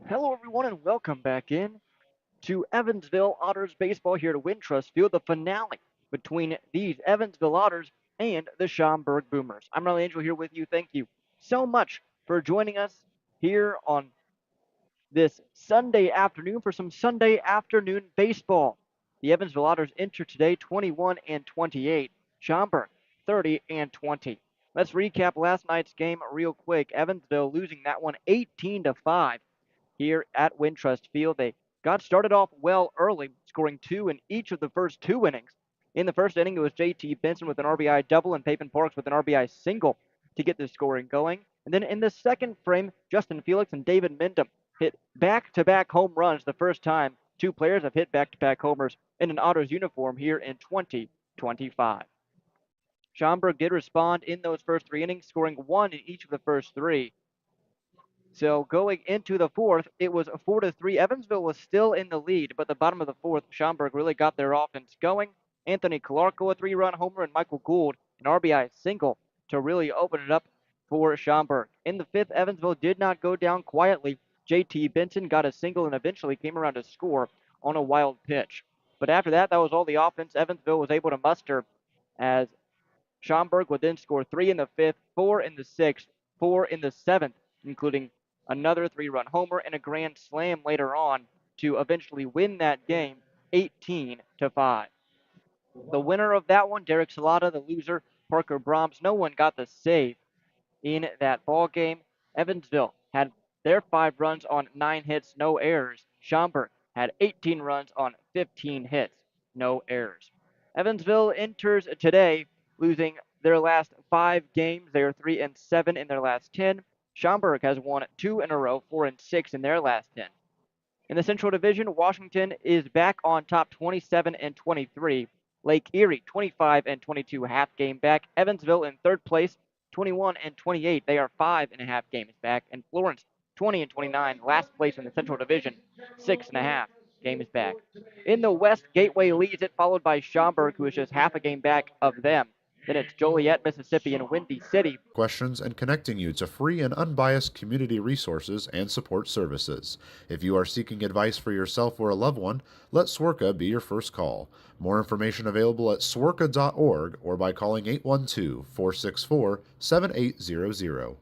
Hello, everyone, and welcome back in to Evansville Otters baseball here to Wintrust Field, the finale between these Evansville Otters and the Schaumburg Boomers. I'm Riley Angel here with you. Thank you so much for joining us here on this Sunday afternoon for some Sunday afternoon baseball. The Evansville Otters enter today 21 and 28. Schaumburg 30 and 20. Let's recap last night's game real quick. Evansville losing that one 18 to 5 here at Wintrust Field. They got started off well early, scoring two in each of the first two innings. In the first inning, it was J.T. Benson with an RBI double and Peyton Parks with an RBI single to get the scoring going. And then in the second frame, Justin Felix and David Mindom hit back-to-back home runs, the first time two players have hit back-to-back homers in an Otters uniform here in 2025. Schaumburg did respond in those first three innings, scoring one in each of the first three. So going into the fourth, it was 4-3. Evansville was still in the lead, but the bottom of the fourth, Schaumburg really got their offense going. Anthony Calarco, a three-run homer, and Michael Gould, an RBI single to really open it up for Schaumburg. In the fifth, Evansville did not go down quietly. J.T. Benson got a single and eventually came around to score on a wild pitch. But after that, that was all the offense Evansville was able to muster as Schaumburg would then score three in the fifth, four in the sixth, four in the seventh, including another three-run homer and a grand slam later on to eventually win that game 18 to 5. The winner of that one, Derek Salata, the loser, Parker Brahms. No one got the save in that ball game. Evansville had their 5 runs on 9 hits, no errors. Schaumburg had 18 runs on 15 hits, no errors. Evansville enters today losing their last 5 games. They are 3-7 in their last 10. Schaumburg has won 2 in a row, 4-6 in their last 10. In the Central Division, Washington is back on top 27 and 23. Lake Erie 25 and 22, half game back. Evansville in third place 21 and 28. They are 5.5 games back. And Florence 20 and 29, last place in the Central Division, 6.5 games back. In the West, Gateway leads it, followed by Schaumburg, who is just half a game back of them. Then it's Joliet, Mississippi, and Windy City. Questions and connecting you to free and unbiased community resources and support services. If you are seeking advice for yourself or a loved one, let SWORCA be your first call. More information available at sworca.org or by calling 812-464-7800.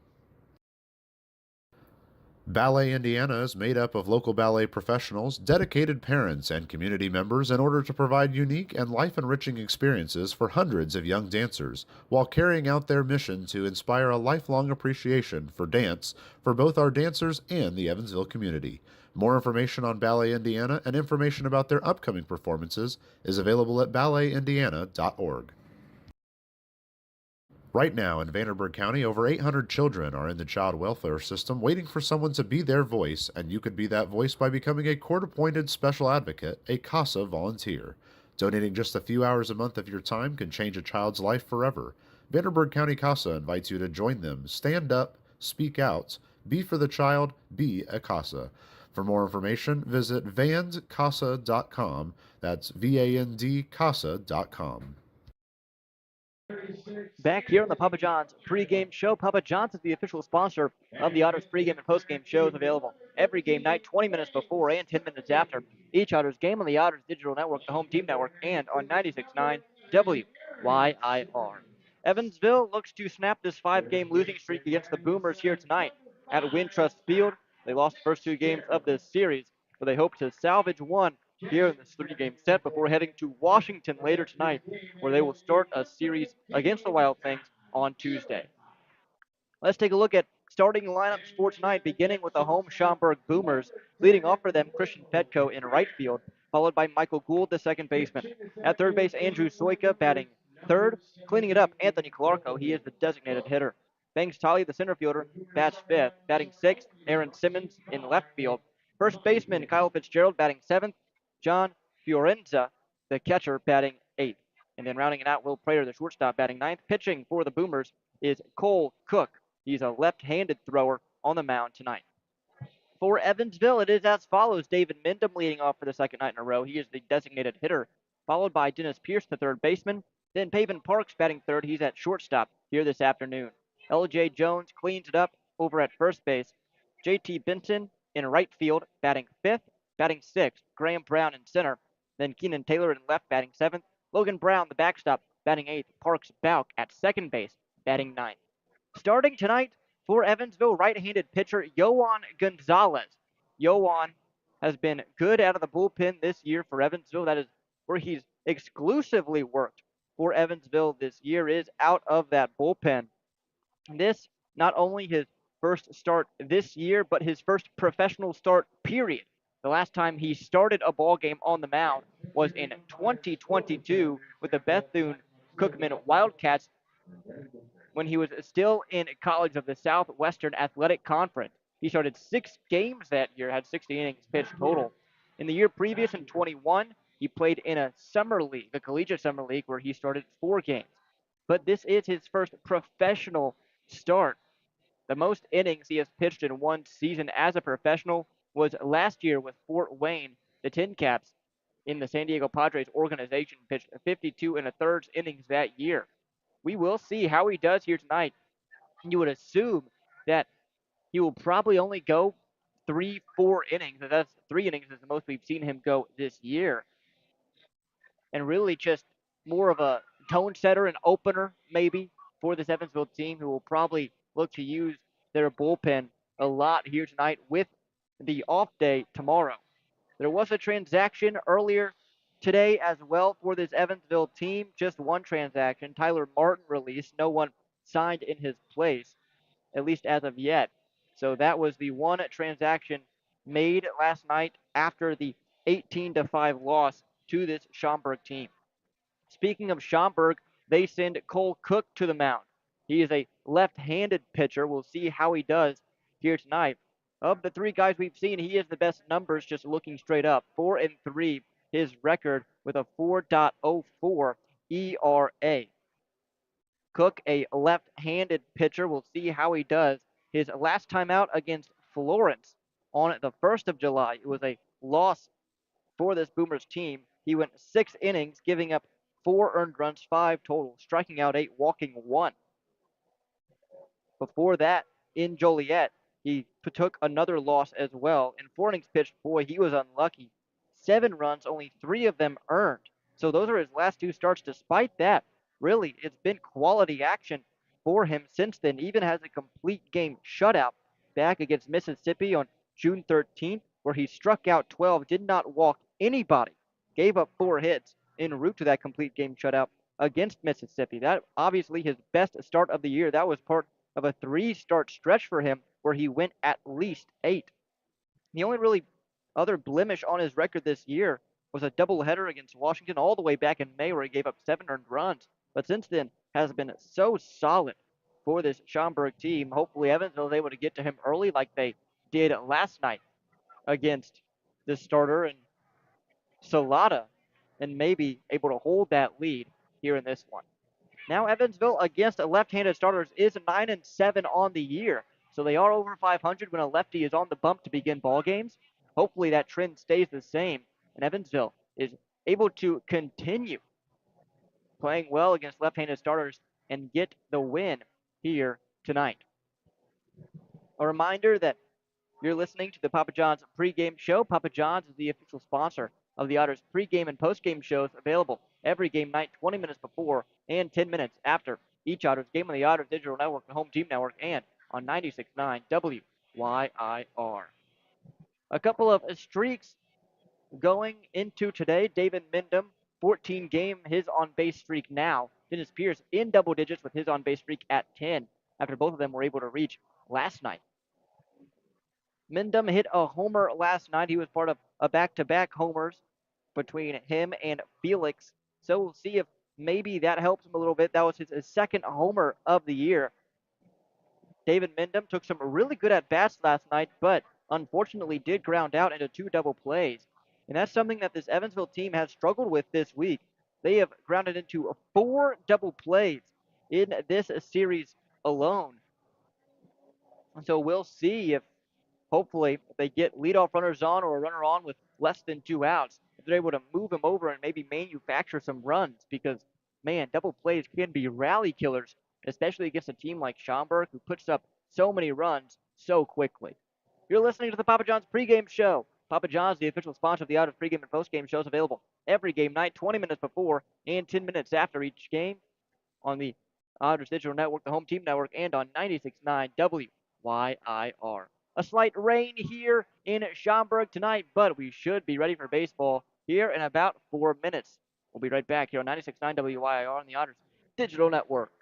Ballet Indiana is made up of local ballet professionals, dedicated parents, and community members in order to provide unique and life-enriching experiences for hundreds of young dancers, while carrying out their mission to inspire a lifelong appreciation for dance for both our dancers and the Evansville community. More information on Ballet Indiana and information about their upcoming performances is available at balletindiana.org. Right now in Vanderburgh County, over 800 children are in the child welfare system waiting for someone to be their voice, and you could be that voice by becoming a court-appointed special advocate, a CASA volunteer. Donating just a few hours a month of your time can change a child's life forever. Vanderburgh County CASA invites you to join them. Stand up, speak out, be for the child, be a CASA. For more information, visit vandcasa.com. That's VAND-CASA.com. Back here on the Papa John's pregame show. Papa John's is the official sponsor of the Otters pregame and postgame shows, available every game night, 20 minutes before and 10 minutes after each Otters game on the Otters Digital Network, the Home Team Network, and on 96.9 WYIR. Evansville looks to snap this 5-game losing streak against the Boomers here tonight at Wintrust Field. They lost the first 2 games of this series, but they hope to salvage one here in this 3-game set before heading to Washington later tonight, where they will start a series against the Wild Things on Tuesday. Let's take a look at starting lineups for tonight, beginning with the home Schaumburg Boomers. Leading off for them, Christian Petco in right field, followed by Michael Gould, the second baseman. At third base, Andrew Soika batting third. Cleaning it up, Anthony Calarco. He is the designated hitter. Banks Tolley, the center fielder, bats fifth. Batting sixth, Aaron Simmons in left field. First baseman, Kyle Fitzgerald, batting seventh. John Fiorenza, the catcher, batting eighth. And then rounding it out, Will Prater, the shortstop, batting ninth. Pitching for the Boomers is Cole Cook. He's a left-handed thrower on the mound tonight. For Evansville, it is as follows. David Mindom leading off for the second night in a row. He is the designated hitter, followed by Dennis Pierce, the third baseman. Then Peyton Parks batting third. He's at shortstop here this afternoon. L.J. Jones cleans it up over at first base. J.T. Benson in right field, batting fifth. Batting sixth, Graham Brown in center. Then Keenan Taylor in left, batting seventh. Logan Brown, the backstop, batting eighth. Parks Bauk at second base, batting ninth. Starting tonight for Evansville, right-handed pitcher Yoan Gonzalez. Yoan has been good out of the bullpen this year for Evansville. That is where he's exclusively worked for Evansville this year, is out of that bullpen. This not only his first start this year, but his first professional start, period. The last time he started a ball game on the mound was in 2022 with the Bethune-Cookman Wildcats when he was still in College of the Southwestern Athletic Conference. He started 6 games that year, had 60 innings pitched total. In the year previous, in 21, he played in a summer league, the collegiate summer league, where he started 4 games. But this is his first professional start. The most innings he has pitched in one season as a professional was last year with Fort Wayne. The Tin Caps in the San Diego Padres organization pitched 52 and a third innings that year. We will see how he does here tonight. You would assume that he will probably only go 3, 4 innings. That's 3 innings is the most we've seen him go this year. And really just more of a tone setter and opener, maybe, for this Evansville team, who will probably look to use their bullpen a lot here tonight with the off day tomorrow. There was a transaction earlier today as well for this Evansville team. Just one transaction. Tyler Martin released. No one signed in his place, at least as of yet. So that was the one transaction made last night after the 18-5 loss to this Schaumburg team. Speaking of Schaumburg, they send Cole Cook to the mound. He is a left-handed pitcher. We'll see how he does here tonight. Of the 3 guys we've seen, he has the best numbers just looking straight up. 4-3, his record with a 4.04 ERA. Cook, a left-handed pitcher. We'll see how he does. His last time out against Florence on the 1st of July, it was a loss for this Boomers team. He went 6 innings, giving up 4 earned runs, 5 total, striking out 8, walking 1. Before that, in Joliet, he took another loss as well. In 4 innings pitched, boy, he was unlucky. 7 runs, only 3 of them earned. So those are his last 2 starts. Despite that, really, it's been quality action for him since then. Even has a complete game shutout back against Mississippi on June 13th, where he struck out 12, did not walk anybody, gave up 4 hits en route to that complete game shutout against Mississippi. That obviously his best start of the year. That was part of a 3-start stretch for him where he went at least 8. The only really other blemish on his record this year was a doubleheader against Washington all the way back in May where he gave up 7 earned runs. But since then has been so solid for this Schaumburg team. Hopefully Evansville is able to get to him early like they did last night against the starter and Salata, and maybe able to hold that lead here in this one. Now Evansville against left-handed starters is 9-7 on the year. So they are over 500 when a lefty is on the bump to begin ball games. Hopefully that trend stays the same, and Evansville is able to continue playing well against left-handed starters and get the win here tonight. A reminder that you're listening to the Papa John's pregame show. Papa John's is the official sponsor of the Otters pregame and postgame shows, available every game night, 20 minutes before and 10 minutes after each Otters game on the Otters Digital Network, the Home Team Network, and on 96.9 WYIR. A couple of streaks going into today. David Mindham, 14-game, his on-base streak now. Dennis Pierce in double digits with his on-base streak at 10 after both of them were able to reach last night. Mindham hit a homer last night. He was part of a back-to-back homers between him and Felix. So we'll see if maybe that helps him a little bit. That was his second homer of the year. David Mindham took some really good at-bats last night, but unfortunately did ground out into 2 double plays. And that's something that this Evansville team has struggled with this week. They have grounded into 4 double plays in this series alone. So we'll see if hopefully, if they get leadoff runners on or a runner on with less than 2 outs, if they're able to move him over and maybe manufacture some runs, because, man, double plays can be rally killers, especially against a team like Schaumburg, who puts up so many runs so quickly. You're listening to the Papa John's pregame show. Papa John's, the official sponsor of the Otters pregame and postgame shows, available every game night, 20 minutes before and 10 minutes after each game on the Otters Digital Network, the Home Team Network, and on 96.9 WYIR. A slight rain here in Schaumburg tonight, but we should be ready for baseball here in about 4 minutes. We'll be right back here on 96.9 WYIR on the Otters Digital Network.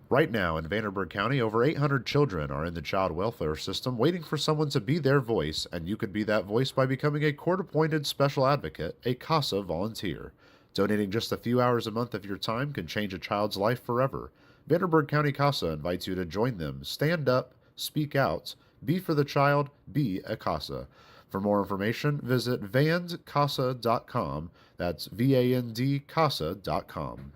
Right now in Vanderburgh County, over 800 children are in the child welfare system waiting for someone to be their voice, and you could be that voice by becoming a court-appointed special advocate, a CASA volunteer. Donating just a few hours a month of your time can change a child's life forever. Vanderburgh County CASA invites you to join them. Stand up, speak out, be for the child, be a CASA. For more information, visit vandcasa.com. That's VANDCASA.com.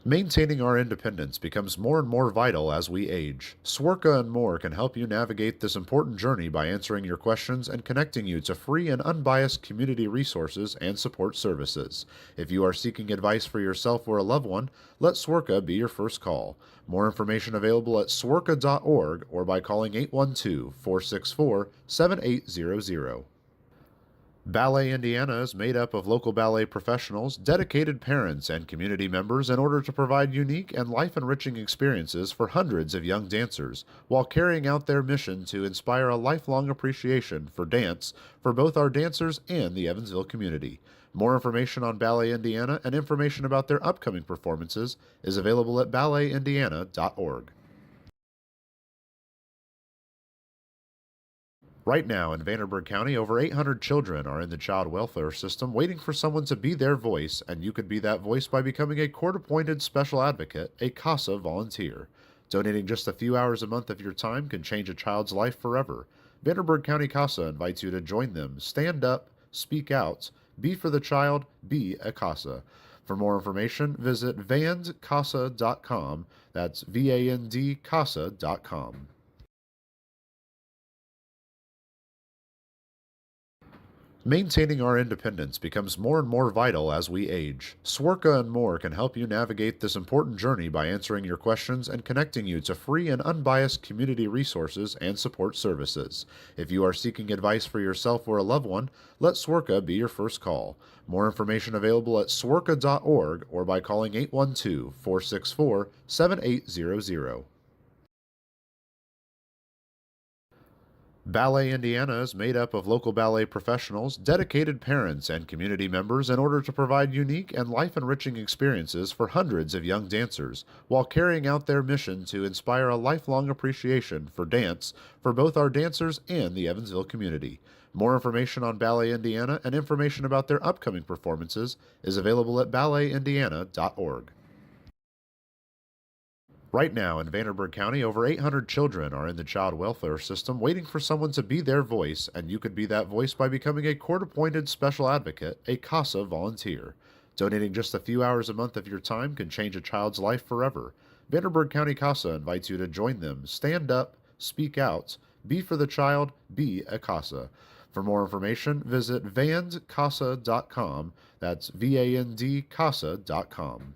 Maintaining our independence becomes more and more vital as we age. Swerka and More can help you navigate this important journey by answering your questions and connecting you to free and unbiased community resources and support services. If you are seeking advice for yourself or a loved one, let Swerka be your first call. More information available at swerka.org or by calling 812-464-7800. Ballet Indiana is made up of local ballet professionals, dedicated parents, and community members in order to provide unique and life-enriching experiences for hundreds of young dancers, while carrying out their mission to inspire a lifelong appreciation for dance for both our dancers and the Evansville community. More information on Ballet Indiana and information about their upcoming performances is available at balletindiana.org. Right now in Vanderburgh County, over 800 children are in the child welfare system waiting for someone to be their voice, and you could be that voice by becoming a court-appointed special advocate, a CASA volunteer. Donating just a few hours a month of your time can change a child's life forever. Vanderburgh County CASA invites you to join them. Stand up, speak out, be for the child, be a CASA. For more information, visit vandcasa.com. That's VANDCASA.com. Maintaining our independence becomes more and more vital as we age. Swerka and More can help you navigate this important journey by answering your questions and connecting you to free and unbiased community resources and support services. If you are seeking advice for yourself or a loved one, let Swerka be your first call. More information available at swerka.org or by calling 812-464-7800. Ballet Indiana is made up of local ballet professionals, dedicated parents, and community members in order to provide unique and life-enriching experiences for hundreds of young dancers, while carrying out their mission to inspire a lifelong appreciation for dance for both our dancers and the Evansville community. More information on Ballet Indiana and information about their upcoming performances is available at balletindiana.org. Right now in Vanderburgh County, over 800 children are in the child welfare system waiting for someone to be their voice, and you could be that voice by becoming a court-appointed special advocate, a CASA volunteer. Donating just a few hours a month of your time can change a child's life forever. Vanderburgh County CASA invites you to join them. Stand up, speak out, be for the child, be a CASA. For more information, visit vandcasa.com. That's VANDCASA.com.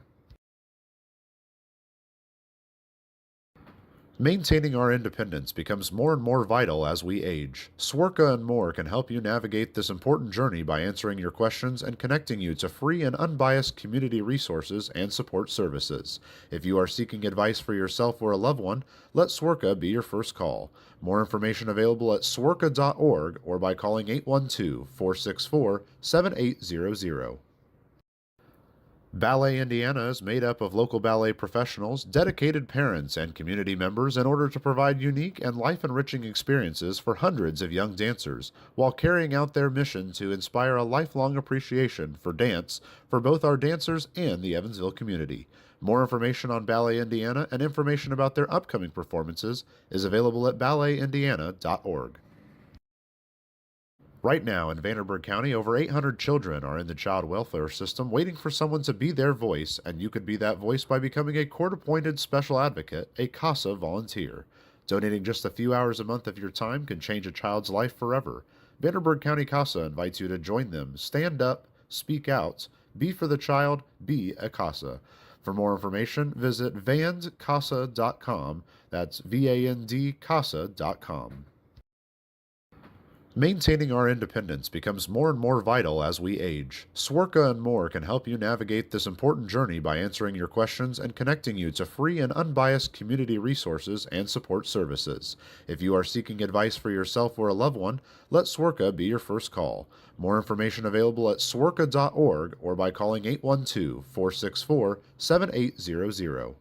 Maintaining our independence becomes more and more vital as we age. Swerka and More can help you navigate this important journey by answering your questions and connecting you to free and unbiased community resources and support services. If you are seeking advice for yourself or a loved one, let Swerka be your first call. More information available at swerka.org or by calling 812-464-7800. Ballet Indiana is made up of local ballet professionals, dedicated parents, and community members in order to provide unique and life-enriching experiences for hundreds of young dancers, while carrying out their mission to inspire a lifelong appreciation for dance for both our dancers and the Evansville community. More information on Ballet Indiana and information about their upcoming performances is available at balletindiana.org. Right now in Vanderburgh County, over 800 children are in the child welfare system waiting for someone to be their voice, and you could be that voice by becoming a court-appointed special advocate, a CASA volunteer. Donating just a few hours a month of your time can change a child's life forever. Vanderburgh County CASA invites you to join them. Stand up, speak out, be for the child, be a CASA. For more information, visit vandcasa.com. That's VAND casa.com. Maintaining our independence becomes more and more vital as we age. Swerka and more can help you navigate this important journey by answering your questions and connecting you to free and unbiased community resources and support services. If you are seeking advice for yourself or a loved one, let Swerka be your first call. More information available at swerka.org or by calling 812 464 7800.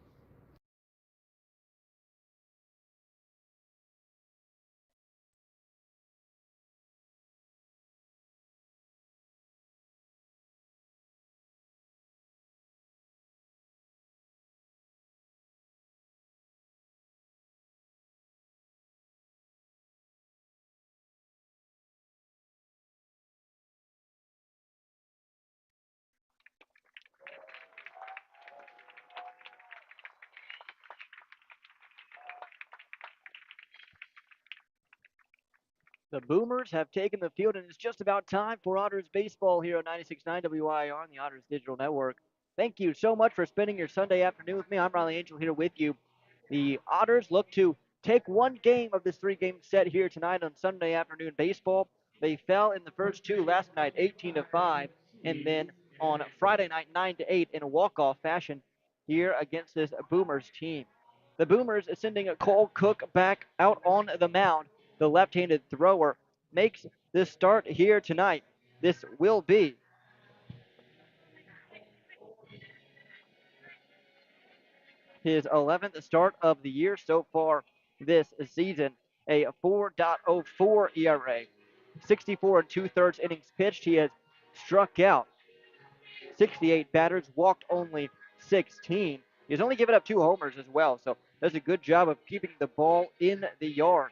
The Boomers have taken the field, and it's just about time for Otters baseball here on 96.9 WIR on the Otters Digital Network. Thank you so much for spending your Sunday afternoon with me. I'm Riley Angel here with you. The Otters look to take one game of this three-game set here tonight on Sunday afternoon baseball. They fell in the first two last night, 18-5, and then on Friday night, 9-8 in a walk-off fashion here against this Boomers team. The Boomers is sending Cole Cook back out on the mound. The left-handed thrower makes this start here tonight. This will be his 11th start of the year so far this season. A 4.04 ERA, 64 and two-thirds innings pitched. He has struck out 68 batters, walked only 16. He's only given up 2 homers as well, so does a good job of keeping the ball in the yard.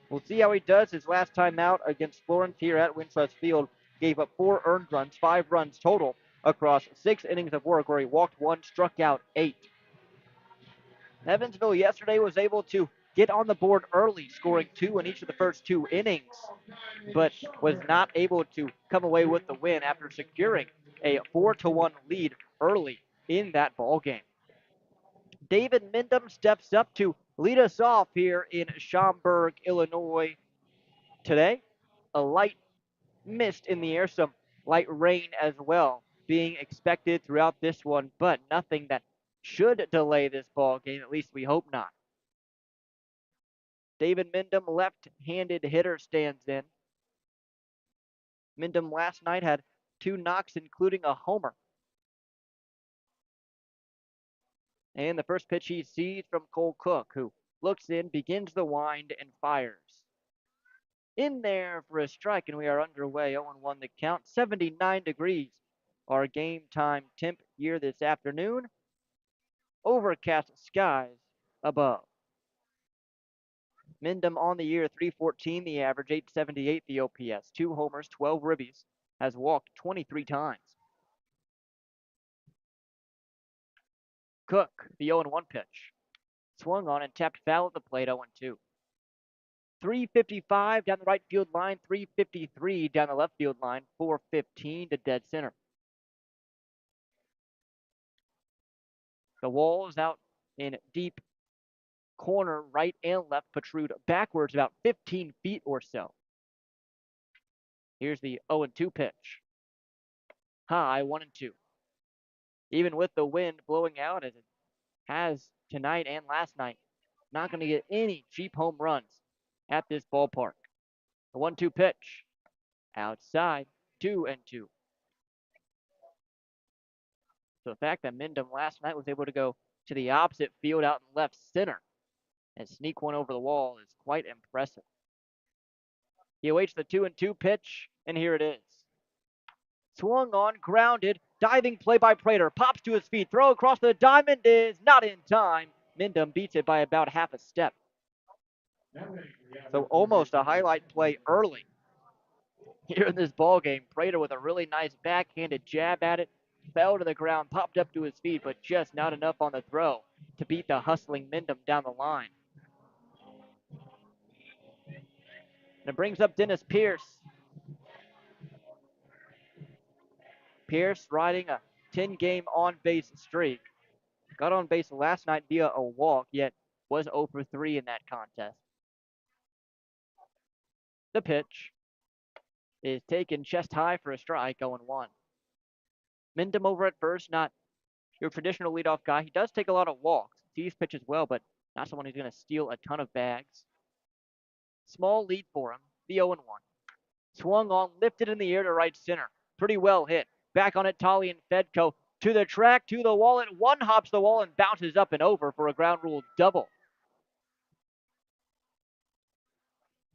We'll see how he does his last time out against Florence here at Wintrust Field. Gave up 4 earned runs, 5 runs total across 6 innings of work where he walked 1, struck out 8. Evansville yesterday was able to get on the board early, scoring 2 in each of the first 2 innings, but was not able to come away with the win after securing a 4-1 lead early in that ball game. David Mindom steps up to lead us off here in Schaumburg, Illinois today. A light mist in the air, some light rain as well being expected throughout this one, but nothing that should delay this ball game. At least we hope not. David Mindom, left-handed hitter, stands in. Mindom last night had 2 knocks, including a homer. And the first pitch he sees from Cole Cook, who looks in, begins the wind, and fires. In there for a strike, and we are underway. 0-1 the count, 79 degrees. Our game time temp here this afternoon. Overcast skies above. Mindom on the year, 314 the average, 878 the OPS, 2 homers, 12 ribbies, has walked 23 times. Cook, the 0-1 pitch. Swung on and tapped foul at the plate, 0-2. 355 down the right field line, 353 down the left field line, 415 to dead center. The walls out in deep corner, right and left, protrude backwards about 15 feet or so. Here's the 0-2 pitch. High, 1-2. Even with the wind blowing out as it has tonight and last night, not going to get any cheap home runs at this ballpark. The 1-2 pitch. Outside, 2-2. So the fact that Mindom last night was able to go to the opposite field out in left center and sneak one over the wall is quite impressive. He awaits the 2-2 pitch, and here it is. Swung on, grounded, diving play by Prater, pops to his feet, throw across the diamond is not in time. Mindom beats it by about half a step. So almost a highlight play early here in this ball game. Prater with a really nice backhanded jab at it, fell to the ground, popped up to his feet, but just not enough on the throw to beat the hustling Mindom down the line. And it brings up Dennis Pierce. Pierce riding a 10-game on-base streak. got on base last night via a walk, yet was 0 for 3 in that contest. The pitch is taken chest high for a strike, 0-1. Mintum over at first, not your traditional leadoff guy. He does take a lot of walks, sees pitches well, but not someone who's going to steal a ton of bags. Small lead for him, the 0-1. Swung on, lifted in the air to right center. Pretty well hit. Back on it, Tolly and Fedko to the track, to the wall. It one hops the wall and bounces up and over for a ground rule double.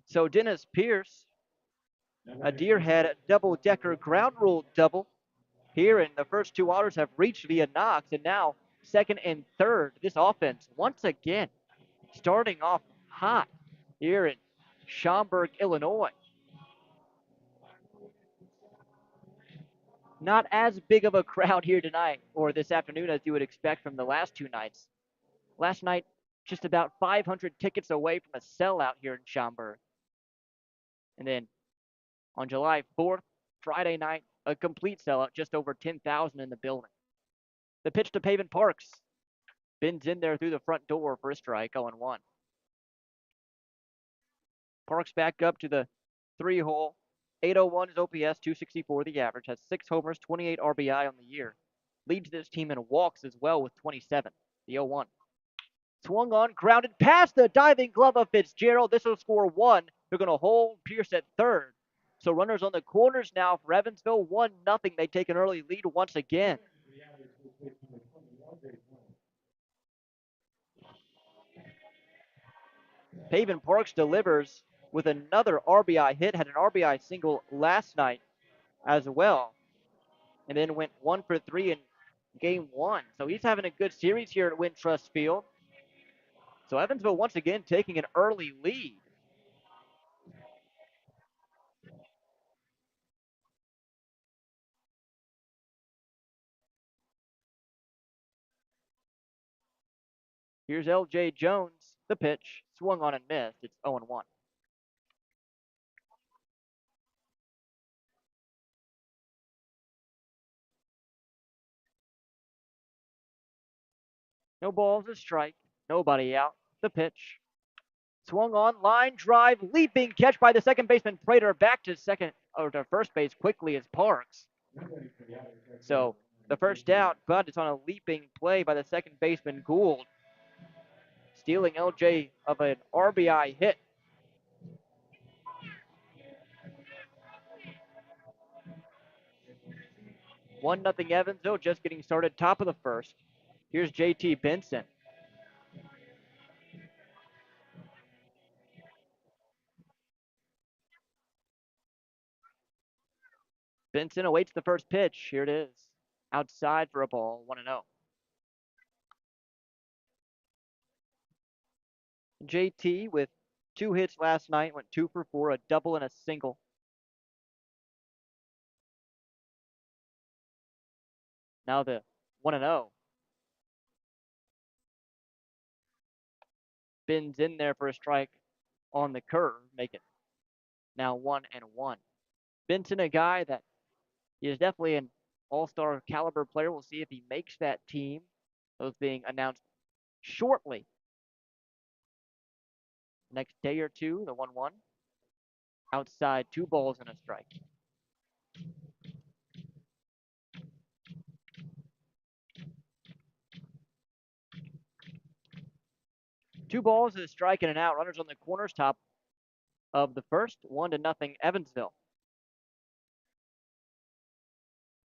So Dennis Pierce, a Deerhead double-decker ground rule double here, and the first two Otters have reached via knocks, and now second and third. This offense, once again, starting off hot here in Schaumburg, Illinois. Not as big of a crowd here tonight or this afternoon as you would expect from the last two nights. Last night, just about 500 tickets away from a sellout here in Schaumburg. And then on July 4th, Friday night, a complete sellout, just over 10,000 in the building. The pitch to Pavin Parks. Bends in there through the front door for a strike, 0-1. Parks back up to the 3-hole. 801 is OPS, 264 the average, has 6 homers, 28 RBI on the year. Leads this team in walks as well with 27. The 0-1. Swung on, grounded past the diving glove of Fitzgerald. This will score 1. They're going to hold Pierce at third. So runners on the corners now for Evansville, 1-0. They take an early lead once again. Pavin Parks delivers with another RBI hit, had an RBI single last night as well, and then went 1 for 3 in game 1. So he's having a good series here at Wintrust Field. So Evansville once again taking an early lead. Here's L.J. Jones, the pitch, swung on and missed. It's 0-1. No balls, a strike, nobody out. The pitch, swung on, line drive, leaping catch by the second baseman Prater, back to second or to first base quickly as Parks. So the first out, but it's on a leaping play by the second baseman Gould, stealing LJ of an RBI hit. 1-0 Evansville, just getting started, top of the first. Here's JT Benson. Benson awaits the first pitch. Here it is. Outside for a ball, 1-0. JT with 2 hits last night, went 2 for 4, a double and a single. Now the 1-0. Bends in there for a strike on the curve, make it now 1-1. Benson, a guy that is definitely an all-star caliber player. We'll see if he makes that team. Those being announced shortly. Next day or two, the 1-1. Outside, 2 balls and a strike. Two balls, a strike, and an out. Runners on the corners, top of the first, 1-0 Evansville.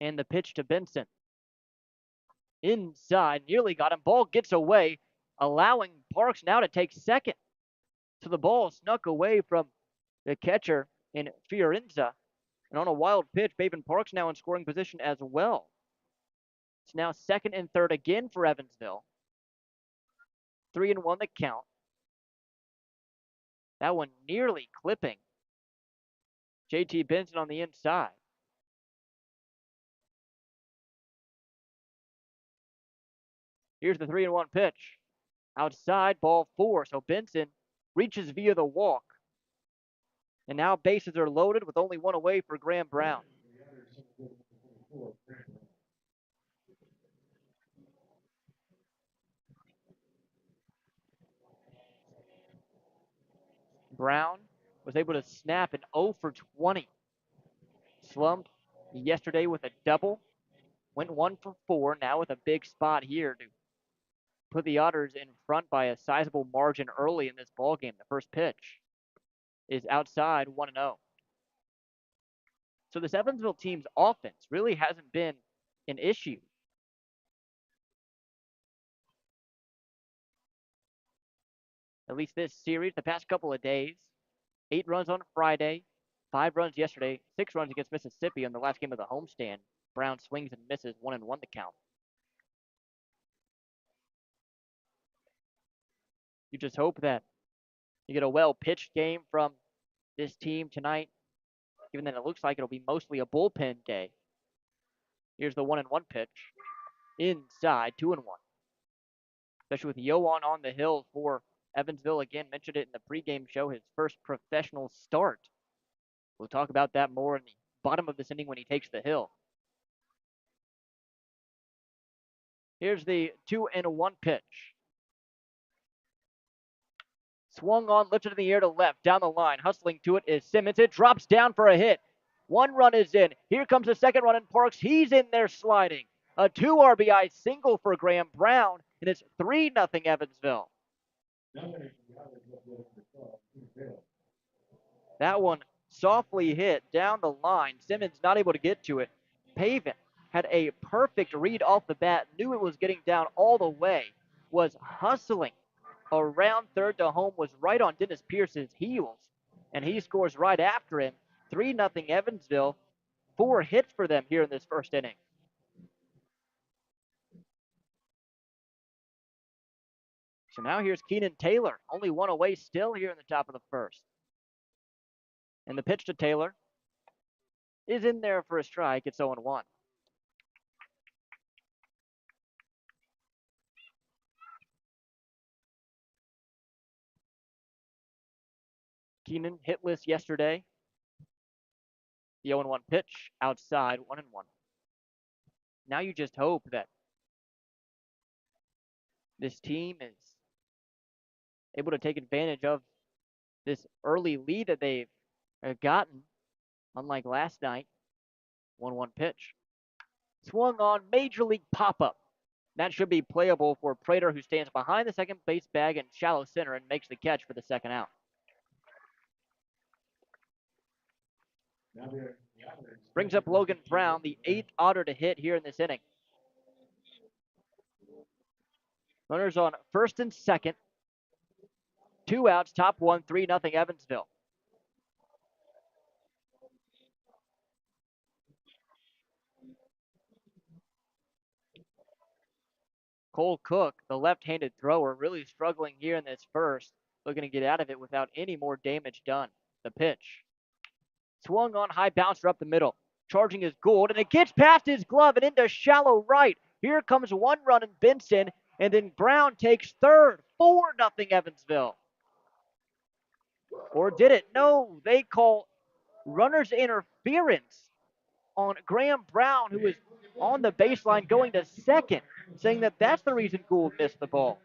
And the pitch to Benson. Inside, nearly got him. Ball gets away, allowing Parks now to take second. So the ball snuck away from the catcher in Fiorenza. And on a wild pitch, Pavin Parks now in scoring position as well. It's now second and third again for Evansville. 3-1 the count. That one nearly clipping JT Benson on the inside. Here's the 3-1 pitch. Outside, ball 4. So Benson reaches via the walk. And now bases are loaded with only one away for Graham Brown. Brown was able to snap an 0 for 20. Slumped yesterday with a double. Went 1 for 4. Now with a big spot here to put the Otters in front by a sizable margin early in this ball game. The first pitch is outside 1-0. So this Evansville team's offense really hasn't been an issue. At least this series, the past couple of days. 8 runs on Friday, 5 runs yesterday, 6 runs against Mississippi on the last game of the homestand. Brown swings and misses, 1-1 the count. You just hope that you get a well-pitched game from this team tonight, given that it looks like it'll be mostly a bullpen day. Here's the 1-1 pitch. Inside, 2-1. Especially with Yohan on the hill for Evansville. Again, mentioned it in the pregame show, his first professional start. We'll talk about that more in the bottom of this inning when he takes the hill. Here's the 2-1 pitch. Swung on, lifted in the air to left, down the line. Hustling to it is Simmons. It drops down for a hit. 1 run is in. Here comes the second run in Parks. He's in there sliding. A 2 RBI single for Graham Brown, and it's 3-0 Evansville. That one softly hit down the line. Simmons not able to get to it. Pavin had a perfect read off the bat, knew it was getting down all the way, was hustling around third to home, was right on Dennis Pierce's heels, and he scores right after him. 3-0 Evansville. 4 hits for them here in this first inning. So now here's Keenan Taylor, only 1 away still here in the top of the first. And the pitch to Taylor is in there for a strike. It's 0-1. Keenan hitless yesterday. The 0-1 pitch outside, 1-1. Now you just hope that this team is able to take advantage of this early lead that they've gotten, unlike last night. 1-1 pitch. Swung on, major league pop-up. That should be playable for Prater, who stands behind the second base bag in shallow center and makes the catch for the second out. Brings up Logan Brown, the 8th Otter to hit here in this inning. Runners on first and second. 2 outs, top 1, 3-0 Evansville. Cole Cook, the left-handed thrower, really struggling here in this first, looking to get out of it without any more damage done. The pitch. Swung on, high bouncer up the middle. Charging is Gould, and it gets past his glove and into shallow right. Here comes 1 run in Benson, and then Brown takes third. 4-0 Evansville. Or did it? No, they call runner's interference on Graham Brown, who is on the baseline going to second, saying that that's the reason Gould missed the ball.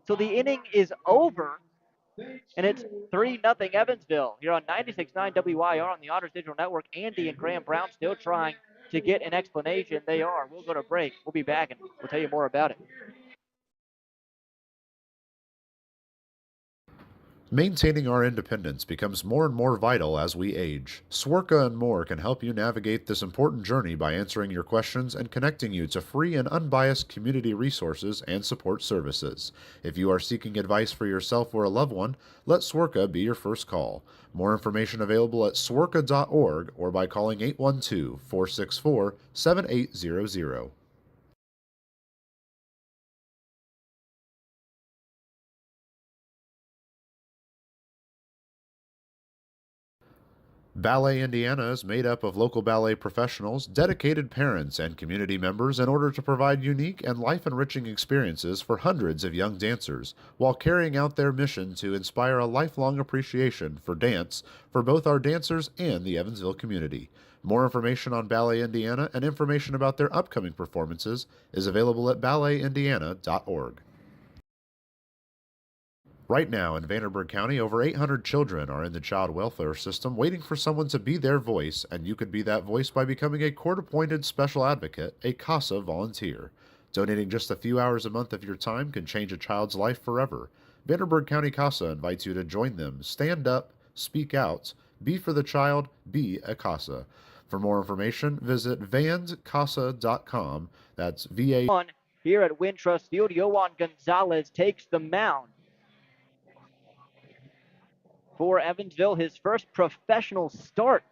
So the inning is over, and it's 3-0 Evansville here on 96.9 WIR on the Otters Digital Network. Andy and Graham Brown still trying to get an explanation. They are. We'll go to break. We'll be back, and we'll tell you more about it. Maintaining our independence becomes more and more vital as we age. Swerka and more can help you navigate this important journey by answering your questions and connecting you to free and unbiased community resources and support services. If you are seeking advice for yourself or a loved one, let Swerka be your first call. More information available at swerka.org or by calling 812-464-7800. Ballet Indiana is made up of local ballet professionals, dedicated parents, and community members in order to provide unique and life-enriching experiences for hundreds of young dancers, while carrying out their mission to inspire a lifelong appreciation for dance for both our dancers and the Evansville community. More information on Ballet Indiana and information about their upcoming performances is available at balletindiana.org. Right now in Vanderburgh County, over 800 children are in the child welfare system waiting for someone to be their voice, and you could be that voice by becoming a court appointed special advocate, a CASA volunteer. Donating just a few hours a month of your time can change a child's life forever. Vanderburgh County CASA invites you to join them. Stand up, speak out, be for the child, be a CASA. For more information, visit vanscasa.com. That's VA. Here at Wintrust Field, Yohan Gonzalez takes the mound for Evansville, his first professional start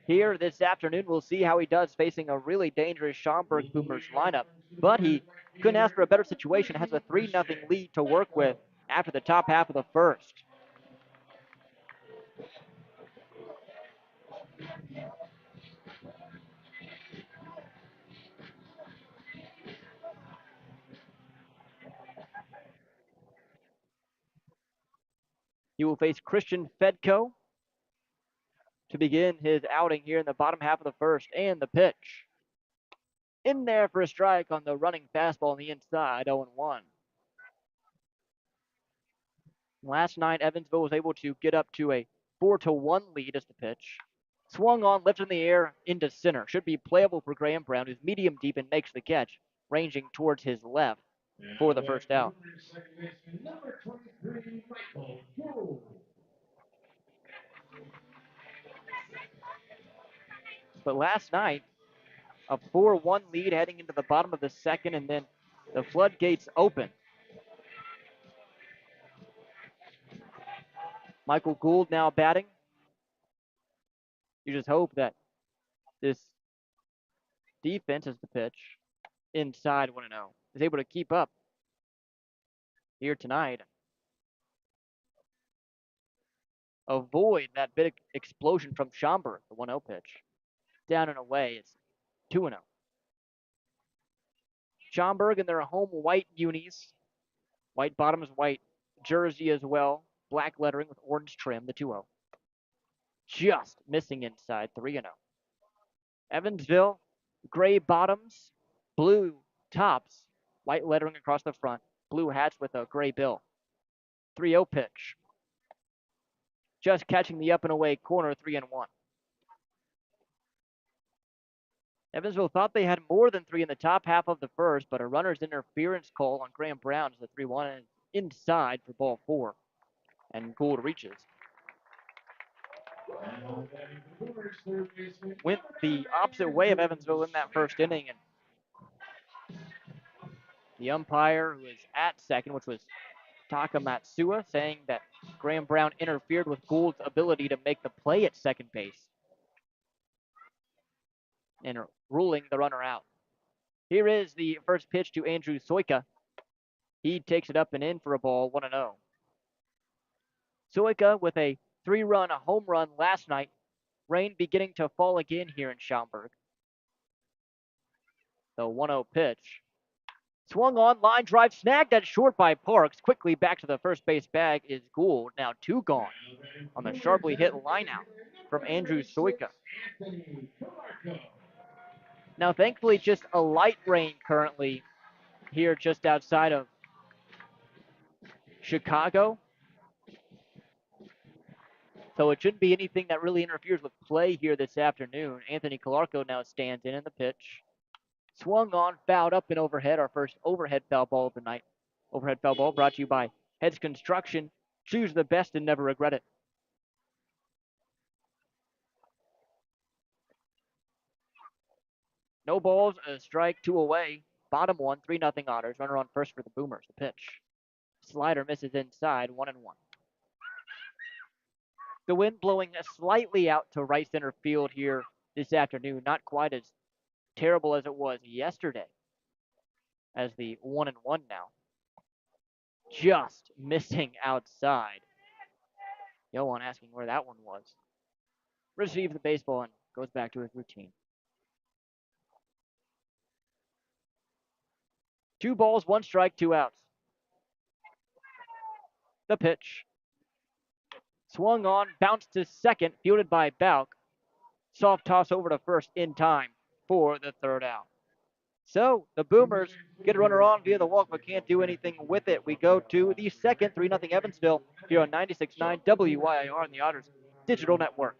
here this afternoon. We'll see how he does facing a really dangerous Schaumburg Boomers lineup. But he couldn't ask for a better situation, has a 3-0 lead to work with after the top half of the first. He will face Christian Fedko to begin his outing here in the bottom half of the first. And the pitch in there for a strike on the running fastball on the inside, 0-1. Last night, Evansville was able to get up to a 4-1 lead as the pitch. Swung on, lifted in the air into center. Should be playable for Graham Brown, who's medium deep and makes the catch, ranging towards his left for the first out. But last night, a 4-1 lead heading into the bottom of the second, and then the floodgates open. Michael Gould now batting. You just hope that this defense is the pitch inside 1-0 is able to keep up here tonight. Avoid that big explosion from Schaumburg, the 1-0 pitch. Down and away, it's 2-0. Schaumburg in their home white unis, white bottoms, white jersey as well, black lettering with orange trim, the 2-0. Just missing inside, 3-0. Evansville, gray bottoms, blue tops, white lettering across the front, blue hats with a gray bill. 3-0 pitch. Just catching the up and away corner, 3-1. Evansville thought they had more than 3 in the top half of the first, but a runner's interference call on Graham Brown is the 3-1 and inside for ball 4. And Gould reaches. Went the opposite way of Evansville in that first inning, and the umpire who is at second, which was Taka Matsua, saying that Graham Brown interfered with Gould's ability to make the play at second base and ruling the runner out. Here is the first pitch to Andrew Soika. He takes it up and in for a ball, 1-0. Soika with a 3-run home run last night. Rain beginning to fall again here in Schaumburg. The 1-0 pitch. Swung on, line drive, snagged at short by Parks. Quickly back to the first base bag is Gould. Now 2 gone on the sharply hit line out from Andrew Soika. Now, thankfully, just a light rain currently here just outside of Chicago. So it shouldn't be anything that really interferes with play here this afternoon. Anthony Calarco now stands in the pitch. Swung on, fouled up and overhead. Our first overhead foul ball of the night. Overhead foul ball brought to you by Heads Construction. Choose the best and never regret it. No balls, a strike, 2 away. Bottom 1, 3-0 Otters. Runner on first for the Boomers. The pitch. Slider misses inside, 1-1. The wind blowing slightly out to right center field here this afternoon. Not quite as terrible as it was yesterday. As the 1-1 now. Just missing outside. Yohan asking where that one was. Receives the baseball and goes back to his routine. 2 balls, 1 strike, 2 outs. The pitch. Swung on, bounced to second, fielded by Bauk. Soft toss over to first in time for the 3rd out. So the Boomers get a runner on via the walk, but can't do anything with it. We go to the second, 3-0 Evansville here on 96.9 WYIR on the Otters Digital Network.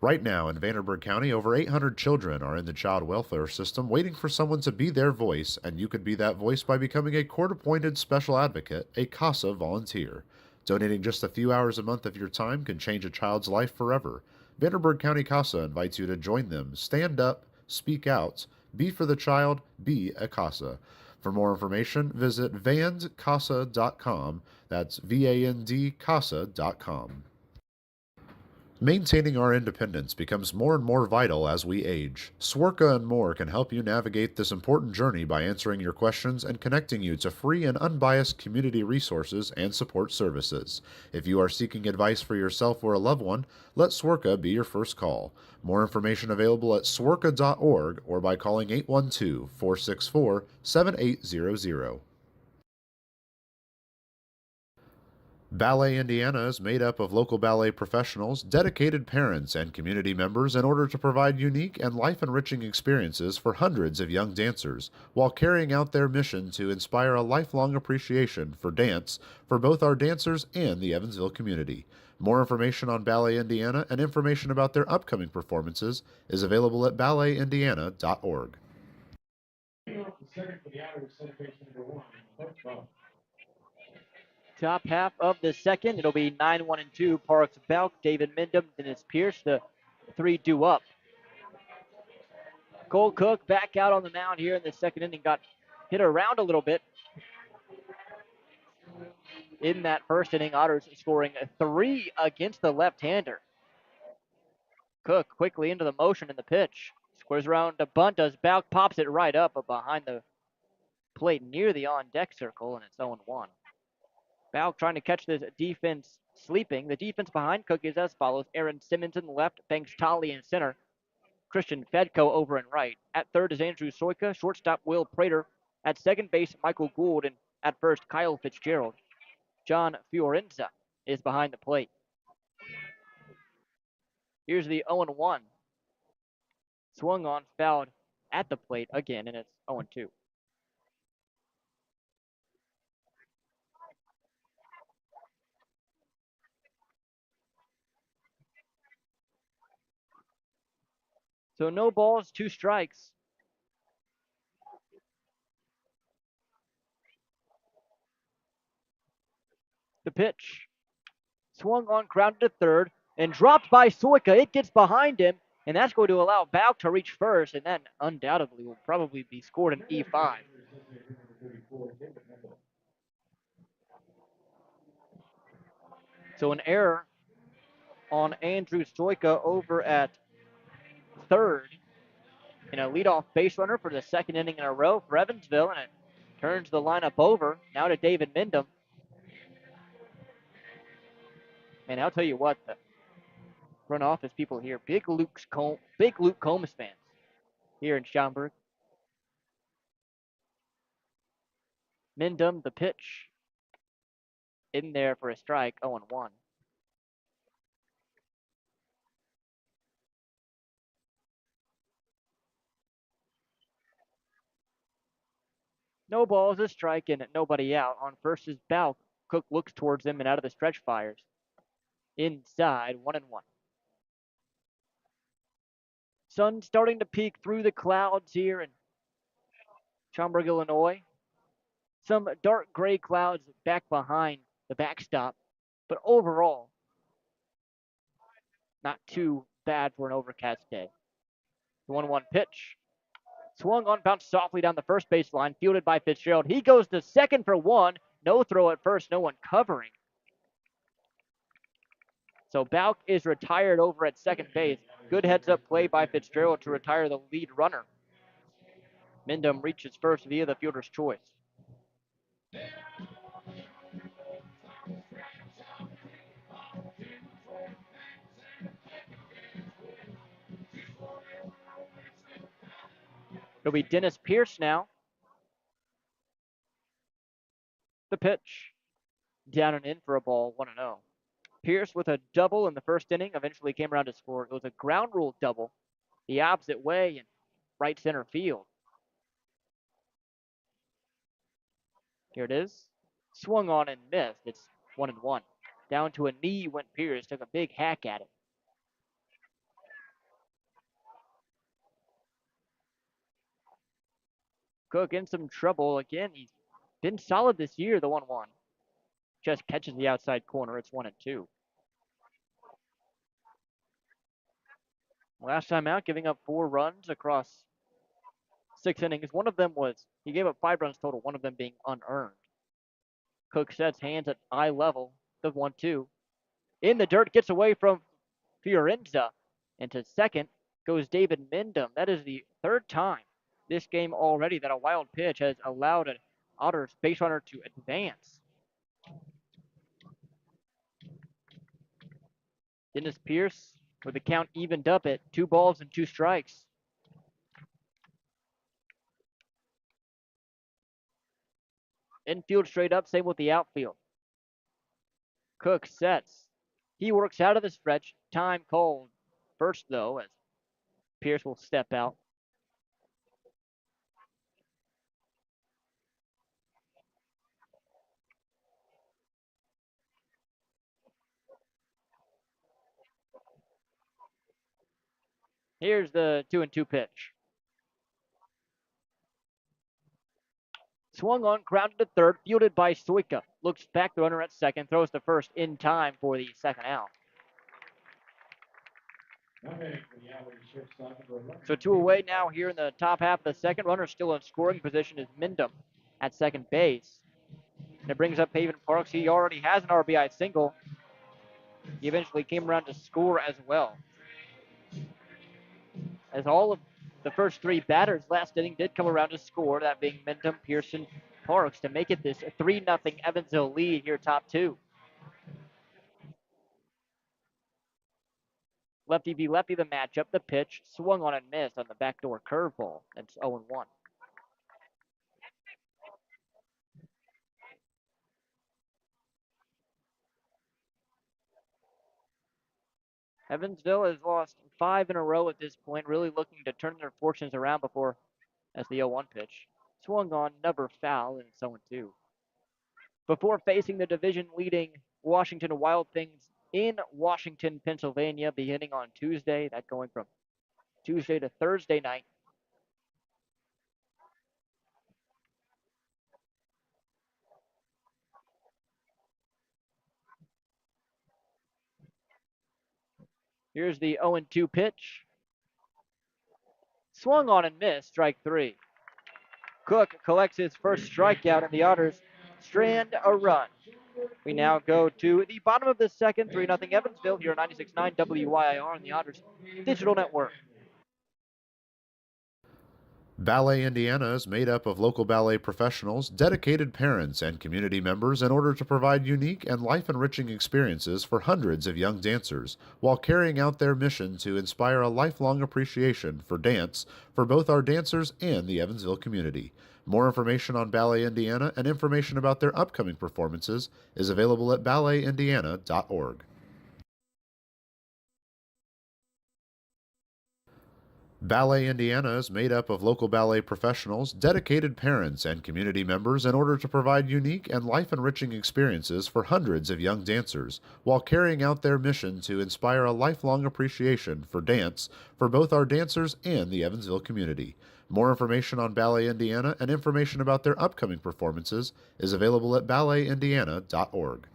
Right now in Vanderburgh County, over 800 children are in the child welfare system waiting for someone to be their voice, and you could be that voice by becoming a court appointed special advocate, a CASA volunteer. Donating just a few hours a month of your time can change a child's life forever. Vanderburgh County CASA invites you to join them. Stand up, speak out, be for the child, be a CASA. For more information, visit vandcasa.com. That's VAND CASA.com. Maintaining our independence becomes more and more vital as we age. Swerka and More can help you navigate this important journey by answering your questions and connecting you to free and unbiased community resources and support services. If you are seeking advice for yourself or a loved one, let Swerka be your first call. More information available at swerka.org or by calling 812-464-7800. Ballet Indiana is made up of local ballet professionals, dedicated parents, and community members in order to provide unique and life enriching experiences for hundreds of young dancers, while carrying out their mission to inspire a lifelong appreciation for dance for both our dancers and the Evansville community. More information on Ballet Indiana and information about their upcoming performances is available at balletindiana.org. Top half of the second, it'll be 9-1-2. Parks Belk, David Mindham, Dennis Pierce, the 3 due up. Cole Cook back out on the mound here in the second inning, got hit around a little bit. In that first inning, Otters scoring 3 against the left-hander. Cook quickly into the motion in the pitch. Squares around to bunt, does Belk, pops it right up behind the plate near the on-deck circle, and it's 0-1. Balk trying to catch this defense sleeping. The defense behind Cook is as follows. Aaron Simmons in left, Banks Tolley in center, Christian Fedko over in right. At third is Andrew Soika, shortstop Will Prater. At second base, Michael Gould, and at first, Kyle Fitzgerald. John Fiorenza is behind the plate. Here's the 0-1. Swung on, fouled at the plate again, and it's 0-2. So no balls, 2 strikes. The pitch. Swung on, grounded to third, and dropped by Soika. It gets behind him, and that's going to allow Balk to reach first, and that undoubtedly will probably be scored in E5. So an error on Andrew Soika over at third, and a leadoff base runner for the second inning in a row for Evansville, and it turns the lineup over now to David Mindham. And I'll tell you what, the front office people here, big Luke Combs fans here in Schaumburg. Mindham, the pitch, in there for a strike, 0-1. No balls, a strike, and nobody out. On first is Balk. Cook looks towards him and out of the stretch fires. Inside, 1-1. Sun starting to peek through the clouds here in Schaumburg, Illinois. Some dark gray clouds back behind the backstop, but overall, not too bad for an overcast day. The 1-1 pitch. Swung on, bounced softly down the first baseline, fielded by Fitzgerald. He goes to second for 1. No throw at first, no one covering. So Balk is retired over at second base. Good heads-up play by Fitzgerald to retire the lead runner. Mindham reaches first via the fielder's choice. It'll be Dennis Pierce now. The pitch. Down and in for a ball, 1-0. Pierce with a double in the first inning eventually came around to score. It was a ground rule double the opposite way, and right center field. Here it is. Swung on and missed. It's 1-1. Down to a knee went Pierce. Took a big hack at it. Cook in some trouble again. He's been solid this year, the 1-1. Just catches the outside corner. It's 1-2. Last time out, giving up 4 runs across 6 innings. One of them was, he gave up 5 runs total, one of them being unearned. Cook sets hands at eye level. The 1-2. In the dirt, gets away from Fiorenza. And to second goes David Mindom. That is the 3rd time this game already that a wild pitch has allowed an Otters base runner to advance. Dennis Pierce with the count evened up at 2 balls and 2 strikes. Infield straight up, same with the outfield. Cook sets. He works out of the stretch. Time called first, though, as Pierce will step out. Here's the 2-2 pitch. Swung on, grounded to third, fielded by Stoika. Looks back, the runner at second, throws to first in time for the second out. So 2 away now here in the top half of the second. Runner still in scoring position is Mindom at second base. And it brings up Pavin Parks. He already has an RBI single. He eventually came around to score as well. As all of the first 3 batters last inning did come around to score, that being Mindom, Pearson, Parks, to make it this 3-0 Evansville lead here, top 2. Lefty v lefty, the matchup. The pitch swung on and missed on the backdoor curveball. That's 0-1. Evansville has lost 5 in a row at this point, really looking to turn their fortunes around before, as the 0-1 pitch. Swung on, never foul, and it's 0-2. Before facing the division-leading Washington Wild Things in Washington, Pennsylvania, beginning on Tuesday. That going from Tuesday to Thursday night. Here's the 0-2 pitch. Swung on and missed, strike 3. Cook collects his first strikeout, and the Otters strand a run. We now go to the bottom of the second, 3-0 Evansville here on 96.9 WYIR on the Otters Digital Network. Ballet Indiana is made up of local ballet professionals, dedicated parents, and community members in order to provide unique and life-enriching experiences for hundreds of young dancers, while carrying out their mission to inspire a lifelong appreciation for dance for both our dancers and the Evansville community. More information on Ballet Indiana and information about their upcoming performances is available at balletindiana.org. Ballet Indiana is made up of local ballet professionals, dedicated parents, and community members in order to provide unique and life-enriching experiences for hundreds of young dancers, while carrying out their mission to inspire a lifelong appreciation for dance for both our dancers and the Evansville community. More information on Ballet Indiana and information about their upcoming performances is available at balletindiana.org.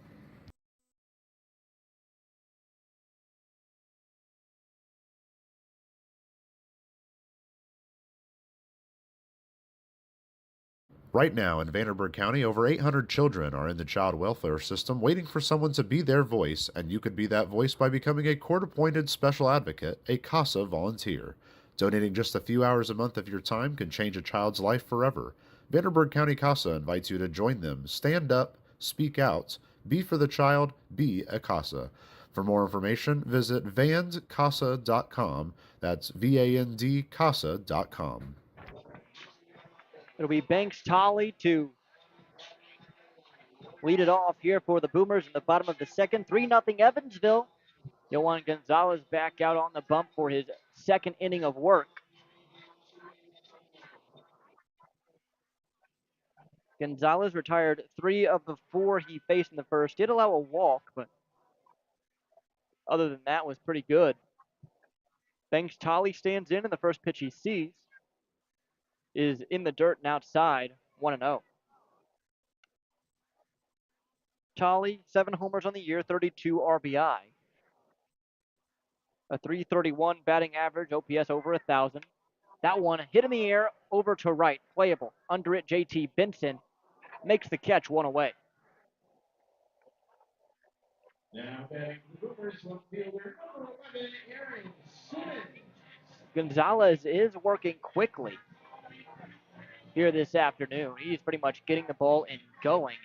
Right now in Vanderburgh County, over 800 children are in the child welfare system waiting for someone to be their voice, and you could be that voice by becoming a court-appointed special advocate, a CASA volunteer. Donating just a few hours a month of your time can change a child's life forever. Vanderburgh County CASA invites you to join them. Stand up, speak out, be for the child, be a CASA. For more information, visit vandcasa.com. That's VAND It'll be Banks Tolley to lead it off here for the Boomers in the bottom of the second. 3-0 Evansville. Yohan Gonzalez back out on the bump for his second inning of work. Gonzalez retired 3 of the 4 he faced in the first. Did allow a walk, but other than that was pretty good. Banks Tolly stands in, and the first pitch he sees is in the dirt and outside, 1-0. Tolly, 7 homers on the year, 32 RBI. A 331 batting average, OPS over 1,000. That one hit in the air, over to right, playable. Under it, JT Benson makes the catch, 1 away. Gonzalez is working quickly here this afternoon. He's pretty much getting the ball and going.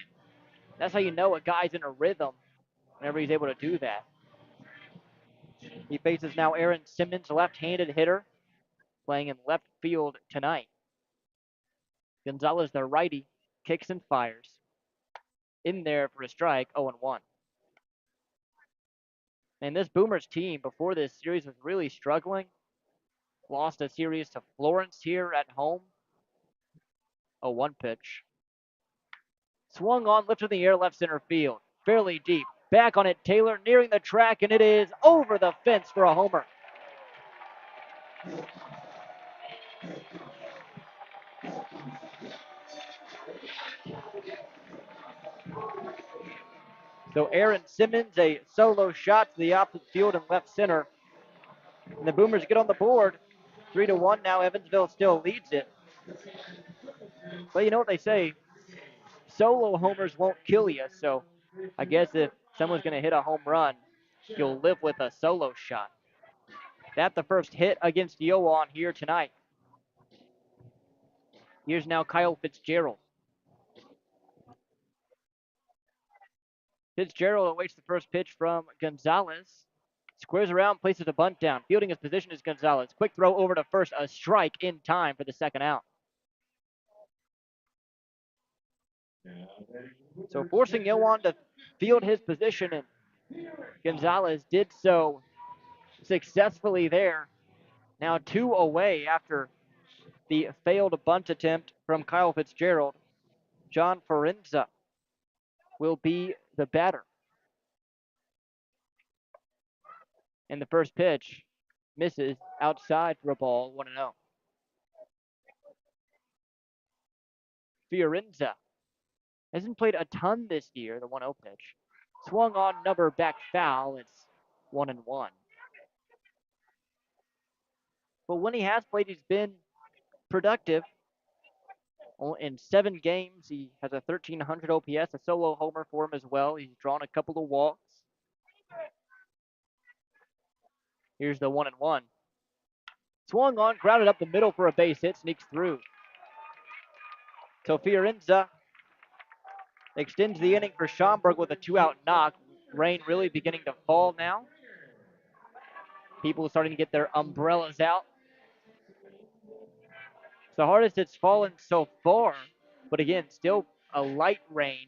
That's how you know a guy's in a rhythm whenever he's able to do that. He faces now Aaron Simmons, left-handed hitter, playing in left field tonight. Gonzalez, the righty, kicks and fires. In there for a strike, 0-1. And this Boomers team before this series was really struggling. Lost a series to Florence here at home. 0-1 pitch. Swung on, lifted in the air, left center field. Fairly deep. Back on it, Taylor nearing the track, and it is over the fence for a homer. So Aaron Simmons, a solo shot to the opposite field and left center. And the Boomers get on the board. 3-1 now. Evansville still leads it. But you know what they say, solo homers won't kill you. So I guess if someone's going to hit a home run, you'll live with a solo shot. That's the first hit against Yowan here tonight. Here's now Kyle Fitzgerald. Fitzgerald awaits the first pitch from Gonzalez. Squares around, places a bunt down. Fielding his position is Gonzalez. Quick throw over to first, a strike in time for the second out. So forcing Yowan to field his position, and Gonzalez did so successfully there. Now 2 away after the failed bunt attempt from Kyle Fitzgerald. John Forenza will be the batter. And the first pitch misses outside for a ball, 1-0. Fiorenza hasn't played a ton this year, the 1-0 pitch. Swung on, number back foul. It's 1-1. But when he has played, he's been productive. In 7 games, he has a 1,300 OPS, a solo homer for him as well. He's drawn a couple of walks. Here's the 1-1. Swung on, grounded up the middle for a base hit, sneaks through. So Fiorenza extends the inning for Schaumburg with a 2-out knock. Rain really beginning to fall now. People starting to get their umbrellas out. It's the hardest it's fallen so far, but again, still a light rain.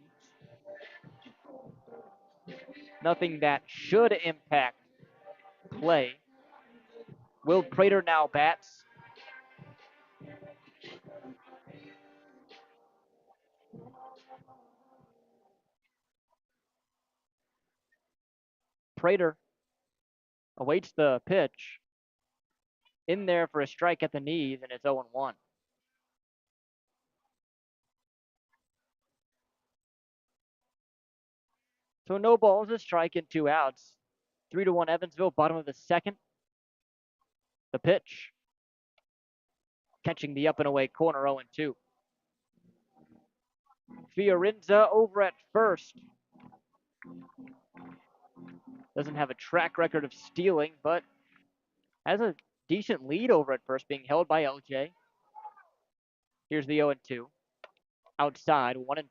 Nothing that should impact play. Will Prater now bats. Prater awaits the pitch. In there for a strike at the knees, and it's 0-1. So no balls, a strike and 2 outs. 3-1 Evansville, bottom of the second. The pitch. Catching the up and away corner, 0-2. Fiorenza over at first. Doesn't have a track record of stealing, but has a decent lead over at first, being held by LJ. Here's the 0-2. Outside, 1-2.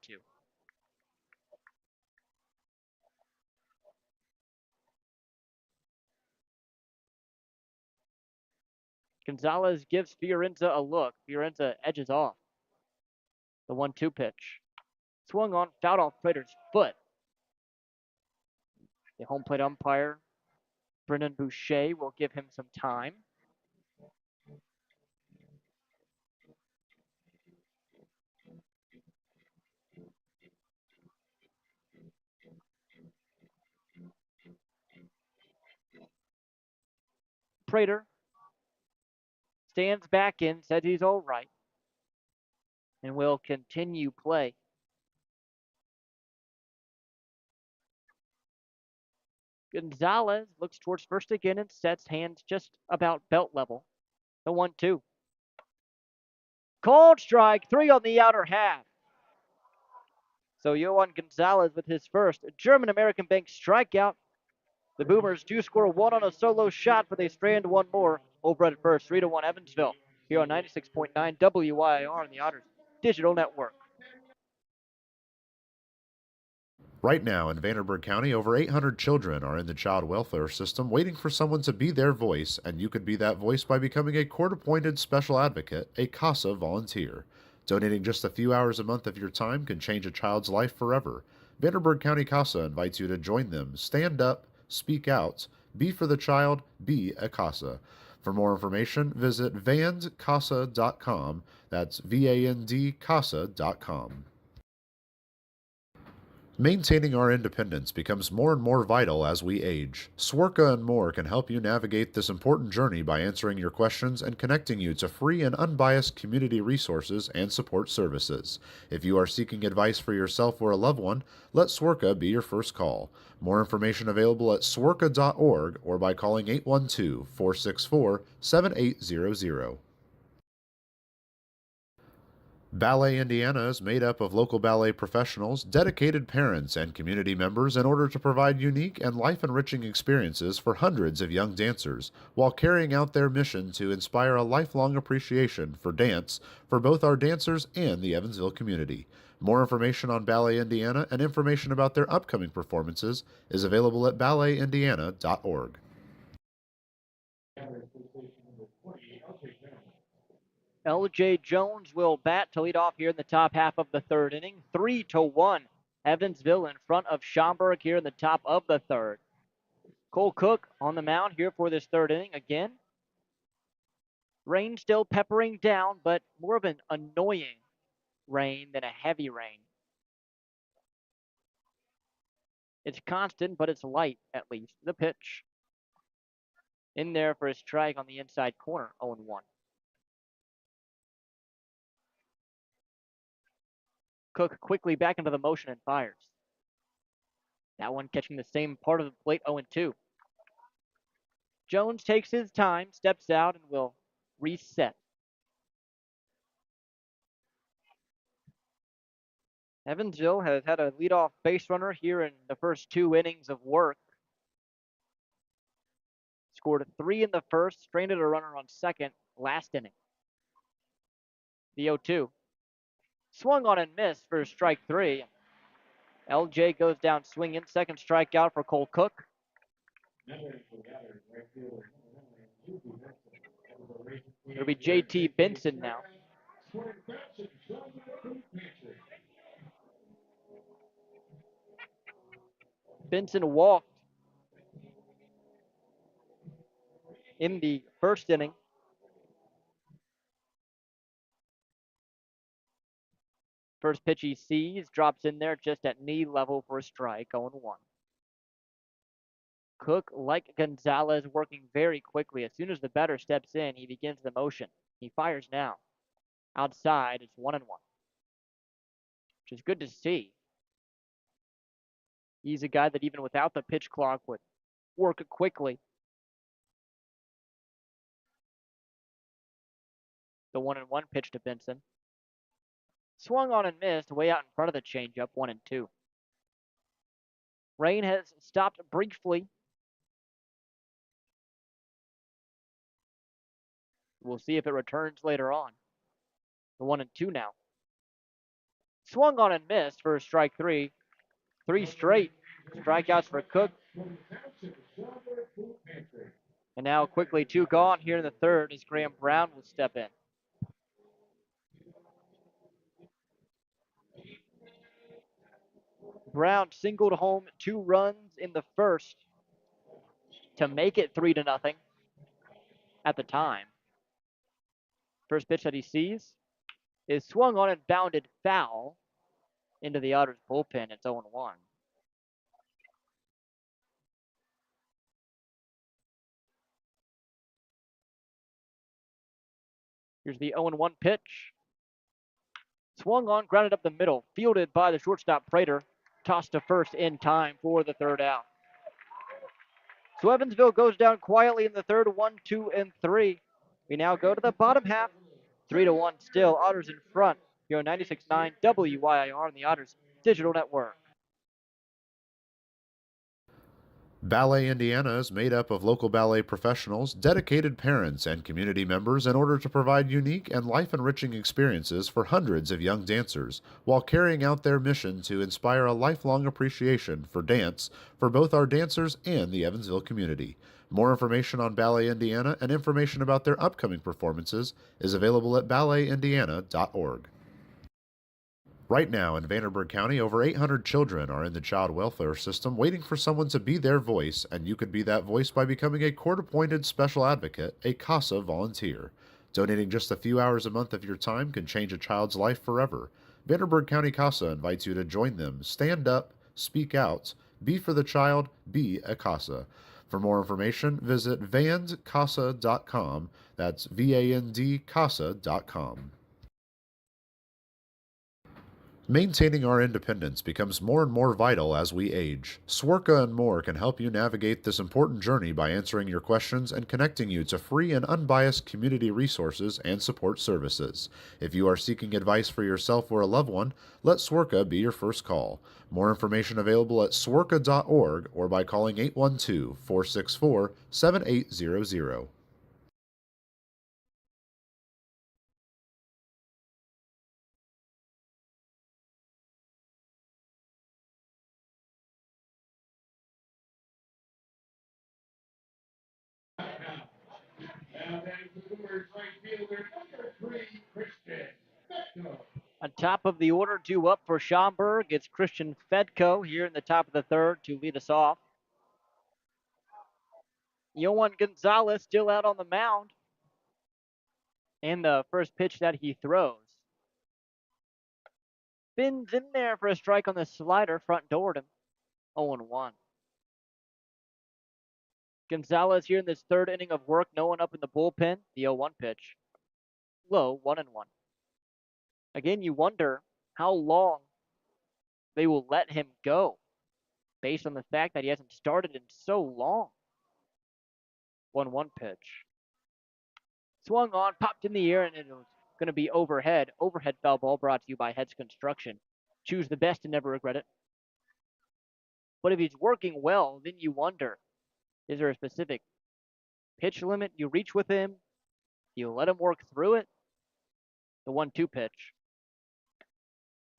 Gonzalez gives Fiorenza a look. Fiorenza edges off. The 1-2 pitch. Swung on, fouled off Prater's foot. The home plate umpire, Brennan Boucher, will give him some time. Prater stands back in, says he's all right, and will continue play. Gonzalez looks towards first again and sets, hands just about belt level. The 1-2. Called strike, 3 on the outer half. So Yohan Gonzalez with his first German-American Bank strikeout. The Boomers do score 1 on a solo shot, but they strand 1 more over at first. 3-1 Evansville here on 96.9 WYR on the Otters Digital Network. Right now in Vanderburgh County, over 800 children are in the child welfare system waiting for someone to be their voice, and you could be that voice by becoming a court-appointed special advocate, a CASA volunteer. Donating just a few hours a month of your time can change a child's life forever. Vanderburgh County CASA invites you to join them. Stand up, speak out, be for the child, be a CASA. For more information, visit vandcasa.com. That's VAND CASA.com. Maintaining our independence becomes more and more vital as we age. Swerka and More can help you navigate this important journey by answering your questions and connecting you to free and unbiased community resources and support services. If you are seeking advice for yourself or a loved one, let Swerka be your first call. More information available at swerka.org or by calling 812-464-7800. Ballet Indiana is made up of local ballet professionals, dedicated parents, and community members in order to provide unique and life-enriching experiences for hundreds of young dancers, while carrying out their mission to inspire a lifelong appreciation for dance for both our dancers and the Evansville community. More information on Ballet Indiana and information about their upcoming performances is available at balletindiana.org. L.J. Jones will bat to lead off here in the top half of the third inning. 3-1. Evansville in front of Schaumburg here in the top of the third. Cole Cook on the mound here for this third inning again. Rain still peppering down, but more of an annoying rain than a heavy rain. It's constant, but it's light at least. The pitch. In there for a strike on the inside corner, 0-1. Cook quickly back into the motion and fires. That one catching the same part of the plate, 0-2. Jones takes his time, steps out, and will reset. Evansville has had a leadoff base runner here in the first 2 innings of work. Scored 3 in the first, stranded a runner on second last inning. The 0-2. Swung on and missed for strike 3. LJ goes down swinging. Second strikeout for Cole Cook. It'll be JT Benson now. Benson walked in the first inning. First pitch he sees, drops in there just at knee level for a strike, 0-1. Cook, like Gonzalez, working very quickly. As soon as the batter steps in, he begins the motion. He fires now. Outside, it's 1-1, which is good to see. He's a guy that even without the pitch clock would work quickly. The 1-1 pitch to Benson. Swung on and missed, way out in front of the changeup, 1-2. Rain has stopped briefly. We'll see if it returns later on. The 1-2 now. Swung on and missed for strike 3. 3 straight strikeouts for Cook. And now quickly 2 gone here in the third as Graham Brown will step in. Brown singled home 2 runs in the first to make it 3-0 at the time. First pitch that he sees is swung on and bounded foul into the Otters bullpen. It's 0-1. Here's the 0-1 pitch. Swung on, grounded up the middle, fielded by the shortstop Prater, tossed to first in time for the third out. So Evansville goes down quietly in the third, 1, 2, and 3. We now go to the bottom half, 3-1 still. Otters in front here on 96.9 WYIR on the Otters Digital Network. Ballet Indiana is made up of local ballet professionals, dedicated parents, and community members in order to provide unique and life enriching experiences for hundreds of young dancers, while carrying out their mission to inspire a lifelong appreciation for dance for both our dancers and the Evansville community. More information on Ballet Indiana and information about their upcoming performances is available at balletindiana.org. Right now in Vanderburgh County, over 800 children are in the child welfare system waiting for someone to be their voice, and you could be that voice by becoming a court-appointed special advocate, a CASA volunteer. Donating just a few hours a month of your time can change a child's life forever. Vanderburgh County CASA invites you to join them. Stand up, speak out, be for the child, be a CASA. For more information, visit vandcasa.com. That's VANDCASA.com. Maintaining our independence becomes more and more vital as we age. Swerka and more can help you navigate this important journey by answering your questions and connecting you to free and unbiased community resources and support services. If you are seeking advice for yourself or a loved one, let Swerka be your first call. More information available at swerka.org or by calling 812-464-7800. On top of the order, due up for Schaumburg, it's Christian Fedko here in the top of the third to lead us off. Yohan Gonzalez still out on the mound. And the first pitch that he throws. Spins in there for a strike on the slider, front doored him. 0-1. Gonzalez here in this third inning of work, no one up in the bullpen. The 0-1 pitch. Low, 1-1. Again, you wonder how long they will let him go based on the fact that he hasn't started in so long. 1-1 pitch. Swung on, popped in the air, and it was going to be overhead. Overhead foul ball brought to you by Heads Construction. Choose the best and never regret it. But if he's working well, then you wonder, is there a specific pitch limit you reach with him? You let him work through it? The 1-2 pitch.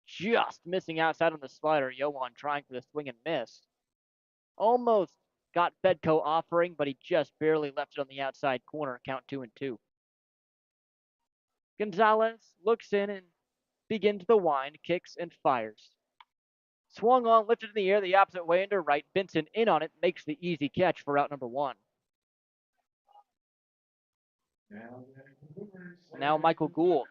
Just missing outside on the slider. Yohan trying for the swing and miss. Almost got Fedko offering, but he just barely left it on the outside corner. Count 2-2. Gonzalez looks in and begins the wind, kicks and fires. Swung on, lifted in the air the opposite way into right. Benson in on it, makes the easy catch for out number 1. Now Michael Gould.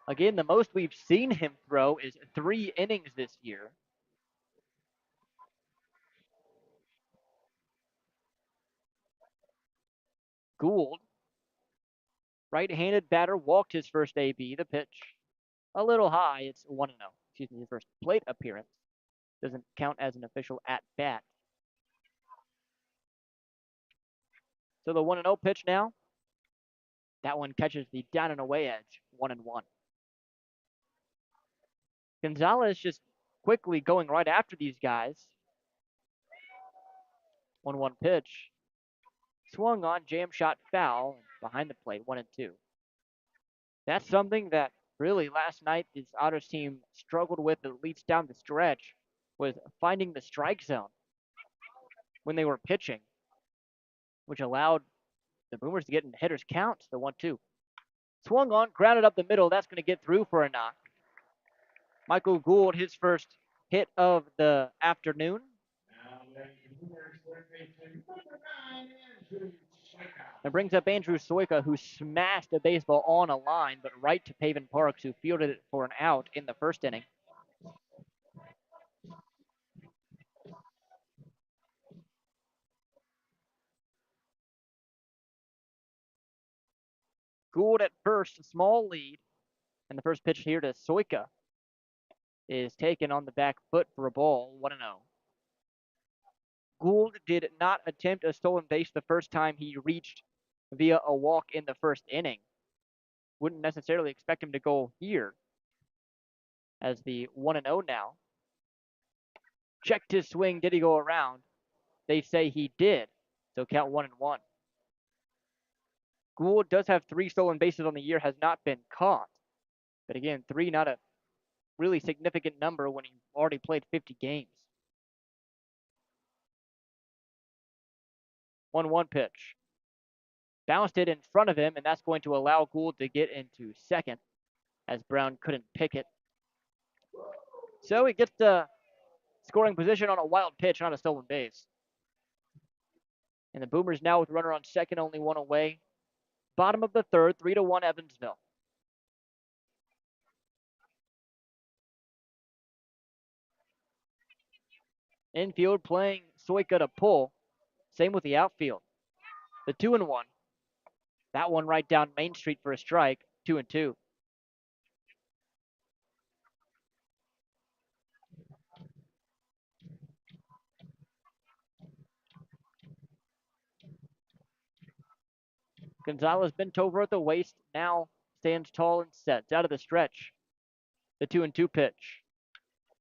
Again, the most we've seen him throw is 3 innings this year. Gould, right-handed batter, walked his first AB. The pitch, a little high. It's 1-0. Excuse me, his first plate appearance. Doesn't count as an official at-bat. So the 1-0 pitch now. That one catches the down and away edge. 1-1. Gonzalez just quickly going right after these guys. 1-1 pitch. Swung on, jam shot foul behind the plate. 1-2. That's something that really last night this Otters team struggled with, at least down the stretch, was finding the strike zone when they were pitching, which allowed the Boomers to get in hitters' counts. The 1-2. Swung on, grounded up the middle. That's going to get through for a knock. Michael Gould, his first hit of the afternoon. That brings up Andrew Soika, who smashed a baseball on a line, but right to Paven Parks, who fielded it for an out in the first inning. Gould at first, small lead. And the first pitch here to Soika is taken on the back foot for a ball, 1-0. Gould did not attempt a stolen base the first time he reached via a walk in the first inning. Wouldn't necessarily expect him to go here as the 1-0 now. Checked his swing. Did he go around? They say he did. So count 1-1. Gould does have 3 stolen bases on the year, has not been caught. But again, 3 not a really significant number when he already played 50 games. 1-1 pitch. Bounced it in front of him, and that's going to allow Gould to get into second as Brown couldn't pick it. So he gets the scoring position on a wild pitch, not a stolen base. And the Boomers now with runner on second, only 1 away. Bottom of the third, 3-1 Evansville. Infield playing Soika to pull. Same with the outfield. The 2-1. That one right down Main Street for a strike, 2-2. Gonzalez bent over at the waist, now stands tall and sets out of the stretch. The 2-2 pitch.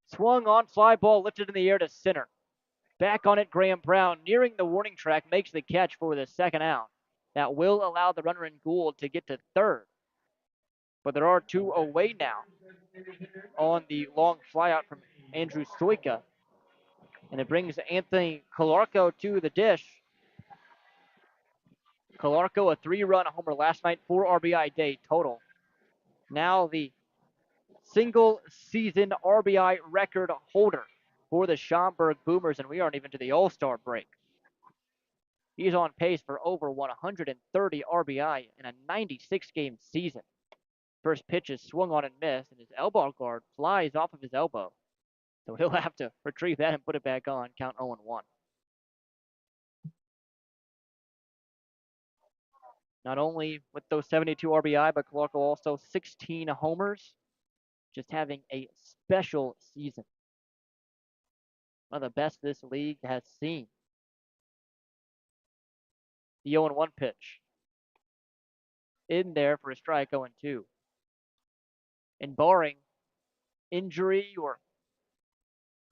Swung on, fly ball lifted in the air to center. Back on it, Graham Brown, nearing the warning track, makes the catch for the second out. That will allow the runner in Gould to get to third. But there are 2 away now on the long flyout from Andrew Stoika. And it brings Anthony Calarco to the dish. Calarco, a 3-run homer last night, 4 RBI day total. Now the single season RBI record holder for the Schaumburg Boomers, and we aren't even to the All-Star break. He's on pace for over 130 RBI in a 96-game season. First pitch is swung on and missed, and his elbow guard flies off of his elbow. So he'll have to retrieve that and put it back on, count 0-1. Not only with those 72 RBI, but Calarco also 16 homers. Just having a special season. One of the best this league has seen. The 0-1 pitch. In there for a strike, 0-2. And barring injury or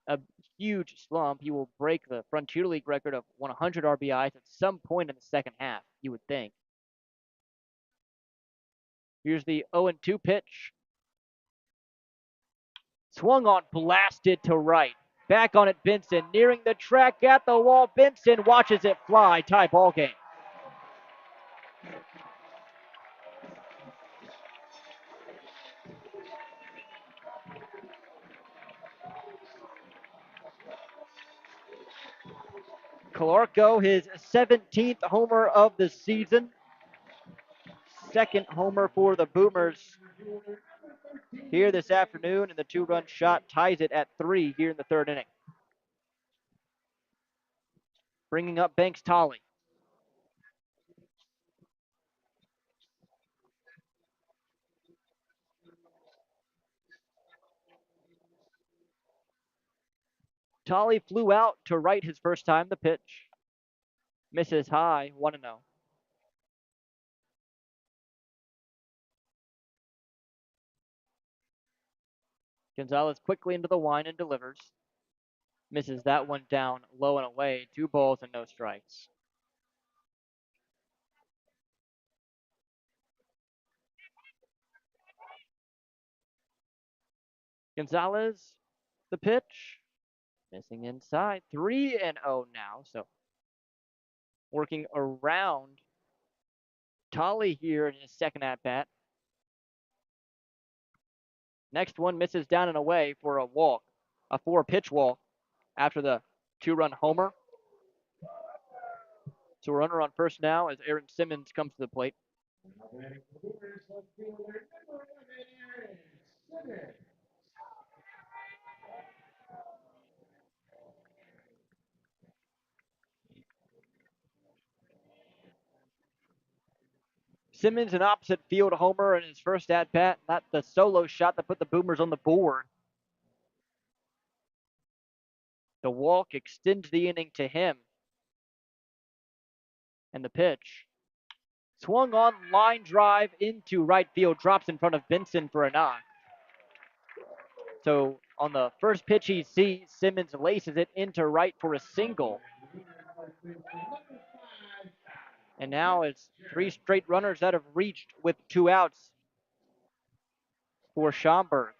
a huge slump, he will break the Frontier League record of 100 RBIs at some point in the second half, you would think. Here's the 0-2 pitch. Swung on, blasted to right. Back on it, Benson, nearing the track at the wall. Benson watches it fly, tie ball game. Calarco, his 17th homer of the season. Second homer for the Boomers here this afternoon, and the 2-run shot ties it at 3 here in the third inning. Bringing up Banks Tolley. Tolley flew out to right his first time. The pitch misses high, 1-0. Gonzalez quickly into the line and delivers. Misses that one down low and away. 2 balls and no strikes. Gonzalez, the pitch, missing inside. 3-0 now, so working around Tolley here in his second at-bat. Next one misses down and away for a walk, a 4-pitch walk after the 2-run homer. So runner on first now as Aaron Simmons comes to the plate. Simmons, an opposite field homer in his first at bat, not the solo shot that put the Boomers on the board. The walk extends the inning to him. And the pitch. Swung on, line drive into right field, drops in front of Benson for a knock. So on the first pitch he sees, Simmons laces it into right for a single. And now it's 3 straight runners that have reached with 2 outs for Schaumburg.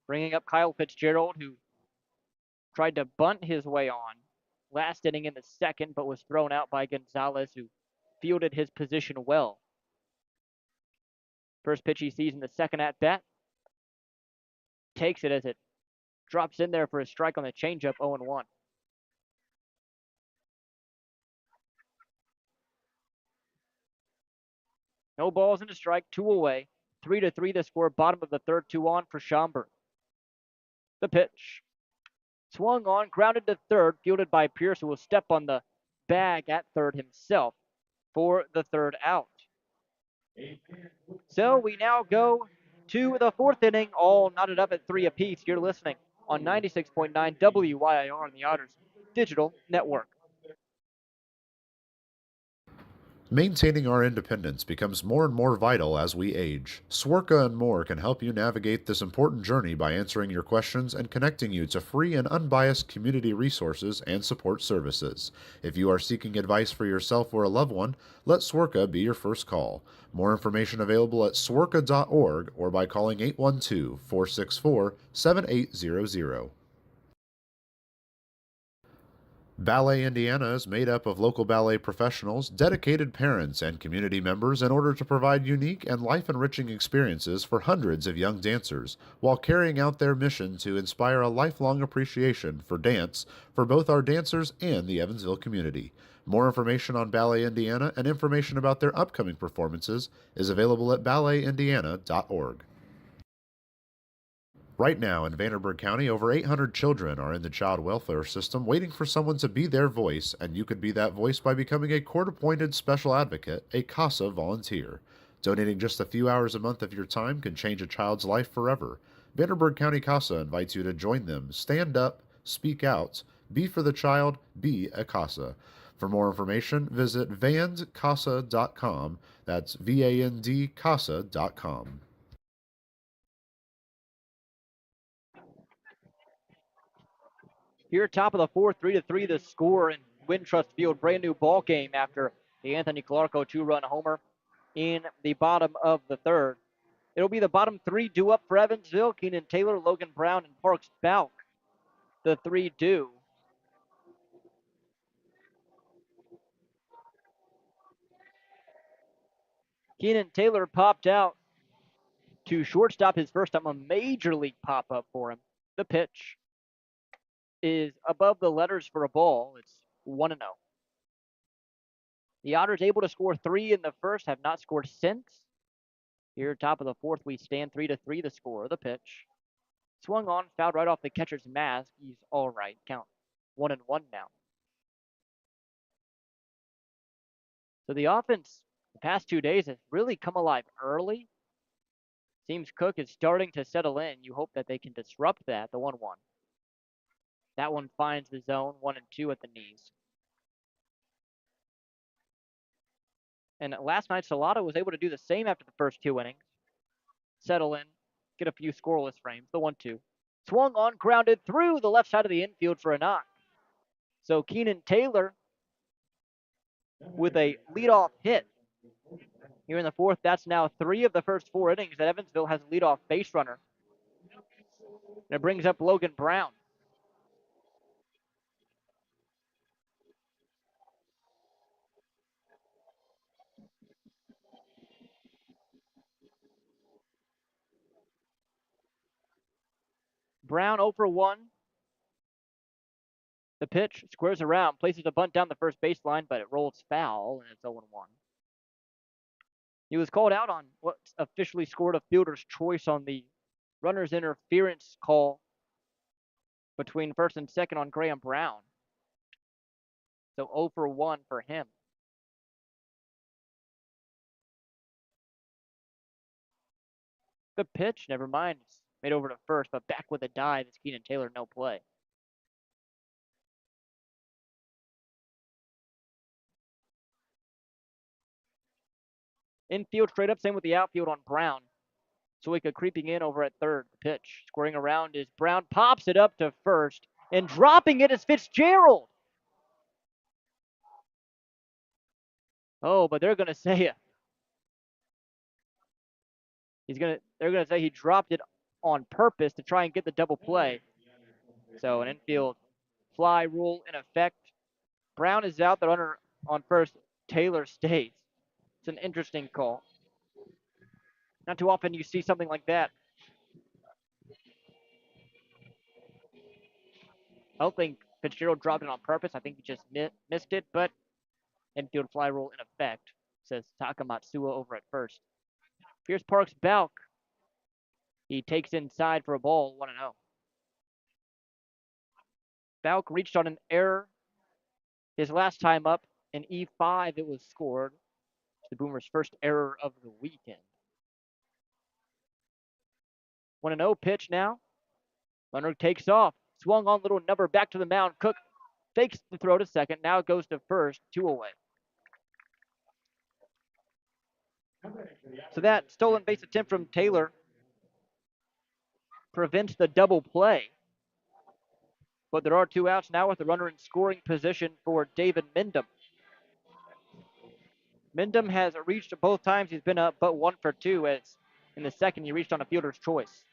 Bringing up Kyle Fitzgerald, who tried to bunt his way on last inning in the second, but was thrown out by Gonzalez, who fielded his position well. First pitch he sees in the second at bat. Takes it as it drops in there for a strike on the changeup, 0-1. No balls and a strike, 2 away. 3-3 the score, bottom of the third, 2 on for Schaumburg. The pitch. Swung on, grounded to third, fielded by Pierce, who will step on the bag at third himself for the third out. So we now go to the fourth inning, all knotted up at 3 apiece. You're listening on 96.9 WYIR on the Otters Digital Network. Maintaining our independence becomes more and more vital as we age. Swerka and more can help you navigate this important journey by answering your questions and connecting you to free and unbiased community resources and support services. If you are seeking advice for yourself or a loved one, let Swerka be your first call. More information available at swerka.org or by calling 812-464-7800. Ballet Indiana is made up of local ballet professionals, dedicated parents, and community members in order to provide unique and life-enriching experiences for hundreds of young dancers, while carrying out their mission to inspire a lifelong appreciation for dance for both our dancers and the Evansville community. More information on Ballet Indiana and information about their upcoming performances is available at balletindiana.org. Right now in Vanderburgh County, over 800 children are in the child welfare system waiting for someone to be their voice, and you could be that voice by becoming a court-appointed special advocate, a CASA volunteer. Donating just a few hours a month of your time can change a child's life forever. Vanderburgh County CASA invites you to join them. Stand up, speak out, be for the child, be a CASA. For more information, visit vandcasa.com. That's VANDCASA.com. Here, top of the fourth, 3-3 the score in Wintrust Field. Brand new ball game after the Anthony Clarko 2-run homer in the bottom of the third. It'll be the bottom 3 due up for Evansville. Keenan Taylor, Logan Brown, and Parks Balk. The 3 due. Keenan Taylor popped out to shortstop his first time, a major league pop-up for him. The pitch is above the letters for a ball. It's 1-0. The Otters able to score 3 in the first, have not scored since. Here, top of the fourth, we stand 3-3 the score. The pitch. Swung on, fouled right off the catcher's mask. He's all right. Count 1-1 now. So the offense the past 2 days has really come alive early. Seems Cook is starting to settle in. You hope that they can disrupt that, the 1-1. That one finds the zone, 1-2 at the knees. And last night, Salado was able to do the same after the first 2 innings. Settle in, get a few scoreless frames, the 1-2. Swung on, grounded through the left side of the infield for a knock. So Keenan Taylor with a leadoff hit. Here in the fourth, that's now 3 of the first 4 innings that Evansville has a leadoff base runner. And it brings up Logan Brown. Brown 0 for 1. The pitch squares around, places a bunt down the first baseline, but it rolls foul, and it's 0-1. He was called out on what's officially scored a fielder's choice on the runner's interference call between first and second on Graham Brown. So 0 for 1 for him. The pitch, never mind. It's made over to first, but back with a dive is Keenan Taylor, no play. Infield straight up, same with the outfield on Brown. Suika creeping in over at third. The pitch. Squaring around is Brown. Pops it up to first. And dropping it is Fitzgerald. Oh, but they're gonna say they're gonna say he dropped it on purpose to try and get the double play. So an infield fly rule in effect. Brown is out. The runner on first. Taylor stays. It's an interesting call. Not too often you see something like that. I don't think Fitzgerald dropped it on purpose. I think he just missed it, but infield fly rule in effect, says Takamatsuo over at first. Pierce Park's Balk. He takes inside for a ball, 1-0. Balk reached on an error. His last time up in E5, it was scored. It's the Boomers' first error of the weekend. 1-0 pitch now. Runner takes off. Swung on little number back to the mound. Cook fakes the throw to second. Now it goes to first, 2 away. So that stolen base attempt from Taylor prevents the double play. But there are 2 outs now with the runner in scoring position for David Mindom. Mindom has reached both times. He's been up but 1 for 2, as in the second he reached on a fielder's choice.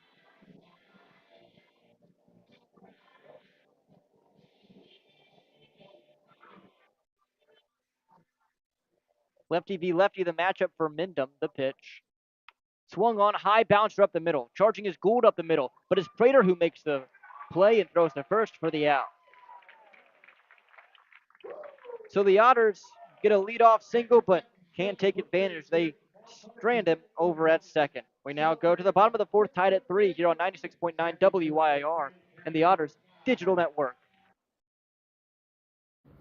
Lefty v lefty, the matchup for Mindom. The pitch. Swung on, high bouncer up the middle. Charging his Gould up the middle. But it's Prater who makes the play and throws to first for the out. So the Otters get a leadoff single, but can't take advantage. They strand him over at second. We now go to the bottom of the fourth, tied at 3 here on 96.9 WYIR and the Otters Digital Network.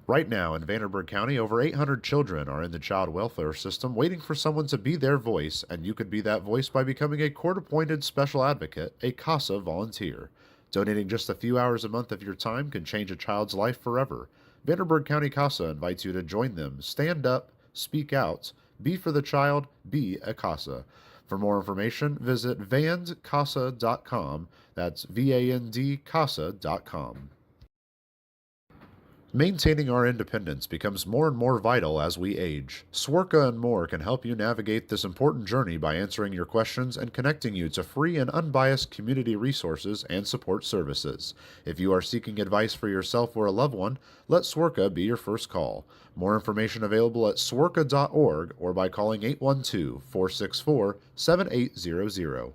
Right now in Vanderburgh County, over 800 children are in the child welfare system waiting for someone to be their voice, and you could be that voice by becoming a court-appointed special advocate, a CASA volunteer. Donating just a few hours a month of your time can change a child's life forever. Vanderburgh County CASA invites you to join them. Stand up, speak out, be for the child, be a CASA. For more information, visit vandcasa.com. That's VAND CASA.com. Maintaining our independence becomes more and more vital as we age. Swerka and more can help you navigate this important journey by answering your questions and connecting you to free and unbiased community resources and support services. If you are seeking advice for yourself or a loved one, let Swerka be your first call. More information available at swerka.org or by calling 812-464-7800.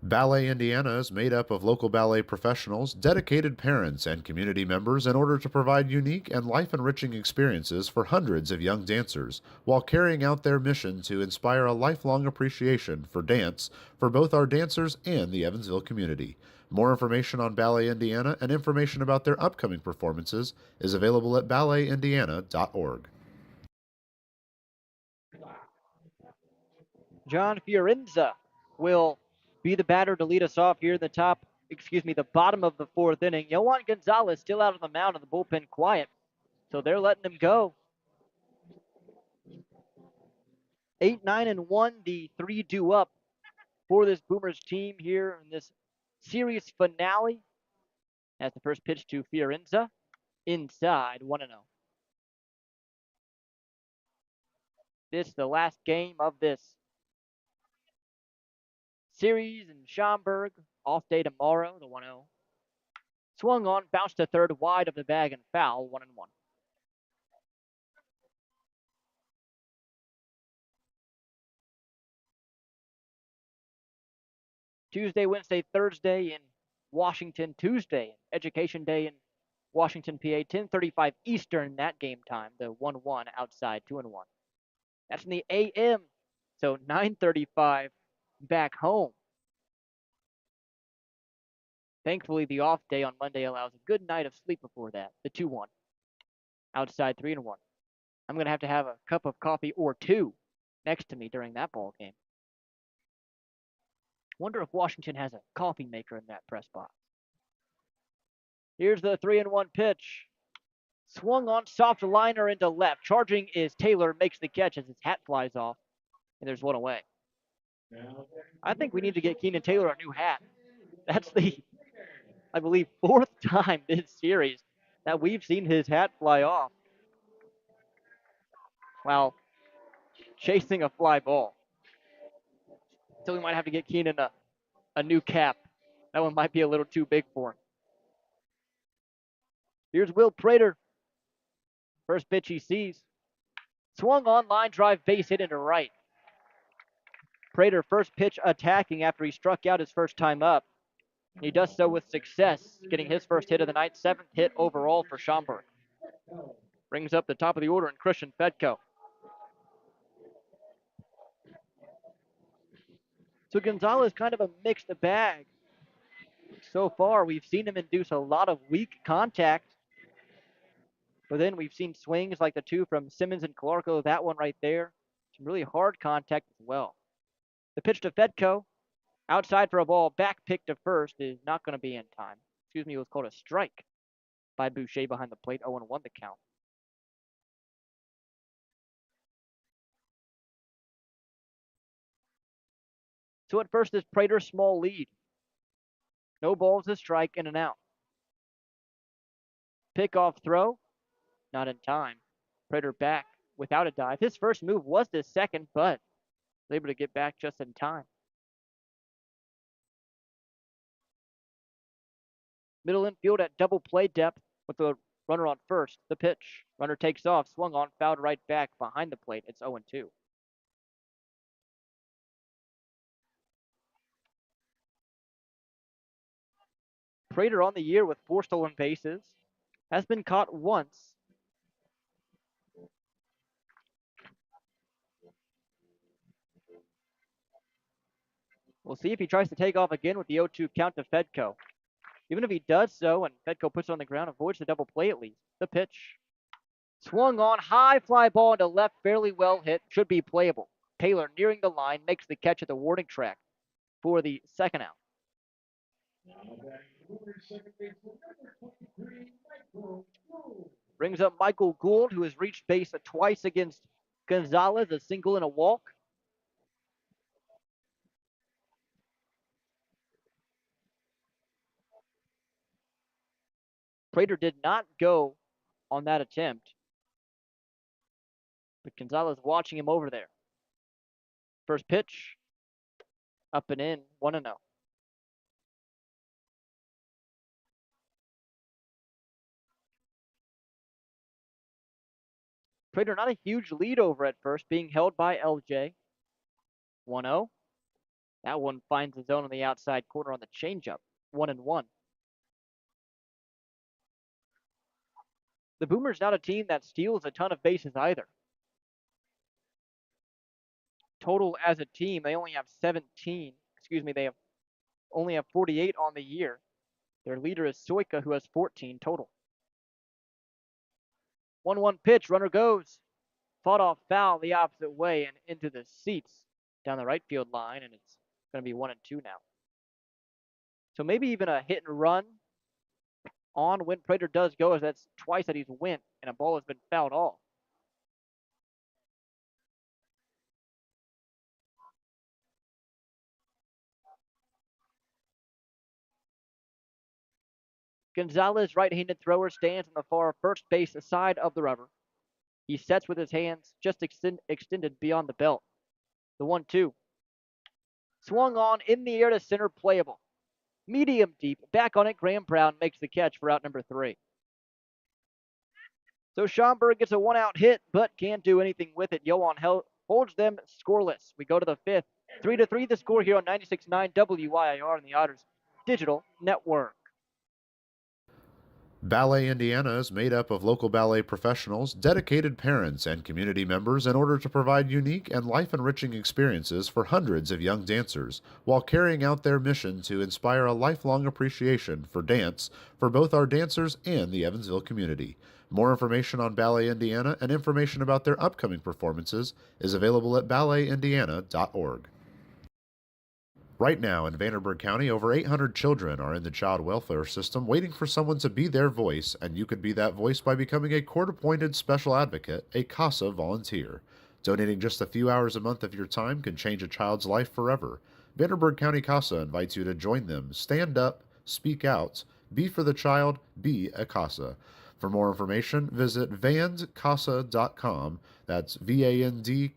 Ballet Indiana is made up of local ballet professionals, dedicated parents, and community members in order to provide unique and life-enriching experiences for hundreds of young dancers, while carrying out their mission to inspire a lifelong appreciation for dance for both our dancers and the Evansville community. More information on Ballet Indiana and information about their upcoming performances is available at balletindiana.org. John Fiorenza will be the batter to lead us off here in the bottom of the fourth inning. Yohan Gonzalez still out on the mound and the bullpen quiet, so they're letting him go. 8-9-1, the 3 due up for this Boomers team here in this series finale. As the first pitch to Fiorenza, inside 1-0. This is the last game of this series in Schaumburg. Off day tomorrow, the 1-0. Swung on, bounced to third, wide of the bag and foul, 1-1. Tuesday, Wednesday, Thursday in Washington. Tuesday, Education Day in Washington, PA. 10:35 Eastern, that game time. The 1-1 outside, 2-1. That's in the AM. So 9:35 back home. Thankfully, the off day on Monday allows a good night of sleep before that. The 2-1. Outside 3-1. I'm going to have a cup of coffee or two next to me during that ball game. Wonder if Washington has a coffee maker in that press box. Here's the 3-1 pitch. Swung on, soft liner into left. Charging is Taylor, makes the catch as his hat flies off, and there's one away. I think we need to get Keenan Taylor a new hat. That's the, I believe, fourth time this series that we've seen his hat fly off chasing a fly ball. So we might have to get Keenan a new cap. That one might be a little too big for him. Here's Will Prater. First pitch he sees. Swung on, line drive, base hit into right. Prater first pitch attacking after he struck out his first time up. He does so with success, getting his first hit of the night, 7th hit overall for Schaumburg. Brings up the top of the order in Christian Fedko. So Gonzalez kind of a mixed bag. So far, we've seen him induce a lot of weak contact. But then we've seen swings like the two from Simmons and Calarco, that one right there. Some really hard contact as well. The pitch to Fedko, outside for a ball, back pick to first is not going to be in time. Excuse me, it was called a strike by Boucher behind the plate, 0-1 the count. So at first is Prater's small lead. No balls, a strike, in and out. Pickoff throw, not in time. Prater back without a dive. His first move was this second, but was able to get back just in time. Middle infield at double play depth with the runner on first. The pitch. Runner takes off, swung on, fouled right back behind the plate. It's 0-2. Prater on the year with 4 stolen bases. Has been caught once. We'll see if he tries to take off again with the 0-2 count to Fedko. Even if he does so and Fedko puts it on the ground, avoids the double play at least. The pitch. Swung on, high fly ball into left, fairly well hit, should be playable. Taylor nearing the line, makes the catch at the warning track for the second out. Brings up Michael Gould, who has reached base twice against Gonzalez, a single and a walk. Prater did not go on that attempt, but Gonzalez watching him over there. First pitch, up and in, 1-0. Prater not a huge lead over at first, being held by LJ. 1-0. That one finds the zone on the outside corner on the changeup. 1-1. The Boomers not a team that steals a ton of bases either. Total as a team, they only have 17. Excuse me, they only have 48 on the year. Their leader is Soika, who has 14 total. 1-1 pitch, runner goes. Fought off foul the opposite way and into the seats down the right field line, and it's going to be 1-2 now. So maybe even a hit and run on when Prater does go, as that's twice that he's went, and a ball has been fouled off. Gonzalez, right-handed thrower, stands on the far first base side of the rubber. He sets with his hands just extended beyond the belt. The 1-2. Swung on in the air to center, playable. Medium deep, back on it, Graham Brown makes the catch for out number 3. So Schaumburg gets a 1-out hit, but can't do anything with it. Johan holds them scoreless. We go to the 5th. 3-3 the score here on 96.9 WIIR and the Otters Digital Network. Ballet Indiana is made up of local ballet professionals, dedicated parents, and community members in order to provide unique and life enriching experiences for hundreds of young dancers, while carrying out their mission to inspire a lifelong appreciation for dance for both our dancers and the Evansville community. More information on Ballet Indiana and information about their upcoming performances is available at balletindiana.org. Right now in Vanderburgh County, over 800 children are in the child welfare system waiting for someone to be their voice, and you could be that voice by becoming a court appointed special advocate, a CASA volunteer. Donating just a few hours a month of your time can change a child's life forever. Vanderburgh County CASA invites you to join them. Stand up, speak out, be for the child, be a CASA. For more information, visit vandcasa.com. That's VAND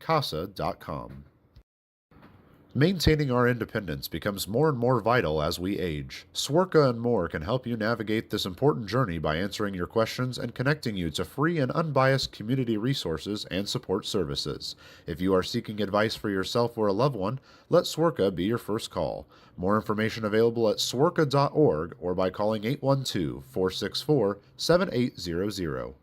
Maintaining our independence becomes more and more vital as we age. Swerka and More can help you navigate this important journey by answering your questions and connecting you to free and unbiased community resources and support services. If you are seeking advice for yourself or a loved one, let Swerka be your first call. More information available at swerka.org or by calling 812-464-7800.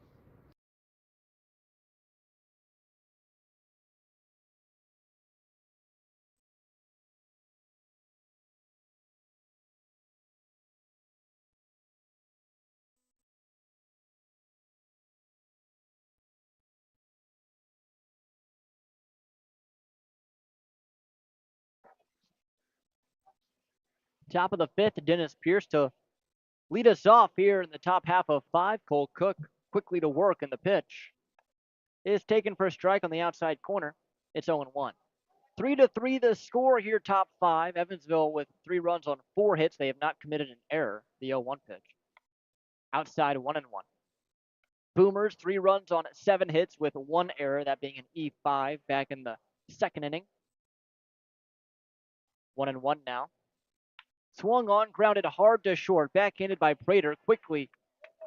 Top of the fifth, Dennis Pierce to lead us off here in the top half of five. Cole Cook quickly to work, and the pitch is taken for a strike on the outside corner. It's 0-1. 3-3 the score here, top five. Evansville with 3 runs on 4 hits. They have not committed an error. The 0-1 pitch. Outside 1-1. Boomers, 3 runs on 7 hits with 1 error, that being an E5 back in the second inning. 1-1 now. Swung on, grounded hard to short. Backhanded by Prater. Quickly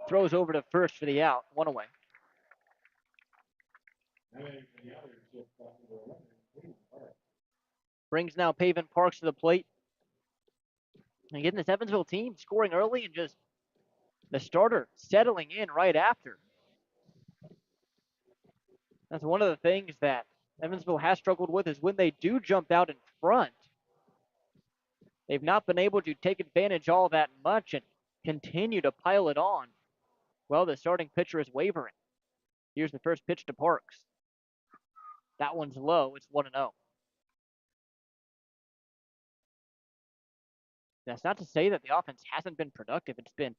throws over to first for the out. 1 away. Brings now Pavin Parks to the plate. And getting this Evansville team scoring early and just the starter settling in right after. That's one of the things that Evansville has struggled with, is when they do jump out in front, they've not been able to take advantage all that much and continue to pile it on. Well, the starting pitcher is wavering. Here's the first pitch to Parks. That one's low. It's 1-0. That's not to say that the offense hasn't been productive. It's been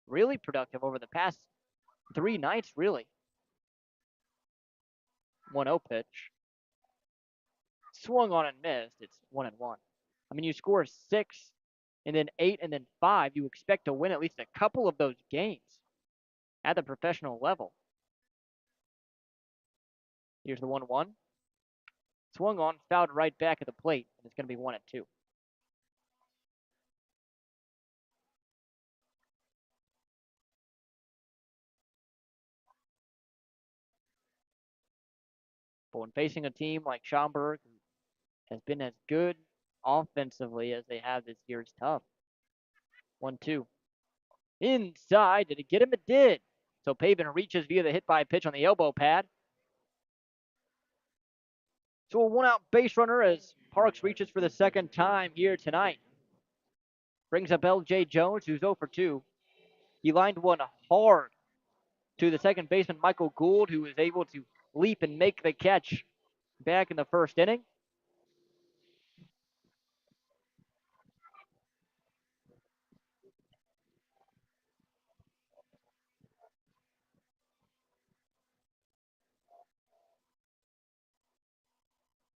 really productive over the past 3 nights, really. 1-0 pitch. Swung on and missed. It's 1-1. I mean, you score 6 and then 8 and then 5. You expect to win at least a couple of those games at the professional level. Here's the 1-1. Swung on, fouled right back at the plate, and it's going to be 1-2. But when facing a team like Schaumburg, who has been as good offensively as they have this year, it's tough. 1-2. Inside. Did it get him? It did. So Pavin reaches via the hit by pitch on the elbow pad. So a 1-out base runner as Parks reaches for the second time here tonight. Brings up L.J. Jones, who's 0 for 2. He lined one hard to the second baseman, Michael Gould, who was able to leap and make the catch back in the first inning.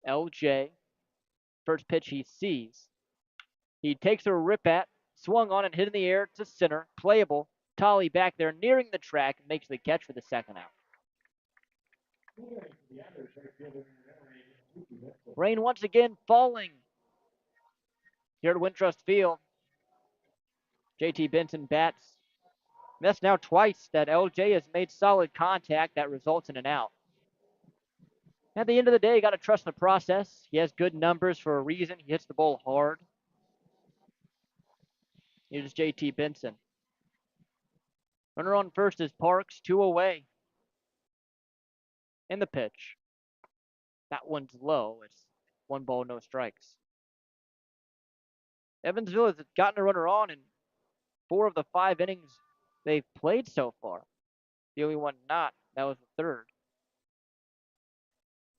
LJ, first pitch he sees. He takes a rip at, swung on and hit in the air to center, playable. Tolley back there nearing the track and makes the catch for the second out. Rain once again falling here at Wintrust Field. JT Benson bats. That's now twice that LJ has made solid contact that results in an out. At the end of the day, you got to trust the process. He has good numbers for a reason. He hits the ball hard. Here's JT Benson. Runner on first is Parks, 2 away. In the pitch. That one's low. It's 1 ball, no strikes. Evansville has gotten a runner on in 4 of the 5 innings they've played so far. The only one not, that was the third.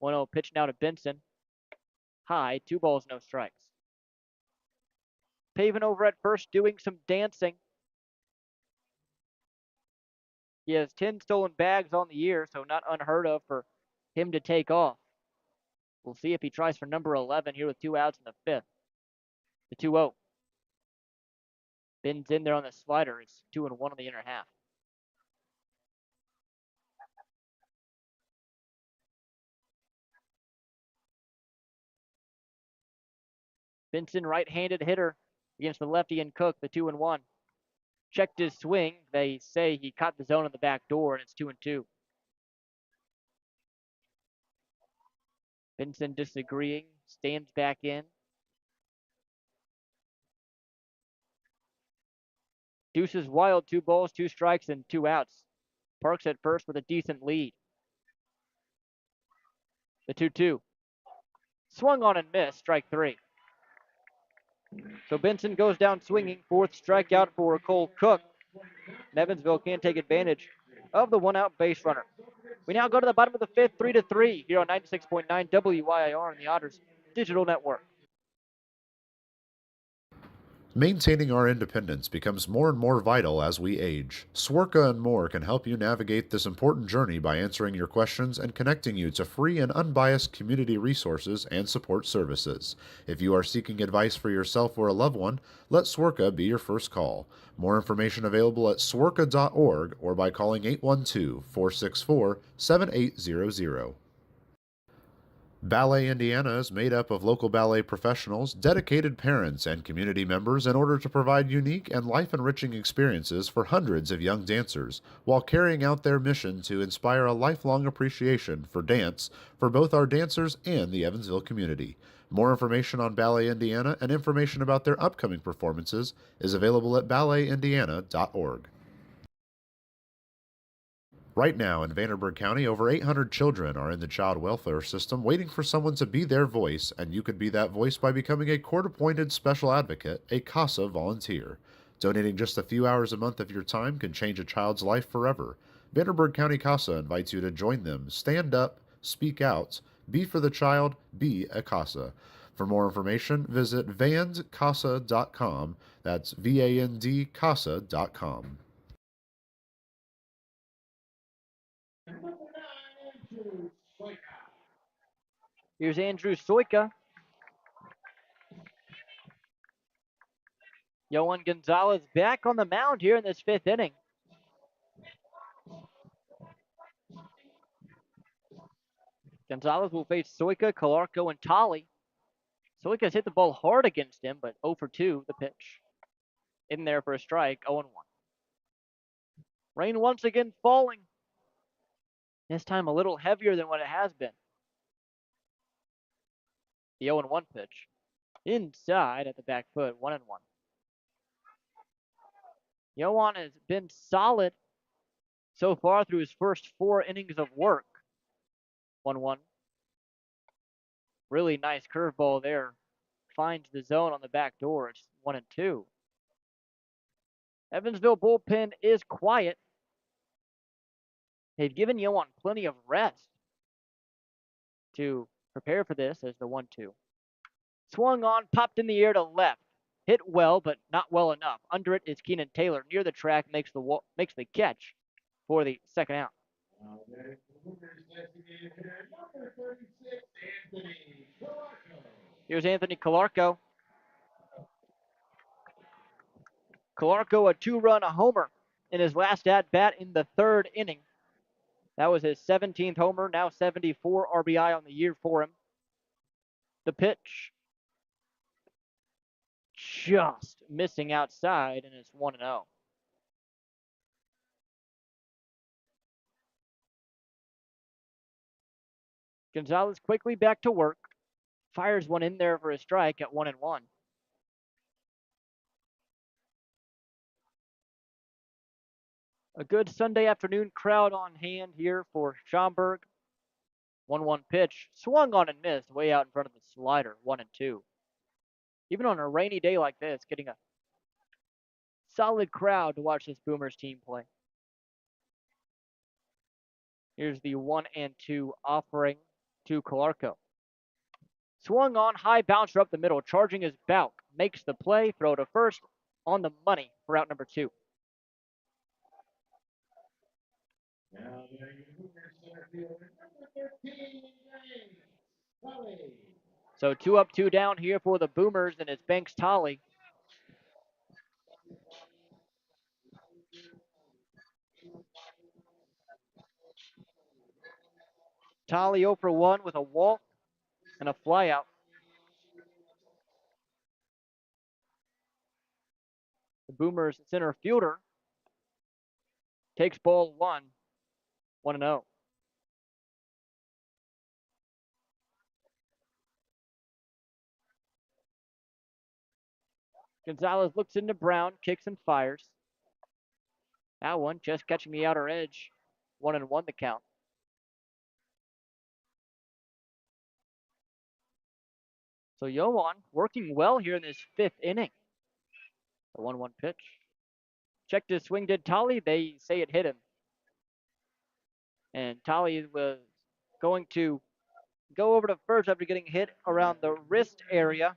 1-0 pitch now to Benson. High, 2 balls, no strikes. Pavin over at first doing some dancing. He has 10 stolen bags on the year, so not unheard of for him to take off. We'll see if he tries for number 11 here with 2 outs in the 5th. The 2-0. Bends in there on the slider. It's 2-1 on the inner half. Benson, right-handed hitter against the lefty and Cook, the 2-1. Checked his swing. They say he caught the zone on the back door, and it's 2-2. Benson disagreeing, stands back in. Deuces wild, 2 balls, 2 strikes, and 2 outs. Parks at first with a decent lead. The 2-2. Swung on and missed, strike 3. So Benson goes down swinging, 4th strikeout for Cole Cook. And Evansville can't take advantage of the 1-out base runner. We now go to the bottom of the 5th, 3-3 here on 96.9 WYIR on the Otters Digital Network. Maintaining our independence becomes more and more vital as we age. Swerka and more can help you navigate this important journey by answering your questions and connecting you to free and unbiased community resources and support services. If you are seeking advice for yourself or a loved one, let Swerka be your first call. More information available at swerka.org or by calling 812-464-7800. Ballet Indiana is made up of local ballet professionals, dedicated parents, and community members in order to provide unique and life-enriching experiences for hundreds of young dancers, while carrying out their mission to inspire a lifelong appreciation for dance for both our dancers and the Evansville community. More information on Ballet Indiana and information about their upcoming performances is available at balletindiana.org. Right now in Vanderburgh County, over 800 children are in the child welfare system waiting for someone to be their voice, and you could be that voice by becoming a court-appointed special advocate, a CASA volunteer. Donating just a few hours a month of your time can change a child's life forever. Vanderburgh County CASA invites you to join them. Stand up, speak out, be for the child, be a CASA. For more information, visit vandcasa.com. That's VAND Here's Andrew Soika. Yohan Gonzalez back on the mound here in this 5th inning. Gonzalez will face Soika, Calarco, and Tolley. Soika's hit the ball hard against him, but 0 for 2, the pitch. In there for a strike, 0-1. Rain once again falling. This time a little heavier than what it has been. The 0-1 pitch. Inside at the back foot, 1-1. Yohan has been solid so far through his first 4 innings of work. 1-1. Really nice curveball there. Finds the zone on the back door. It's 1-2. Evansville bullpen is quiet. They've given Yohan plenty of rest to prepare for this as the 1-2. Swung on, popped in the air to left. Hit well, but not well enough. Under it is Keenan Taylor. Near the track, makes the catch for the second out. Here's Anthony Calarco. Calarco, a 2-run homer in his last at-bat in the 3rd inning. That was his 17th homer, now 74 RBI on the year for him. The pitch. Just missing outside, and it's 1-0. Gonzalez quickly back to work. Fires one in there for a strike at 1-1. A good Sunday afternoon crowd on hand here for Schaumburg. 1-1 pitch, swung on and missed, way out in front of the slider, 1-2. Even on a rainy day like this, getting a solid crowd to watch this Boomers team play. Here's the 1-2 offering to Calarco. Swung on, high bouncer up the middle, charging his Bauk. Makes the play, throw to first, on the money for out number 2. So 2 up, 2 down here for the Boomers, and it's Banks Tolley. Tolley 0 for 1 with a walk and a flyout. The Boomers center fielder takes ball 1, 1-0. Gonzalez looks into Brown, kicks and fires. That one just catching the outer edge. 1-1 the count. So Yoan working well here in this 5th inning. The 1-1 pitch. Checked his swing, did Tolley. They say it hit him. And Tolley was going to go over to first after getting hit around the wrist area.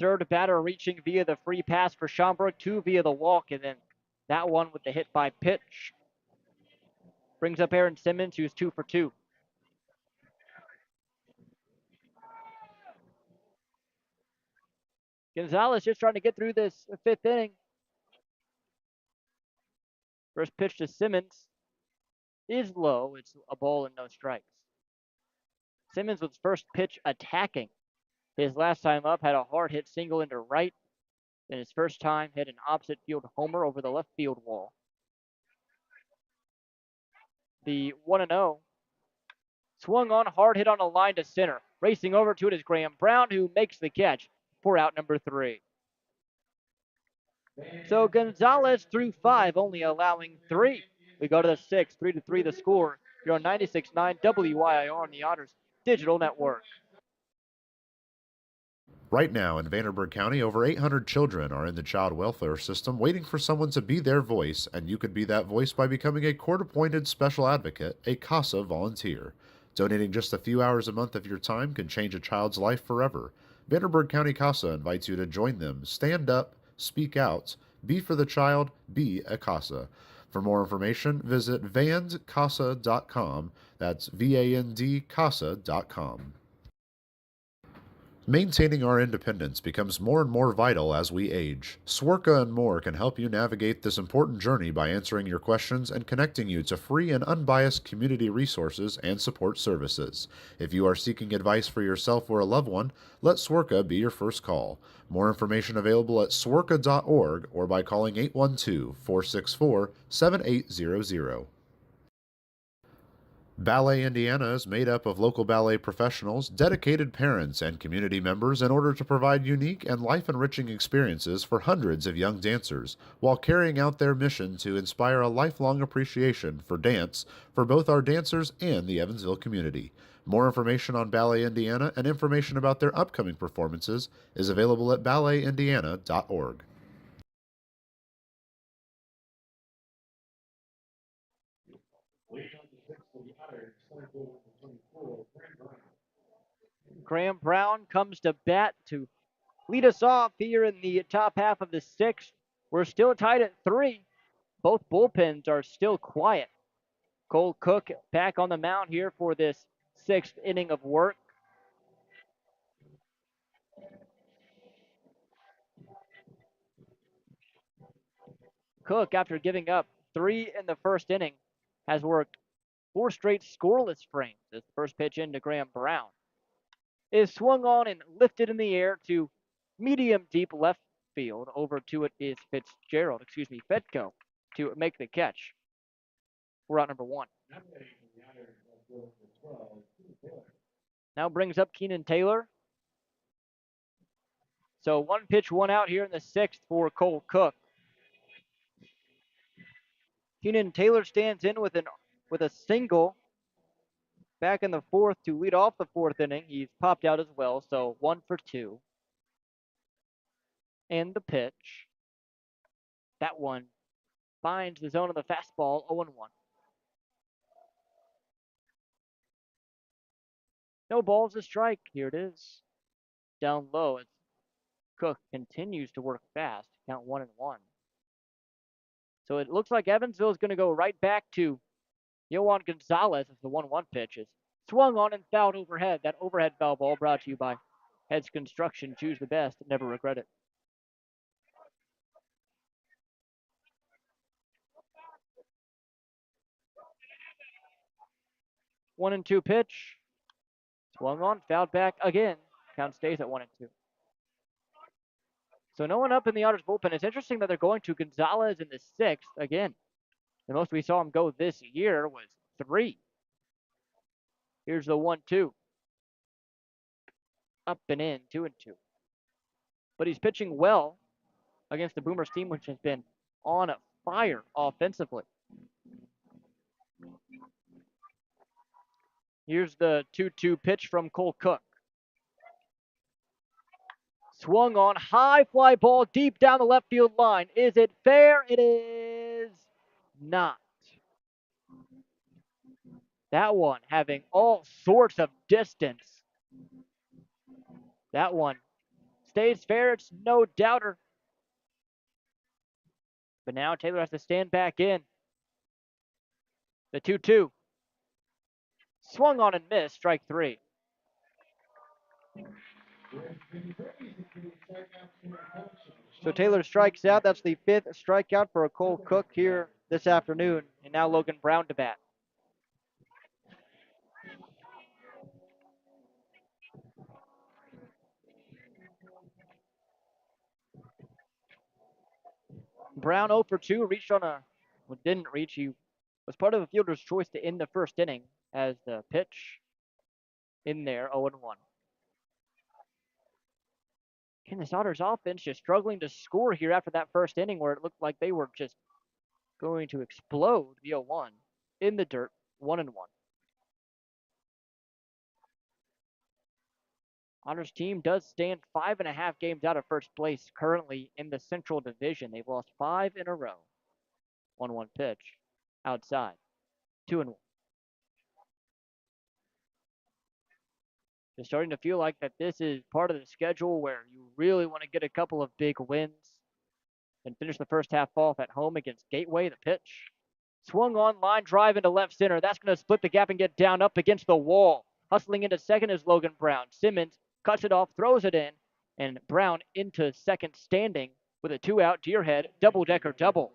Third batter reaching via the free pass for Schaumburg, 2 via the walk, and then that one with the hit by pitch. Brings up Aaron Simmons, who's 2 for 2. Gonzalez just trying to get through this 5th inning. First pitch to Simmons is low. It's a ball and no strikes. Simmons was first pitch attacking. His last time up had a hard hit single into right. Then his first time hit an opposite field homer over the left field wall. The 1-0 swung on, hard hit on a line to center. Racing over to it is Graham Brown, who makes the catch for out number 3. So Gonzalez threw 5, only allowing 3. We go to the 6th, 3-3 the score. You're on 96.9 WYIR on the Otters Digital Network. Right now in Vanderburgh County, over 800 children are in the child welfare system waiting for someone to be their voice, and you could be that voice by becoming a court-appointed special advocate, a CASA volunteer. Donating just a few hours a month of your time can change a child's life forever. Vanderburgh County CASA invites you to join them. Stand up, speak out, be for the child, be a CASA. For more information, visit vandcasa.com. That's VANDCASA.com. Maintaining our independence becomes more and more vital as we age. Swerka and more can help you navigate this important journey by answering your questions and connecting you to free and unbiased community resources and support services. If you are seeking advice for yourself or a loved one, let Swerka be your first call. More information available at swerka.org or by calling 812-464-7800. Ballet Indiana is made up of local ballet professionals, dedicated parents, and community members in order to provide unique and life-enriching experiences for hundreds of young dancers, while carrying out their mission to inspire a lifelong appreciation for dance for both our dancers and the Evansville community. More information on Ballet Indiana and information about their upcoming performances is available at balletindiana.org. Graham Brown comes to bat to lead us off here in the top half of the 6th. We're still tied at 3. Both bullpens are still quiet. Cole Cook back on the mound here for this 6th inning of work. Cook, after giving up 3 in the first inning, has worked 4 straight scoreless frames. As the first pitch into Graham Brown is swung on and lifted in the air to medium deep left field. Over to it is Fedko to make the catch. We're out number 1. Now brings up Keenan Taylor. So 1 pitch, 1 out here in the 6th for Cole Cook. Keenan Taylor stands in with a single back in the 4th to lead off the 4th inning. He's popped out as well, so 1 for 2. And the pitch. That one finds the zone of the fastball, 0-1. No balls, a strike. Here it is. Down low as Cook continues to work fast. Count 1-1. So it looks like Evansville is going to go right back to Yohan Gonzalez as the 1-1 pitch is swung on and fouled overhead. That overhead foul ball brought to you by Heads Construction. Choose the best, never regret it. 1-2 pitch. Swung on, fouled back again. Count stays at 1-2. So no one up in the Otters bullpen. It's interesting that they're going to Gonzalez in the 6th. Again, the most we saw him go this year was 3. Here's the 1-2. Up and in, 2-2. But he's pitching well against the Boomers team, which has been on fire offensively. Here's the 2-2 pitch from Cole Cook. Swung on, high fly ball deep down the left field line. Is it fair? It is not. That one having all sorts of distance. That one stays fair. It's no doubter. But now Taylor has to stand back in. The 2-2. Swung on and missed. Strike 3. So Taylor strikes out. That's the 5th strikeout for a Cole Cook here this afternoon. And now Logan Brown to bat. Brown 0 for 2, reached on well, didn't reach. He was part of a fielder's choice to end the first inning as the pitch in there, 0-1. Can this Otters offense just struggling to score here after that first inning where it looked like they were just going to explode the 0-1 in the dirt, 1-1. Otters team does stand 5.5 games out of first place currently in the Central Division. They've lost 5 in a row. 1-1 pitch outside, 2-1. It's starting to feel like that this is part of the schedule where you really want to get a couple of big wins and finish the first half off at home against Gateway. The pitch swung on, line drive into left center. That's going to split the gap and get down up against the wall. Hustling into second is Logan Brown. Simmons cuts it off, throws it in, and Brown into second standing with a 2-out Deerhead double-decker double.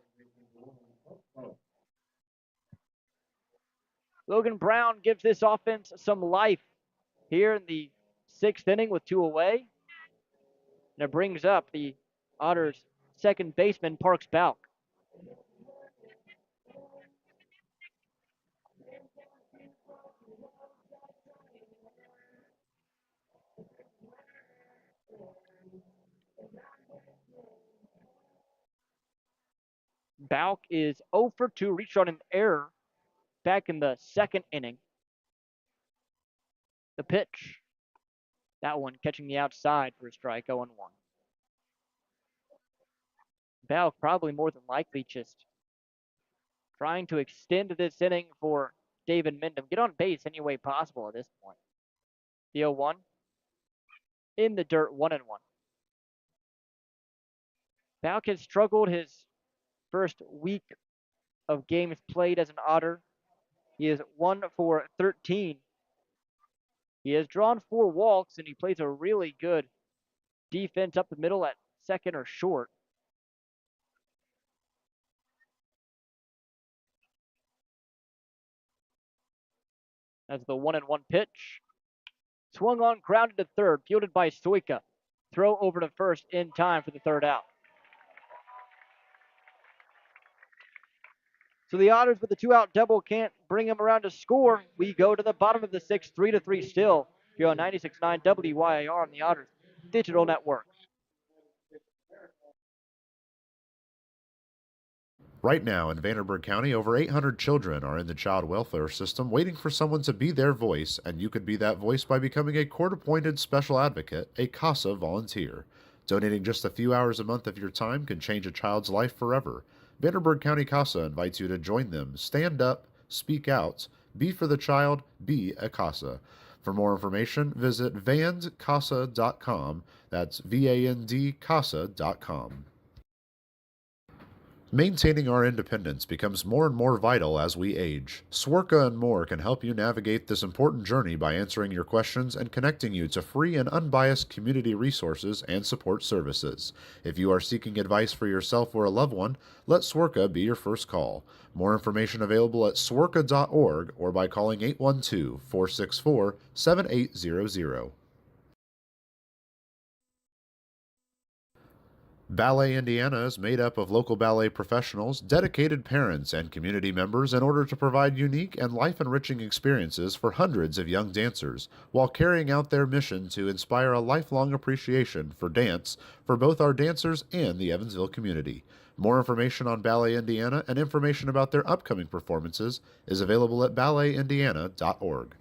Logan Brown gives this offense some life here in the 6th inning with 2 away. And it brings up the Otters' second baseman, Parks Bauk. Bauk is 0 for 2, reached on an error back in the 2nd inning. The pitch. That one catching the outside for a strike, 0-1. Bauk probably more than likely just trying to extend this inning for David Mindham. Get on base any way possible at this point. The 0-1 in the dirt, 1-1. Bauk has struggled his first week of games played as an Otter. He is 1 for 13. He has drawn 4 walks, and he plays a really good defense up the middle at second or short. As the 1-1 pitch. Swung on, grounded to third, fielded by Stoika. Throw over to first in time for the 3rd out. So the Otters with the 2-out double can't bring him around to score. We go to the bottom of the 6th, 3-3 still. Here on 96.9 WYAR on the Otters Digital Network. Right now in Vanderburgh County, over 800 children are in the child welfare system waiting for someone to be their voice, and you could be that voice by becoming a court appointed special advocate, a CASA volunteer. Donating just a few hours a month of your time can change a child's life forever. Vanderburgh County CASA invites you to join them. Stand up, speak out, be for the child, be a CASA. For more information, visit vandcasa.com. That's VAND Maintaining our independence becomes more and more vital as we age. Swerka and more can help you navigate this important journey by answering your questions and connecting you to free and unbiased community resources and support services. If you are seeking advice for yourself or a loved one, let Swerka be your first call. More information available at swerka.org or by calling 812 464 7800. Ballet Indiana is made up of local ballet professionals, dedicated parents, and community members in order to provide unique and life enriching experiences for hundreds of young dancers, while carrying out their mission to inspire a lifelong appreciation for dance for both our dancers and the Evansville community. More information on Ballet Indiana and information about their upcoming performances is available at balletindiana.org.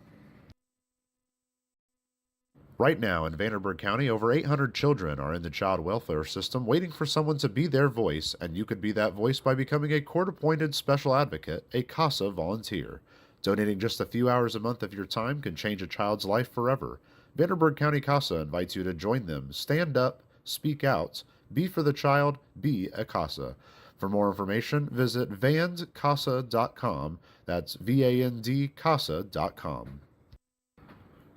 Right now in Vanderburgh County, over 800 children are in the child welfare system waiting for someone to be their voice, and you could be that voice by becoming a court appointed special advocate, a CASA volunteer. Donating just a few hours a month of your time can change a child's life forever. Vanderburgh County CASA invites you to join them. Stand up, speak out, be for the child, be a CASA. For more information, visit vandcasa.com. That's VANDCASA.com.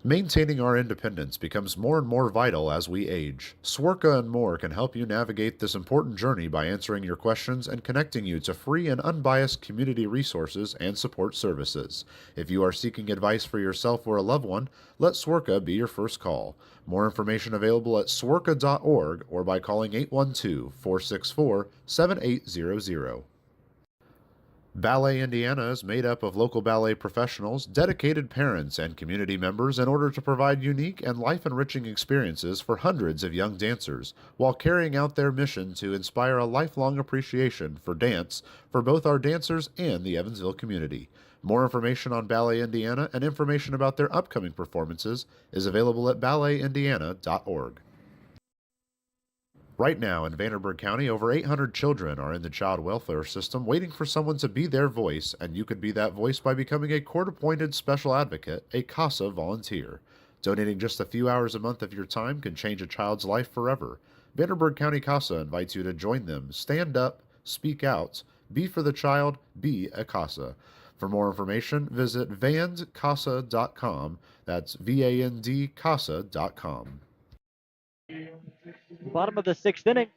Maintaining our independence becomes more and more vital as we age. Swerka and more can help you navigate this important journey by answering your questions and connecting you to free and unbiased community resources and support services. If you are seeking advice for yourself or a loved one, let Swerka be your first call. More information available at swerka.org or by calling 812 464 7800. Ballet Indiana is made up of local ballet professionals, dedicated parents, and community members in order to provide unique and life enriching experiences for hundreds of young dancers, while carrying out their mission to inspire a lifelong appreciation for dance for both our dancers and the Evansville community. More information on Ballet Indiana and information about their upcoming performances is available at balletindiana.org. Right now in Vanderburgh County, over 800 children are in the child welfare system waiting for someone to be their voice, and you could be that voice by becoming a court appointed special advocate, a CASA volunteer. Donating just a few hours a month of your time can change a child's life forever. Vanderburgh County CASA invites you to join them. Stand up, speak out, be for the child, be a CASA. For more information, visit vandcasa.com. That's VANDCASA.com. Bottom of the sixth inning.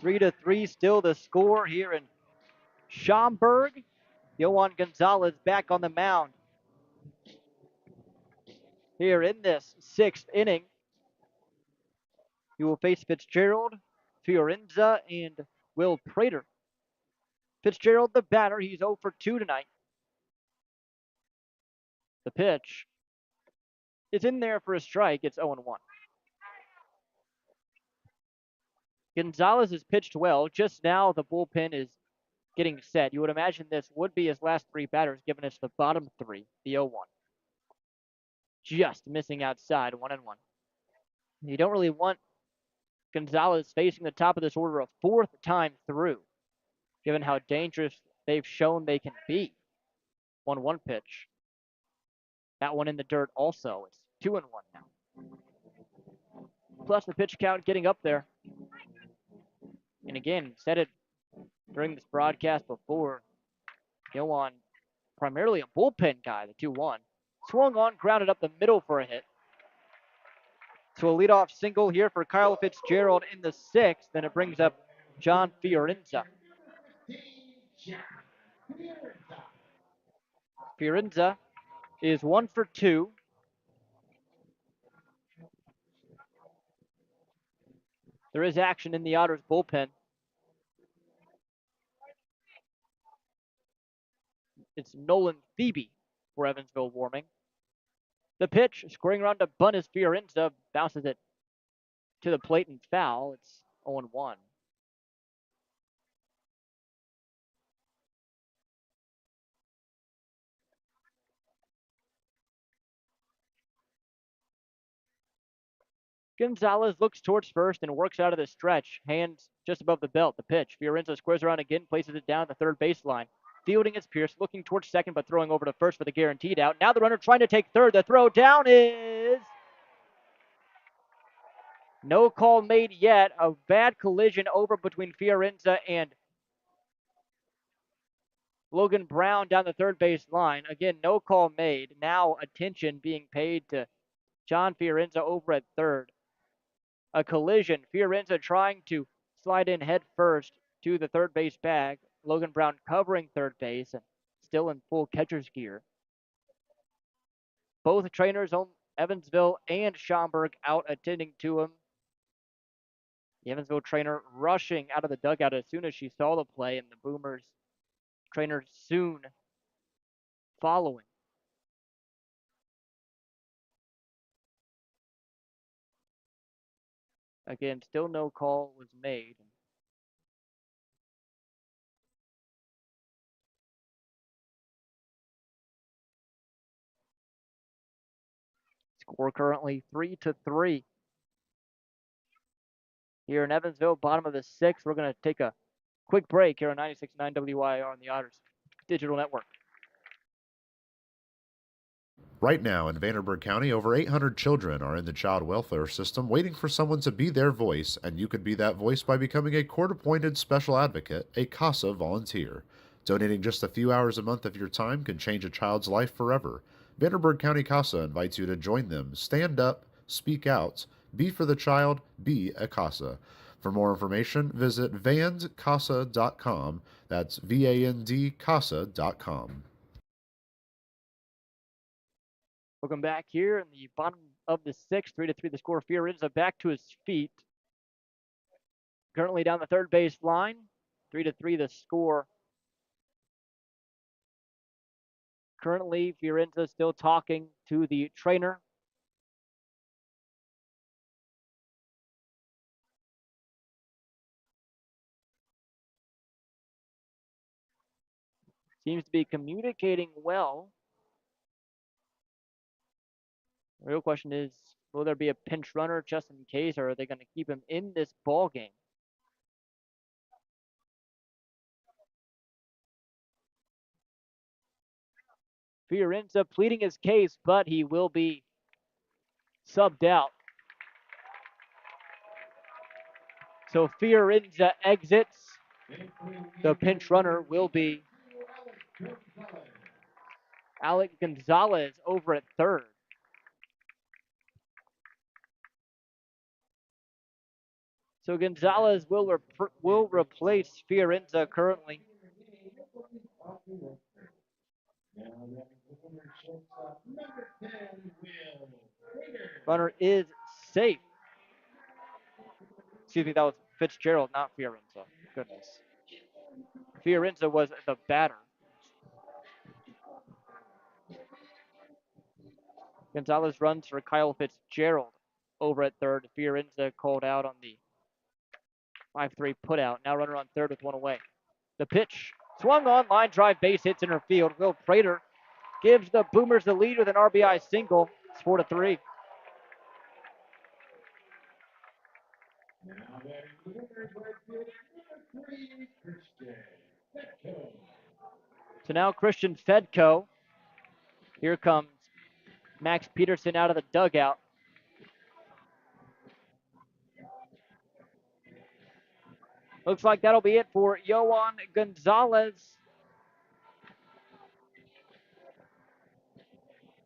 3-3 still the score here in Schaumburg. Yohan Gonzalez back on the mound here in this sixth inning. He will face Fitzgerald, Fiorenza, and Will Prater. Fitzgerald, the batter, he's 0 for 2 tonight. The pitch is in there for a strike. It's 0-1. Gonzalez has pitched well. Just now, the bullpen is getting set. You would imagine this would be his last three batters, giving us the bottom three, the 0-1. Just missing outside, 1-1. You don't really want Gonzalez facing the top of this order a fourth time through, given how dangerous they've shown they can be. 1-1 pitch. That one in the dirt also. It's 2-1 now. Plus the pitch count getting up there. And again, said it during this broadcast before, Yohan, primarily a bullpen guy, the 2-1. Swung on, grounded up the middle for a hit. So a leadoff single here for Kyle Fitzgerald in the sixth. Then it brings up John Fiorenza. Fiorenza is 1 for 2. There is action in the Otters bullpen. It's Nolan Thebe for Evansville warming. The pitch, scoring around to bunt is Fiorenza, bounces it to the plate and foul. It's 0-1. Gonzalez looks towards first and works out of the stretch. Hands just above the belt. The pitch. Fiorenza squares around again, places it down at the third baseline. Fielding is Pierce, looking towards second, but throwing over to first for the guaranteed out. Now the runner trying to take third. The throw down is no call made yet. A bad collision over between Fiorenza and Logan Brown down the third base line. Again, no call made. Now attention being paid to John Fiorenza over at third. A collision. Fiorenza trying to slide in head first to the third base bag. Logan Brown covering third base and still in full catcher's gear. Both trainers on Evansville and Schaumburg out attending to him. The Evansville trainer rushing out of the dugout as soon as she saw the play, and the Boomers trainer soon following. Again, still no call was made. Score currently 3-3. Here in Evansville, bottom of the sixth. We're going to take a quick break here on 96.9 WYR on the Otters Digital Network. Right now in Vanderburgh County, over 800 children are in the child welfare system waiting for someone to be their voice, and you could be that voice by becoming a court-appointed special advocate, a CASA volunteer. Donating just a few hours a month of your time can change a child's life forever. Vanderburgh County CASA invites you to join them. Stand up, speak out, be for the child, be a CASA. For more information, visit vandcasa.com. That's VAND-CASA.com. Welcome back here in the bottom of the sixth, 3-3 the score. Fiorenza back to his feet. Currently down the third base line, 3-3 the score. Currently, Fiorenza still talking to the trainer. Seems to be communicating well. The real question is, will there be a pinch runner just in case, or are they going to keep him in this ball game? Fiorenza pleading his case, but he will be subbed out. So Fiorenza exits. The pinch runner will be Alec Gonzalez over at third. So Gonzalez will replace Fiorenza currently. Runner is safe. Excuse me, that was Fitzgerald, not Fiorenza. Goodness. Fiorenza was the batter. Gonzalez runs for Kyle Fitzgerald over at third. Fiorenza called out on the 5-3 putout. Now runner on third with one away. The pitch swung on, line drive, base hit center field. Will Prater gives the Boomers the lead with an RBI single. It's 4-3. So now Christian Fedko. Here comes Max Peterson out of the dugout. Looks like that'll be it for Yohan Gonzalez.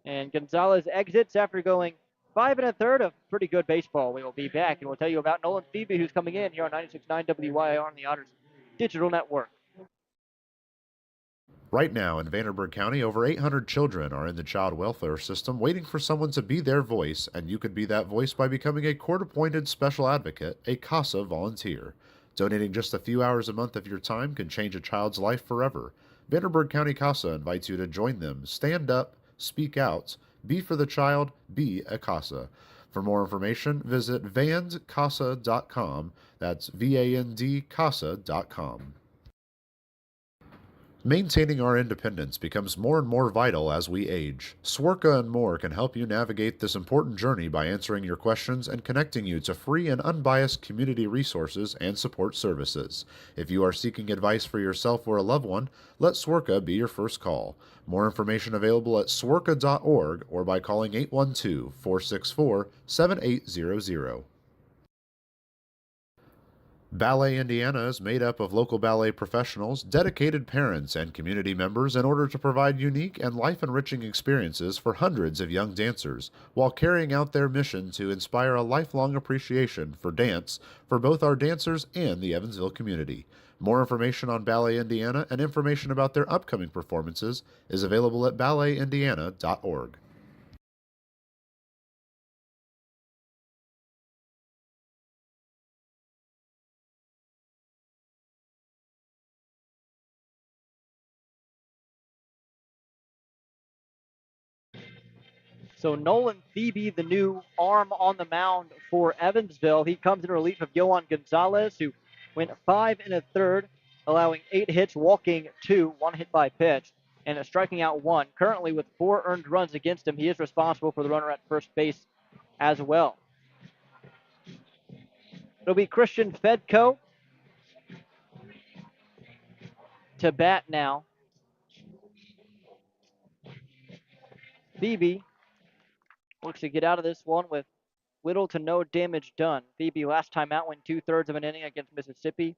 And Gonzalez exits after going 5 1/3 of pretty good baseball. We will be back and we'll tell you about Nolan Phoebe, who's coming in here on 96.9 WYR on the Otters Digital Network. Right now in Vanderburgh County, over 800 children are in the child welfare system waiting for someone to be their voice, and you could be that voice by becoming a court-appointed special advocate, a CASA volunteer. Donating just a few hours a month of your time can change a child's life forever. Vanderburgh County CASA invites you to join them. Stand up, speak out, be for the child, be a CASA. For more information, visit vandcasa.com. That's VAND Maintaining our independence becomes more and more vital as we age. Swerka and more can help you navigate this important journey by answering your questions and connecting you to free and unbiased community resources and support services. If you are seeking advice for yourself or a loved one, let Swerka be your first call. More information available at swerka.org or by calling 812 464 7800. Ballet Indiana is made up of local ballet professionals, dedicated parents, and community members in order to provide unique and life enriching experiences for hundreds of young dancers, while carrying out their mission to inspire a lifelong appreciation for dance for both our dancers and the Evansville community. More information on Ballet Indiana and information about their upcoming performances is available at balletindiana.org. So Nolan Thebe, the new arm on the mound for Evansville, he comes in relief of Yohan Gonzalez, who went 5 and a third, allowing 8 hits, walking 2, 1 hit by pitch, and striking out 1. Currently, with 4 earned runs against him, he is responsible for the runner at first base as well. It'll be Christian Fedko to bat now. Thebe looks to get out of this one with little to no damage done. Thebe last time out went 2/3 of an inning against Mississippi.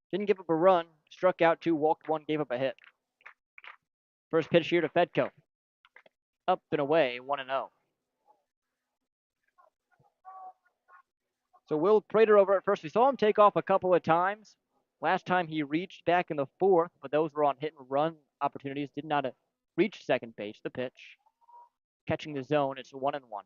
Didn't give up a run, struck out 2, walked 1, gave up a hit. First pitch here to Fedko. Up and away, 1-0. So Will Prater over at first. We saw him take off a couple of times. Last time he reached back in the 4th, but those were on hit and run opportunities. Did not reach second base. The pitch. Catching the zone. It's 1-1.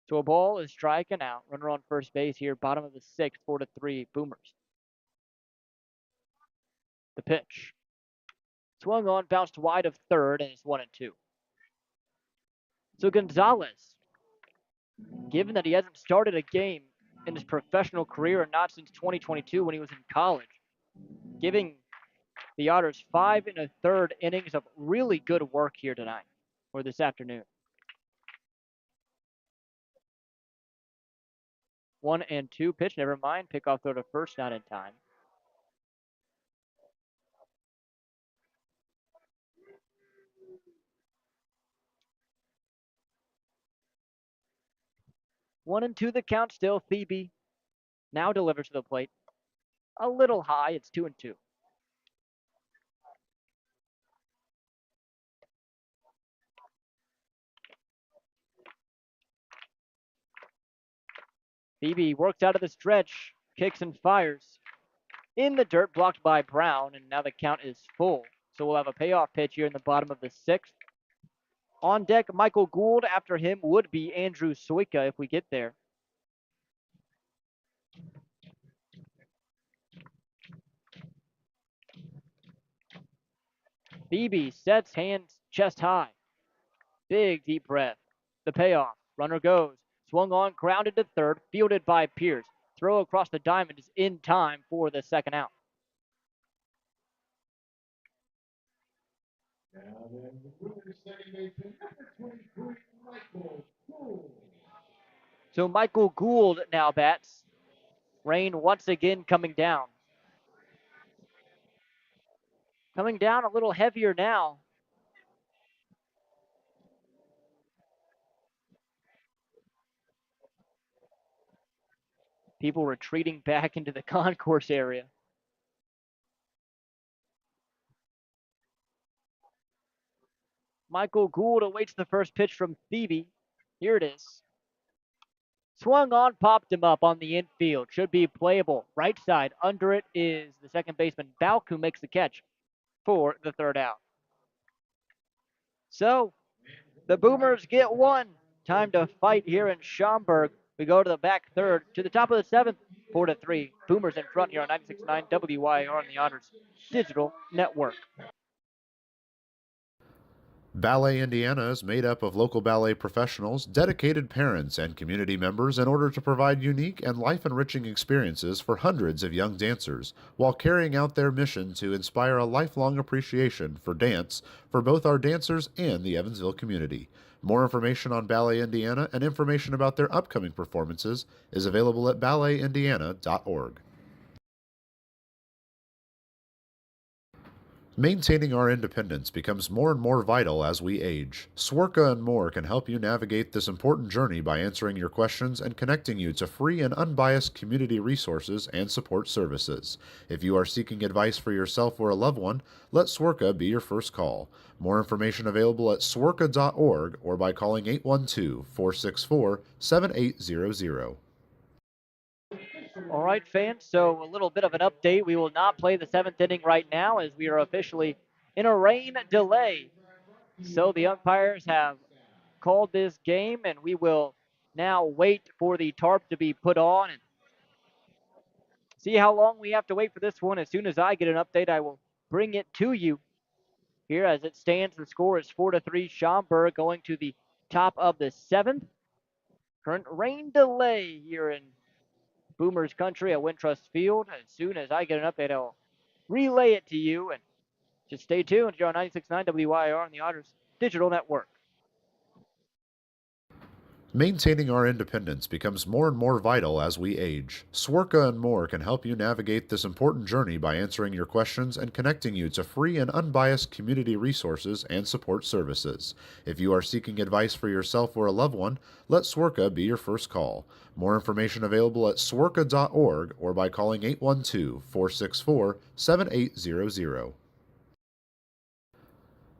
So a ball is striking out. Runner on first base here. Bottom of the 6th, 4-3 Boomers. The pitch. Swung on, bounced wide of third, and it's 1-2. So Gonzalez, given that he hasn't started a game in his professional career and not since 2022 when he was in college, giving the Otters 5 and a third innings of really good work here tonight or this afternoon. 1-2 pitch, never mind. Pickoff throw to first, not in time. One and two the count still. Thebe now delivers to the plate. A little high. It's 2-2. Thebe works out of the stretch, kicks and fires. In the dirt, blocked by Brown, and now the count is full. So we'll have a payoff pitch here in the bottom of the 6th. On deck, Michael Gould. After him would be Andrew Soika if we get there. Thebe sets hands chest high. Big deep breath. The payoff. Runner goes. Swung on, grounded to third, fielded by Pierce. Throw across the diamond is in time for the second out. So Michael Gould now bats. Rain once again coming down. Coming down a little heavier now. People retreating back into the concourse area. Michael Gould awaits the first pitch from Thebe. Here it is. Swung on, popped him up on the infield. Should be playable. Right side. Under it is the second baseman, Balk, who makes the catch for the third out. So the Boomers get one. Time to fight here in Schaumburg. We go to the back third, to the top of the 7th, 4-3. Boomers in front here on 96.9 WYR on the Otters Digital Network. Ballet Indiana is made up of local ballet professionals, dedicated parents, and community members in order to provide unique and life enriching experiences for hundreds of young dancers, while carrying out their mission to inspire a lifelong appreciation for dance for both our dancers and the Evansville community. More information on Ballet Indiana and information about their upcoming performances is available at balletindiana.org. Maintaining our independence becomes more and more vital as we age. Swerka and more can help you navigate this important journey by answering your questions and connecting you to free and unbiased community resources and support services. If you are seeking advice for yourself or a loved one, let Swerka be your first call. More information available at swerka.org or by calling 812-464-7800. All right, fans. So a little bit of an update. We will not play the seventh inning right now as we are officially in a rain delay. So the umpires have called this game, and we will now wait for the tarp to be put on and see how long we have to wait for this one. As soon as I get an update, I will bring it to you. Here, as it stands, the score is 4-3. Schaumburg going to the top of the seventh. Current rain delay here in Boomers Country at Wintrust Field. As soon as I get an update, I'll relay it to you. And just stay tuned. You're on 96.9 WYR on the Otters Digital Network. Maintaining our independence becomes more and more vital as we age. Swerka and more can help you navigate this important journey by answering your questions and connecting you to free and unbiased community resources and support services. If you are seeking advice for yourself or a loved one, let Swerka be your first call. More information available at swerka.org or by calling 812-464-7800.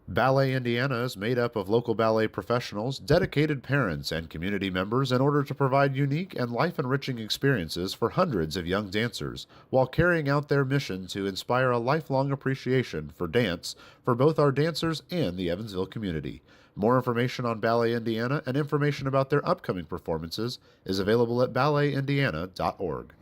Ballet Indiana is made up of local ballet professionals, dedicated parents, and community members in order to provide unique and life enriching experiences for hundreds of young dancers, while carrying out their mission to inspire a lifelong appreciation for dance for both our dancers and the Evansville community. More information on Ballet Indiana and information about their upcoming performances is available at balletindiana.org.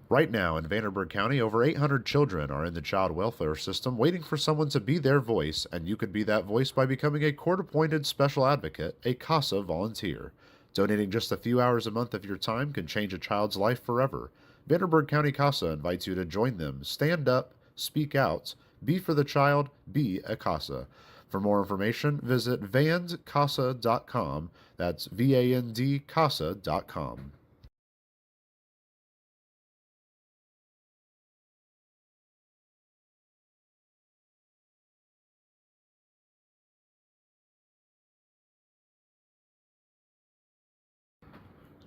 Right now in Vanderburgh County, over 800 children are in the child welfare system waiting for someone to be their voice, and you could be that voice by becoming a court appointed special advocate, a CASA volunteer. Donating just a few hours a month of your time can change a child's life forever. Vanderburgh County CASA invites you to join them. Stand up, speak out, be for the child, be a CASA. For more information, visit vandcasa.com. That's VAND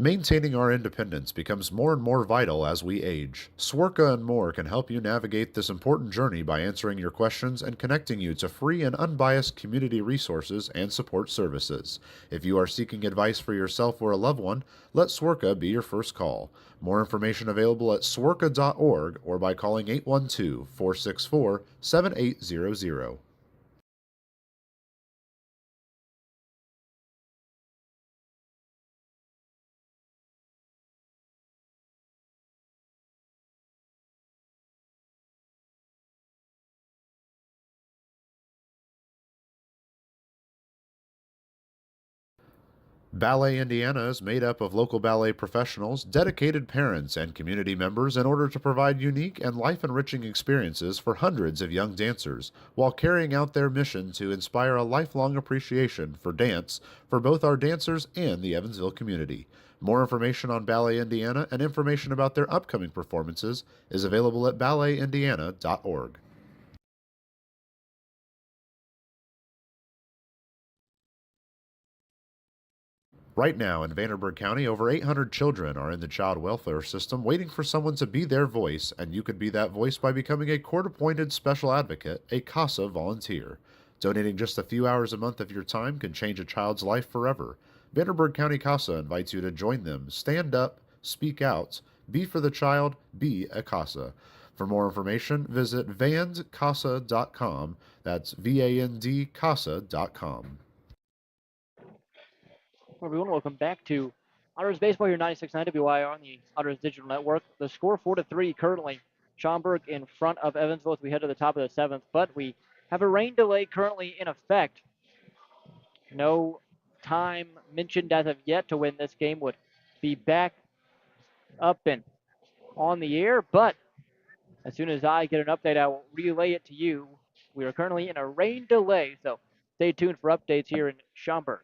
Maintaining our independence becomes more and more vital as we age. Swerka and more can help you navigate this important journey by answering your questions and connecting you to free and unbiased community resources and support services. If you are seeking advice for yourself or a loved one, let Swerka be your first call. More information available at swerka.org or by calling 812-464-7800. Ballet Indiana is made up of local ballet professionals, dedicated parents, and community members in order to provide unique and life enriching experiences for hundreds of young dancers, while carrying out their mission to inspire a lifelong appreciation for dance for both our dancers and the Evansville community. More information on Ballet Indiana and information about their upcoming performances is available at balletindiana.org. Right now in Vanderburgh County, over 800 children are in the child welfare system waiting for someone to be their voice, and you could be that voice by becoming a court appointed special advocate, a CASA volunteer. Donating just a few hours a month of your time can change a child's life forever. Vanderburgh County CASA invites you to join them. Stand up, Speak out. Be for the child. Be a CASA. For more information, visit vandcasa.com. That's VAND CASA.com. Everyone, welcome back to Otters Baseball here, 96.9 WIR on the Otters Digital Network. The score 4-3 currently. Schaumburg in front of Evansville as we head to the top of the seventh, but we have a rain delay currently in effect. No time mentioned as of yet to when this game would be back up and on the air, but as soon as I get an update, I will relay it to you. We are currently in a rain delay, so stay tuned for updates here in Schaumburg.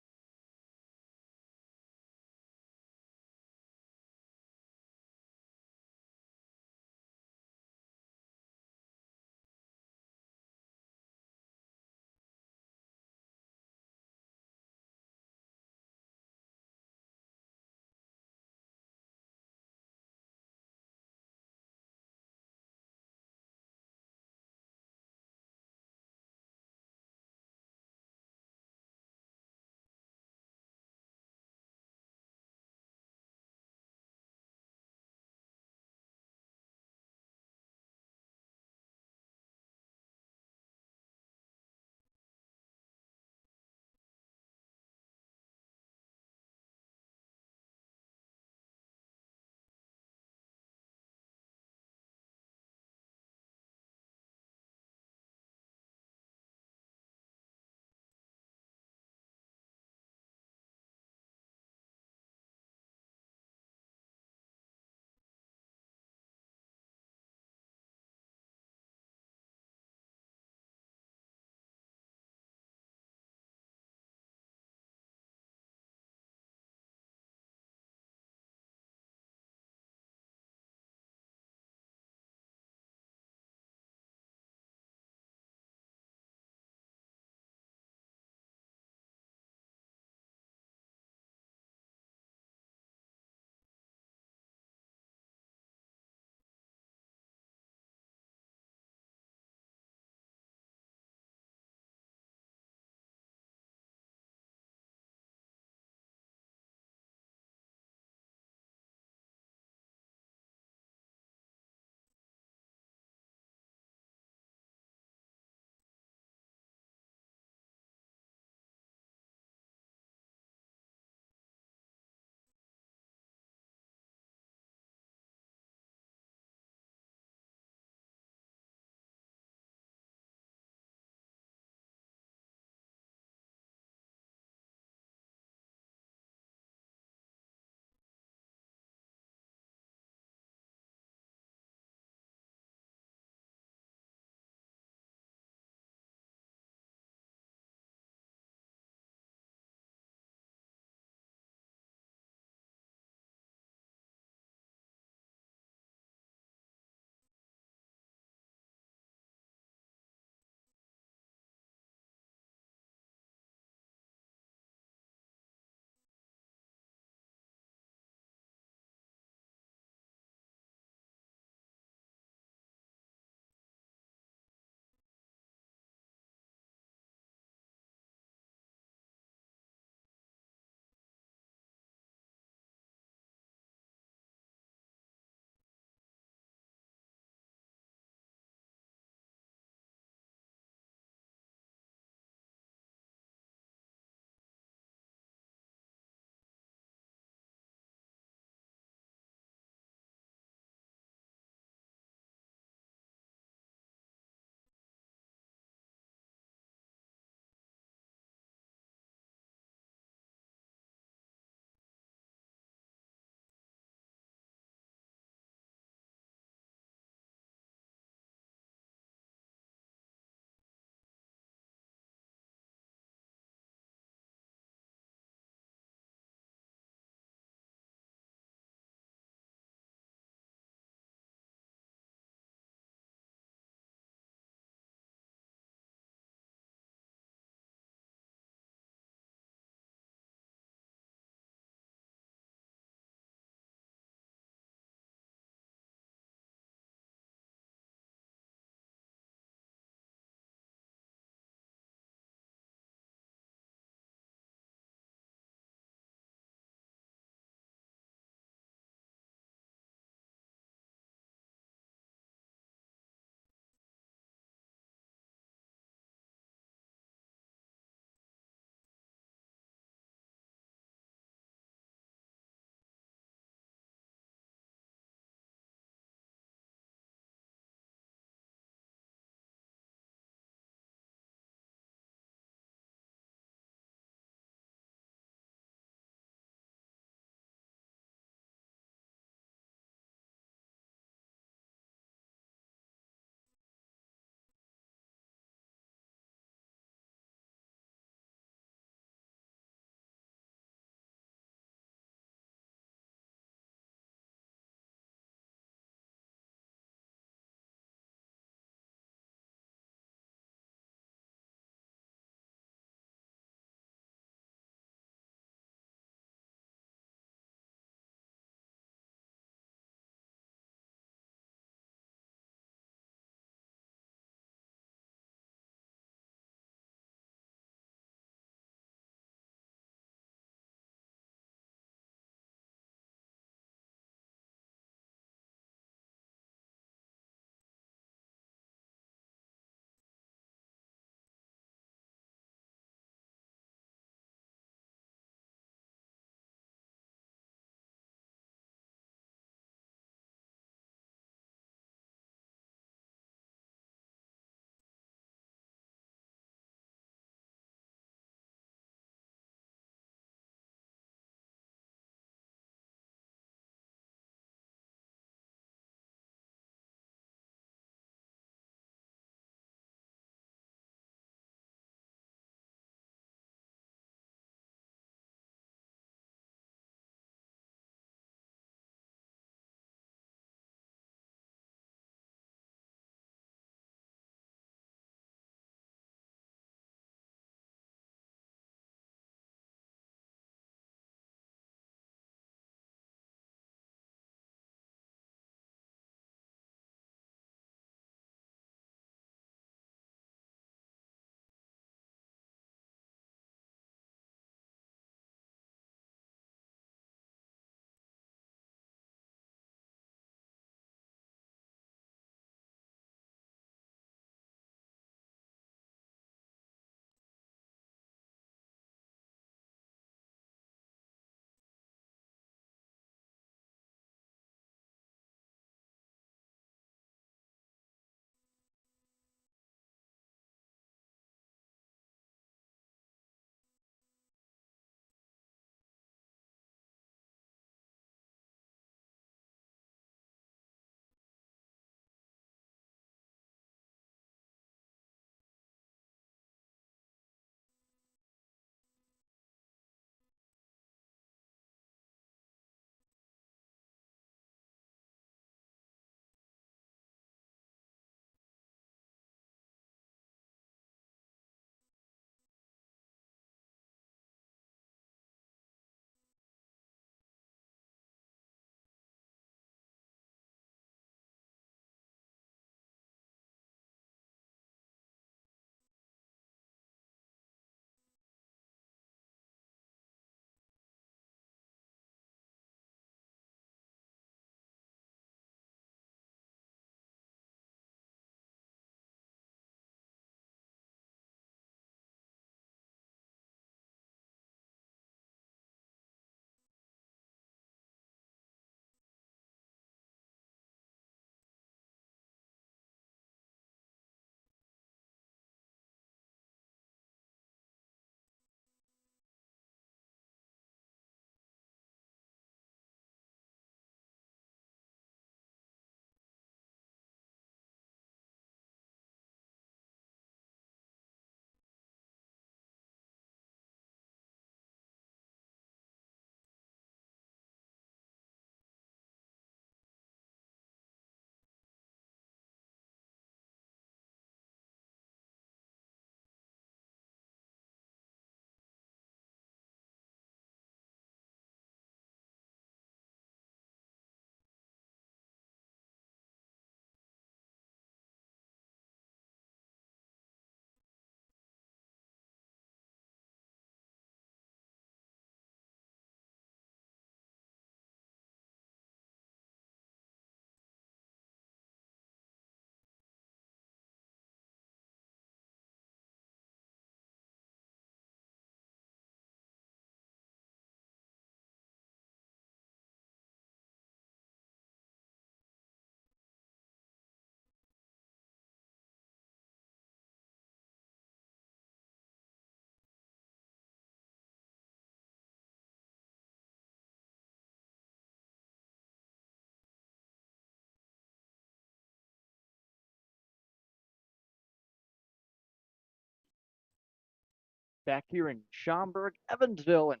back here in Schaumburg, Evansville, and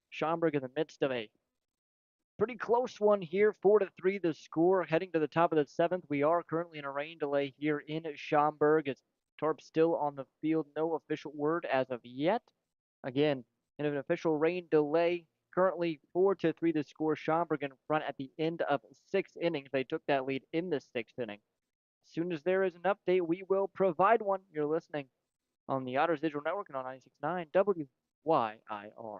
Schaumburg in the midst of a pretty close one here, 4-3 the score. Heading to the top of the seventh, we are currently in a rain delay here in Schaumburg. It's Tarp still on the field, no official word as of yet. Again, in an official rain delay, currently 4-3 the score. Schaumburg in front at the end of 6 innings. They took that lead in the 6th inning. As soon as there is an update, we will provide one. You're listening on the Otters Digital Network and on 96.9 WYIR.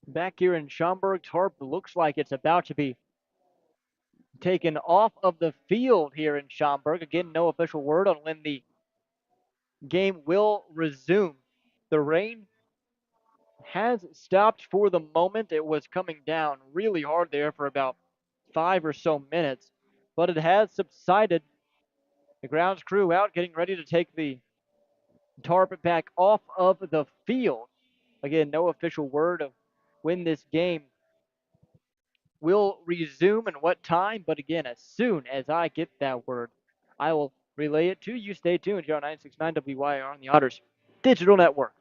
Back here in Schaumburg, Tarp looks like it's about to be taken off of the field here in Schaumburg. Again, no official word on when the game will resume. The rain has stopped for the moment. It was coming down really hard there for about 5 or so minutes. but it has subsided. The grounds crew out getting ready to take the tarp back off of the field. Again, no official word of when this game will resume and what time, but again, as soon as I get that word, I will relay it to you. Stay tuned here on 969 WYR on the Otters Digital Network.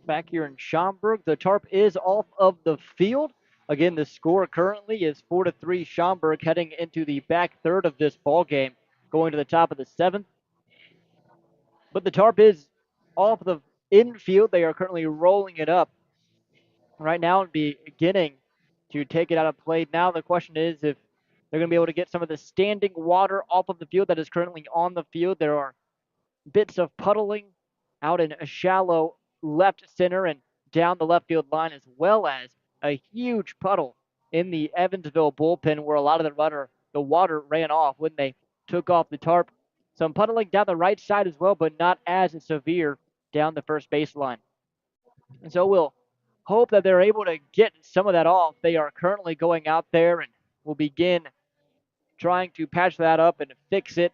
back here in Schaumburg. The tarp is off of the field. Again, the score currently is 4-3 Schaumburg heading into the back third of this ball game, going to the top of the seventh. But the tarp is off the infield. They are currently rolling it up right now and beginning to take it out of play. Now the question is if they're going to be able to get some of the standing water off of the field that is currently on the field. There are bits of puddling out in a shallow left center and down the left field line, as well as a huge puddle in the Evansville bullpen where a lot of the water ran off when they took off the tarp. Some puddling down the right side as well, but not as severe down the first baseline. And so we'll hope that they're able to get some of that off. They are currently going out there and will begin trying to patch that up and fix it.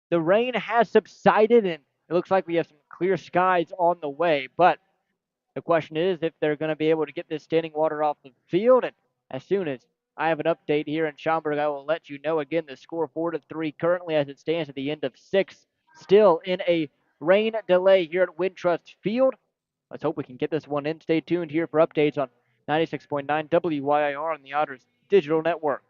The rain has subsided and it looks like we have some clear skies on the way, but the question is if they're going to be able to get this standing water off the field. And as soon as I have an update here in Schaumburg, I will let you know. Again, the score 4-3 currently as it stands at the end of six. Still in a rain delay here at Wintrust Field. Let's hope we can get this one in. Stay tuned here for updates on 96.9 WYIR on the Otters Digital Network.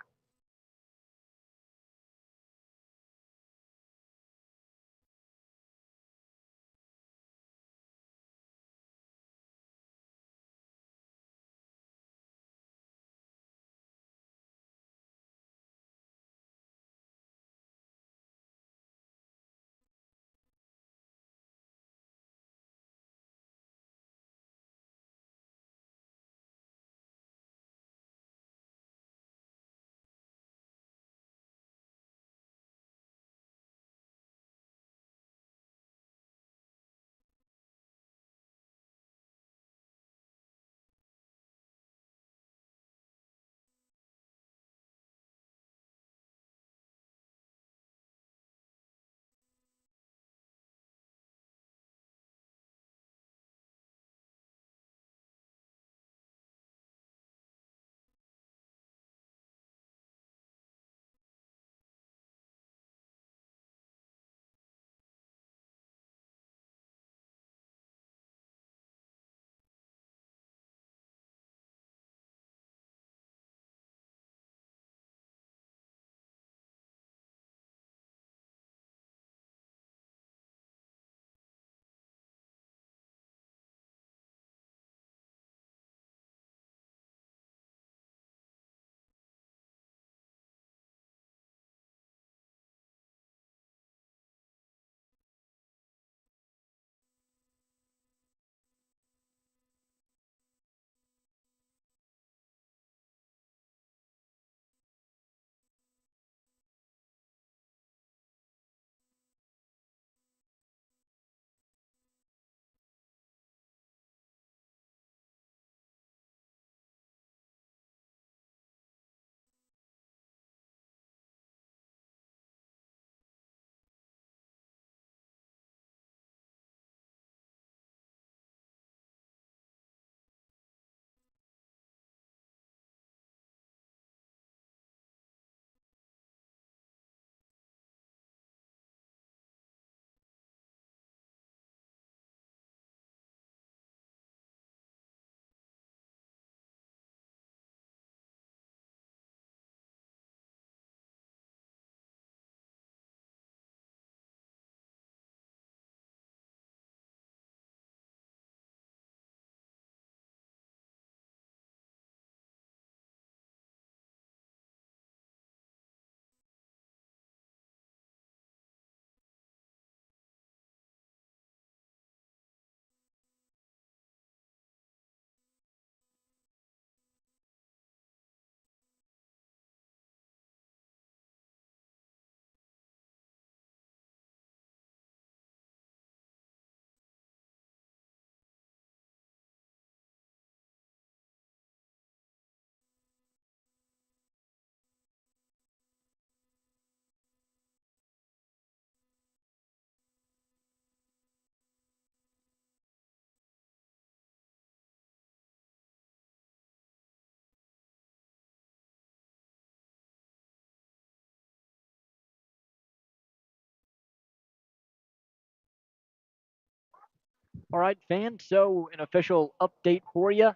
All right, fans. So an official update for you.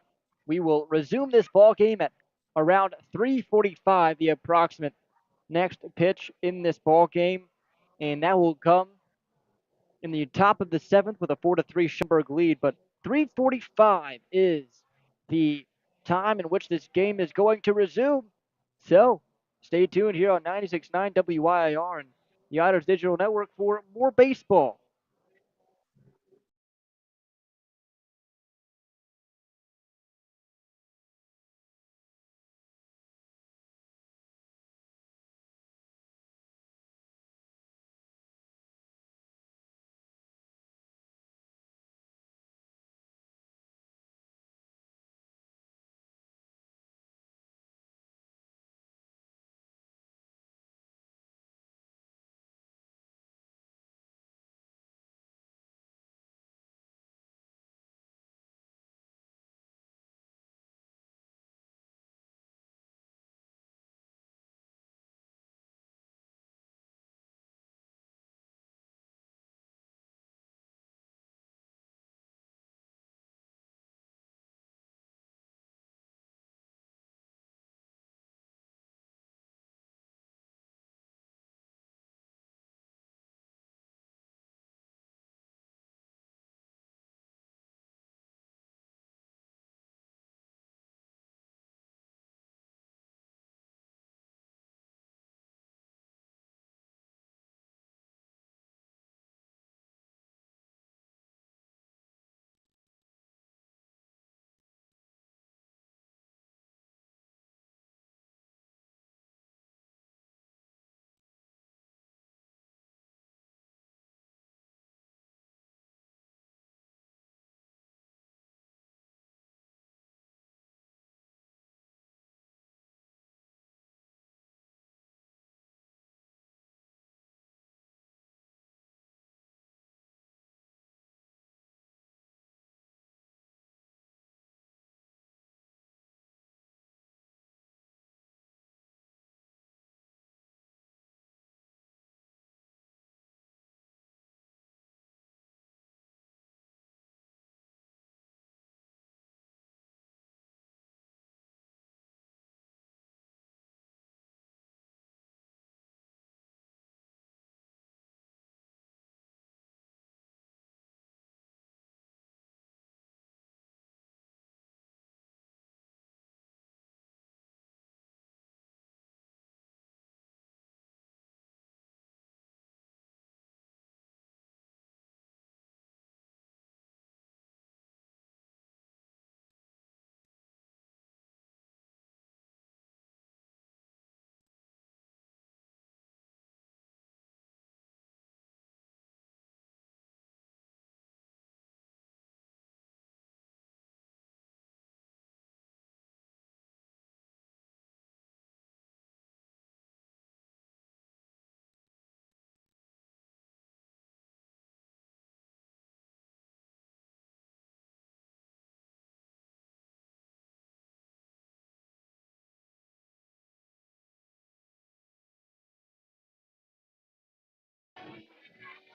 We will resume this ball game at around 3:45, the approximate next pitch in this ball game, and that will come in the top of the seventh with a 4-3 Schaumburg lead. But 3:45 is the time in which this game is going to resume. So stay tuned here on 96.9 WYIR and the Otters Digital Network for more baseball.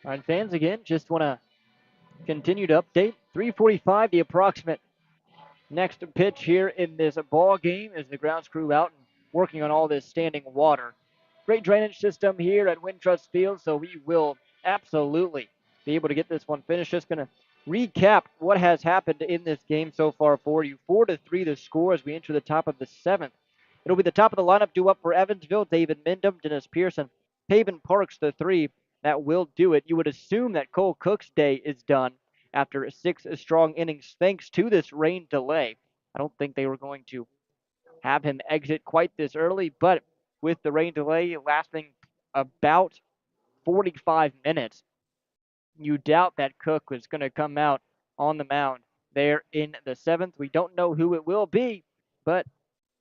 All right, fans, again, just want to continue to update. 3:45, the approximate next pitch here in this ball game as the grounds crew out and working on all this standing water. Great drainage system here at Wintrust Field, so we will absolutely be able to get this one finished. Just going to recap what has happened in this game so far for you. 4-3 the score as we enter the top of the seventh. It'll be the top of the lineup due up for Evansville. David Mindom, Dennis Pearson, Haven Parks, the three that will do it. You would assume that Cole Cook's day is done after six strong innings thanks to this rain delay. I don't think they were going to have him exit quite this early, but with the rain delay lasting about 45 minutes, you doubt that Cook was going to come out on the mound there in the seventh. We don't know who it will be, but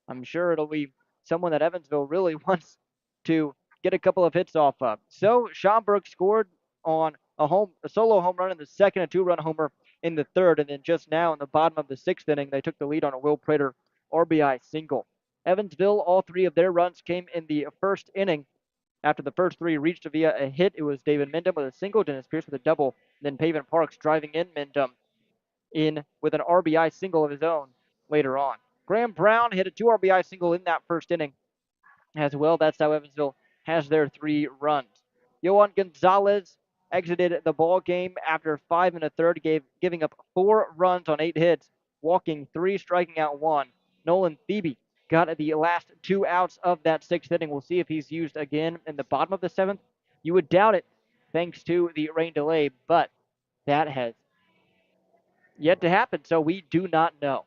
I'm sure it'll be someone that Evansville really wants to get a couple of hits off of. So Schaumburg scored on a solo home run in the second, a two-run homer in the third, and then just now in the bottom of the sixth inning, they took the lead on a Will Prater RBI single. Evansville, all three of their runs came in the first inning. After the first three reached via a hit, it was David Mindom with a single, Dennis Pierce with a double, then Pavin Parks driving in Mindom in with an RBI single of his own later on. Graham Brown hit a 2 RBI single in that first inning as well. That's how Evansville has their 3 runs. Yohan Gonzalez exited the ball game after 5 1/3, giving up 4 runs on 8 hits, walking 3, striking out 1. Nolan Thebe got the last 2 outs of that 6th inning. We'll see if he's used again in the bottom of the 7th. You would doubt it, thanks to the rain delay, but that has yet to happen, so we do not know.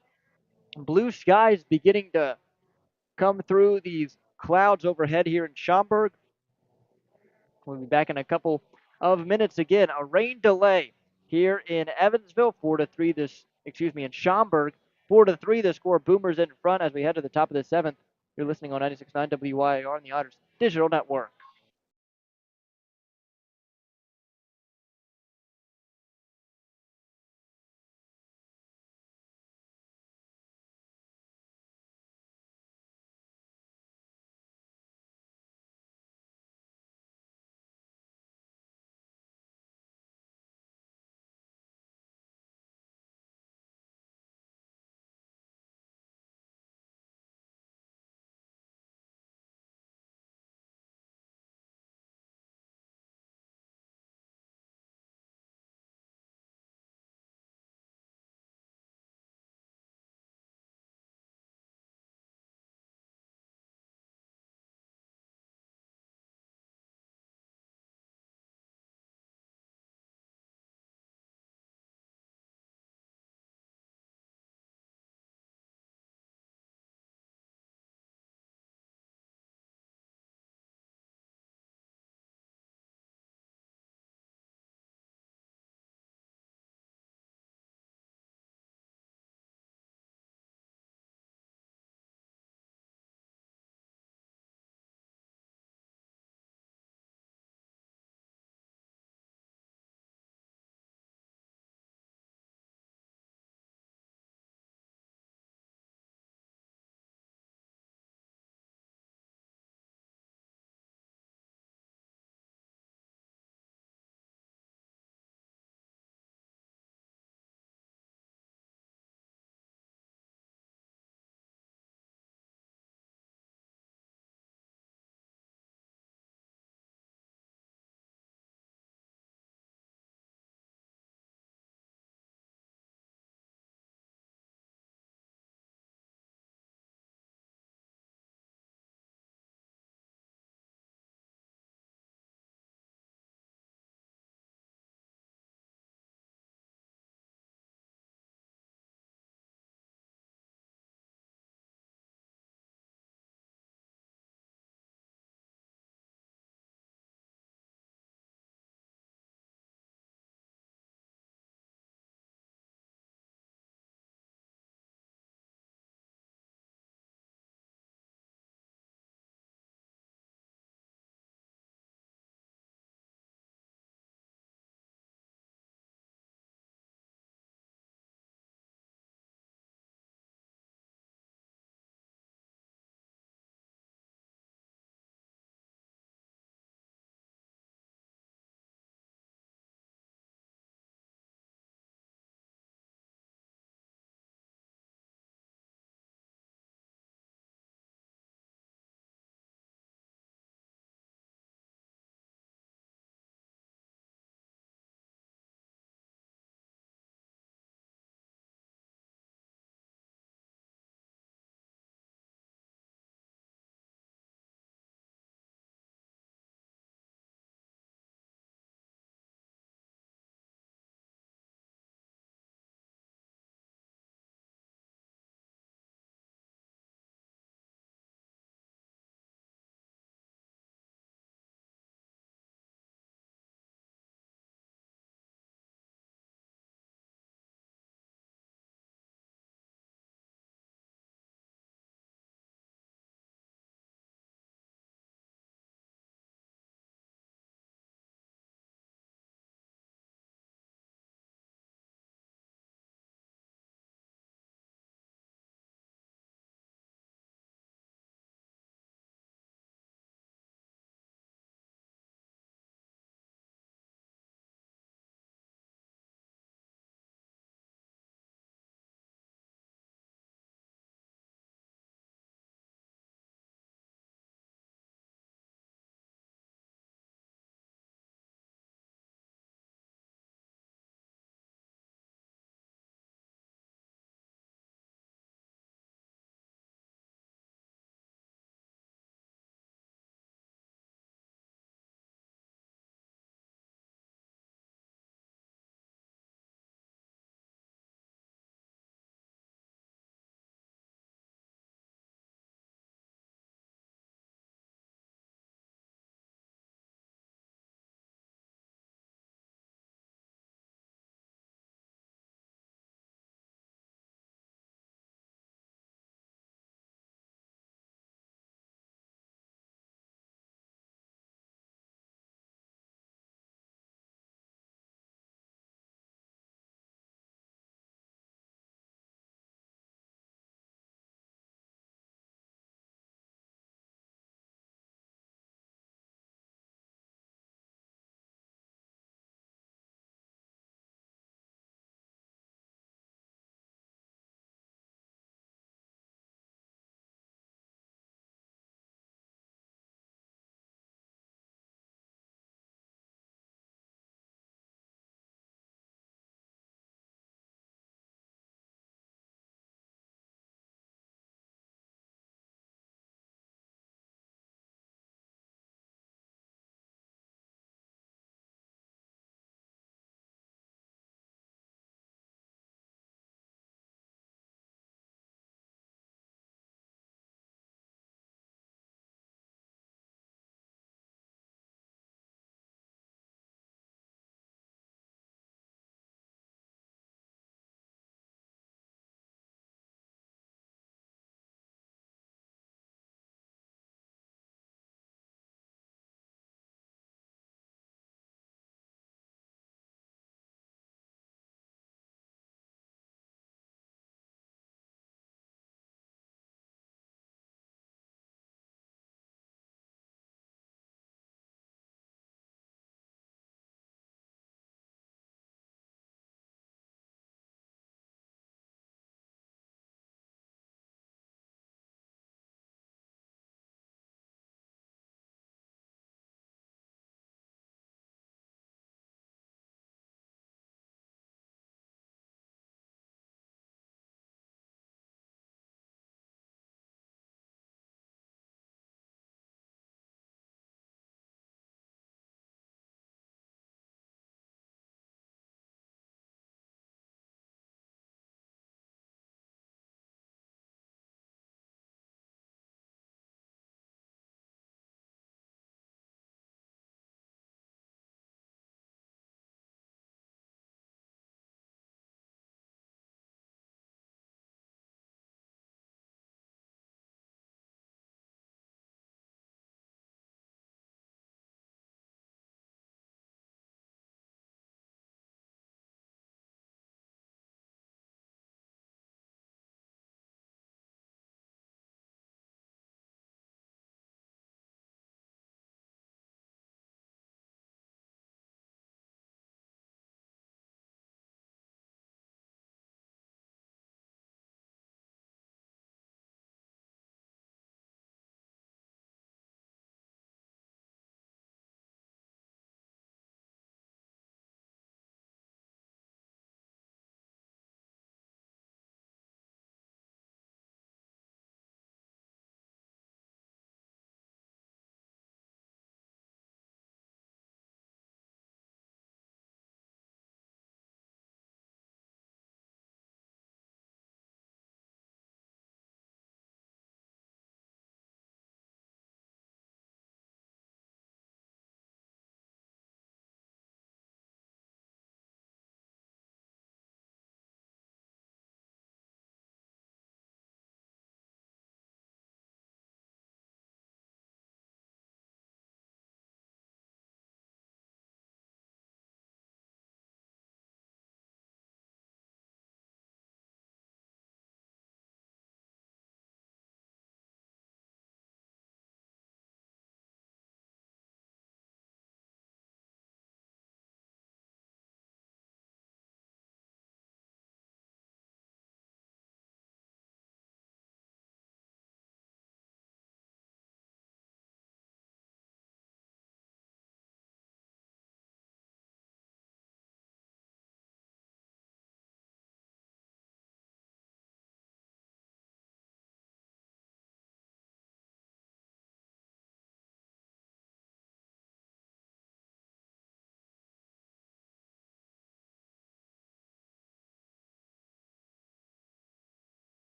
Blue skies beginning to come through these clouds overhead here in Schaumburg. We'll be back in a couple of minutes again. A rain delay here in Evansville, 4-3. In Schaumburg, 4-3. The score. Boomers in front as we head to the top of the 7th. You're listening on 96.9 WYAR on the Otters Digital Network.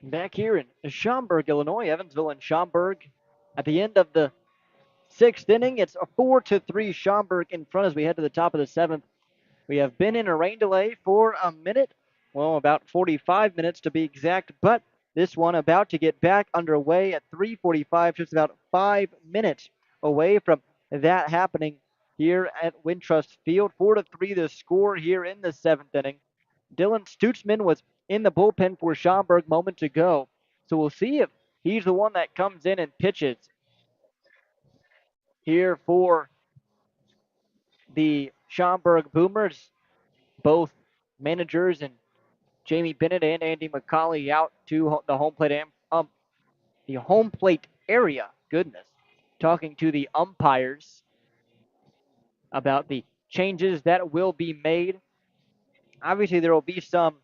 Back here in Schaumburg, Illinois, Evansville and Schaumburg. At the end of the sixth inning, it's a 4-3 Schaumburg in front as we head to the top of the seventh. We have been in a rain delay for a minute, well, about 45 minutes to be exact, but this one about to get back underway at 3:45, just about 5 minutes away from that happening here at Wintrust Field. 4-3 the score here in the seventh inning. Dylan Stutzman was in the bullpen for Schaumburg moments ago, so we'll see if he's the one that comes in and pitches here for the Schaumburg Boomers. Both managers and Jamie Bennett and Andy McCauley out to the the home plate area. Goodness, talking to the umpires about the changes that will be made. Obviously, there will be some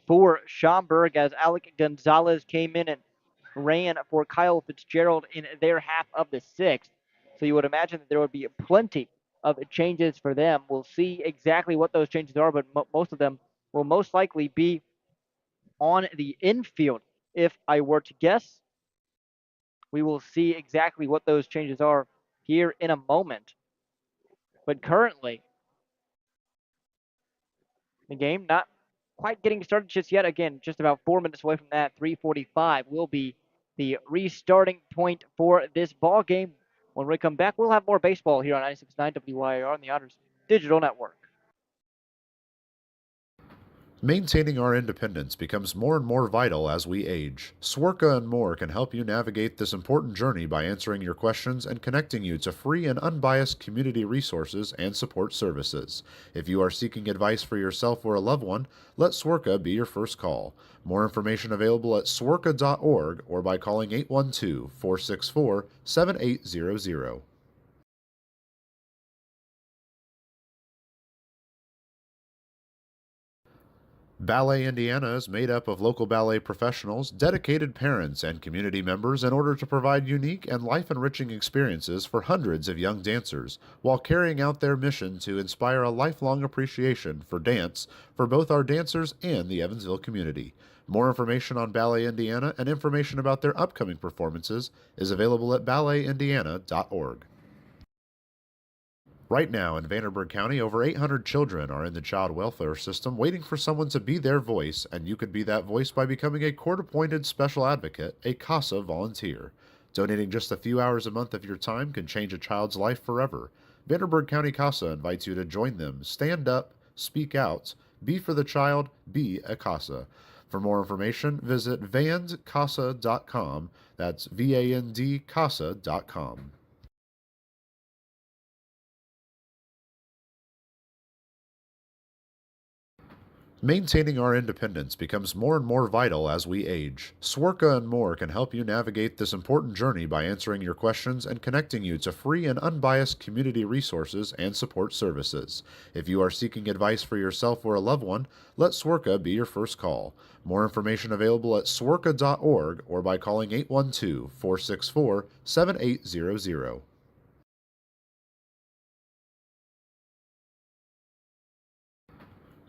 for Schaumburg as Alec Gonzalez came in and ran for Kyle Fitzgerald in their half of the sixth. So you would imagine that there would be plenty of changes for them. We'll see exactly what those changes are, but most of them will most likely be on the infield. If I were to guess, we will see exactly what those changes are here in a moment. But currently, the game not quite getting started just yet. Again, just about 4 minutes away from that. 3:45 will be the restarting point for this ball game. When we come back, we'll have more baseball here on 96.9 WYR on the Otters Digital Network. Maintaining our independence becomes more and more vital as we age. Swerka and more can help you navigate this important journey by answering your questions and connecting you to free and unbiased community resources and support services. If you are seeking advice for yourself or a loved one, let Swerka be your first call. More information available at swerka.org or by calling 812-464-7800. Ballet Indiana is made up of local ballet professionals, dedicated parents, and community members in order to provide unique and life enriching experiences for hundreds of young dancers, while carrying out their mission to inspire a lifelong appreciation for dance for both our dancers and the Evansville community. More information on Ballet Indiana and information about their upcoming performances is available at balletindiana.org. Right now in Vanderburgh County, over 800 children are in the child welfare system waiting for someone to be their voice, and you could be that voice by becoming a court-appointed special advocate, a CASA volunteer. Donating just a few hours a month of your time can change a child's life forever. Vanderburgh County CASA invites you to join them. Stand up, speak out, be for the child, be a CASA. For more information, visit vandcasa.com. That's VAND Maintaining our independence becomes more and more vital as we age. Swerka and more can help you navigate this important journey by answering your questions and connecting you to free and unbiased community resources and support services. If you are seeking advice for yourself or a loved one, let Swerka be your first call. More information available at swerka.org or by calling 812-464-7800.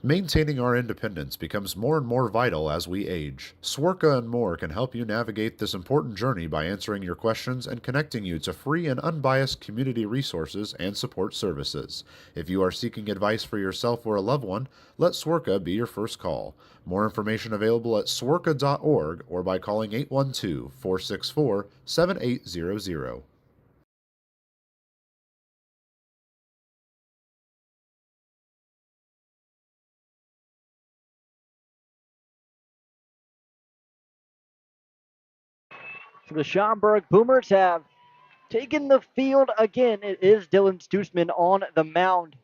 Maintaining our independence becomes more and more vital as we age. Swerka and more can help you navigate this important journey by answering your questions and connecting you to free and unbiased community resources and support services. If you are seeking advice for yourself or a loved one, let Swerka be your first call. More information available at swerka.org or by calling 812-464-7800. So the Schaumburg Boomers have taken the field again. It is Dylan Stutzman on the mound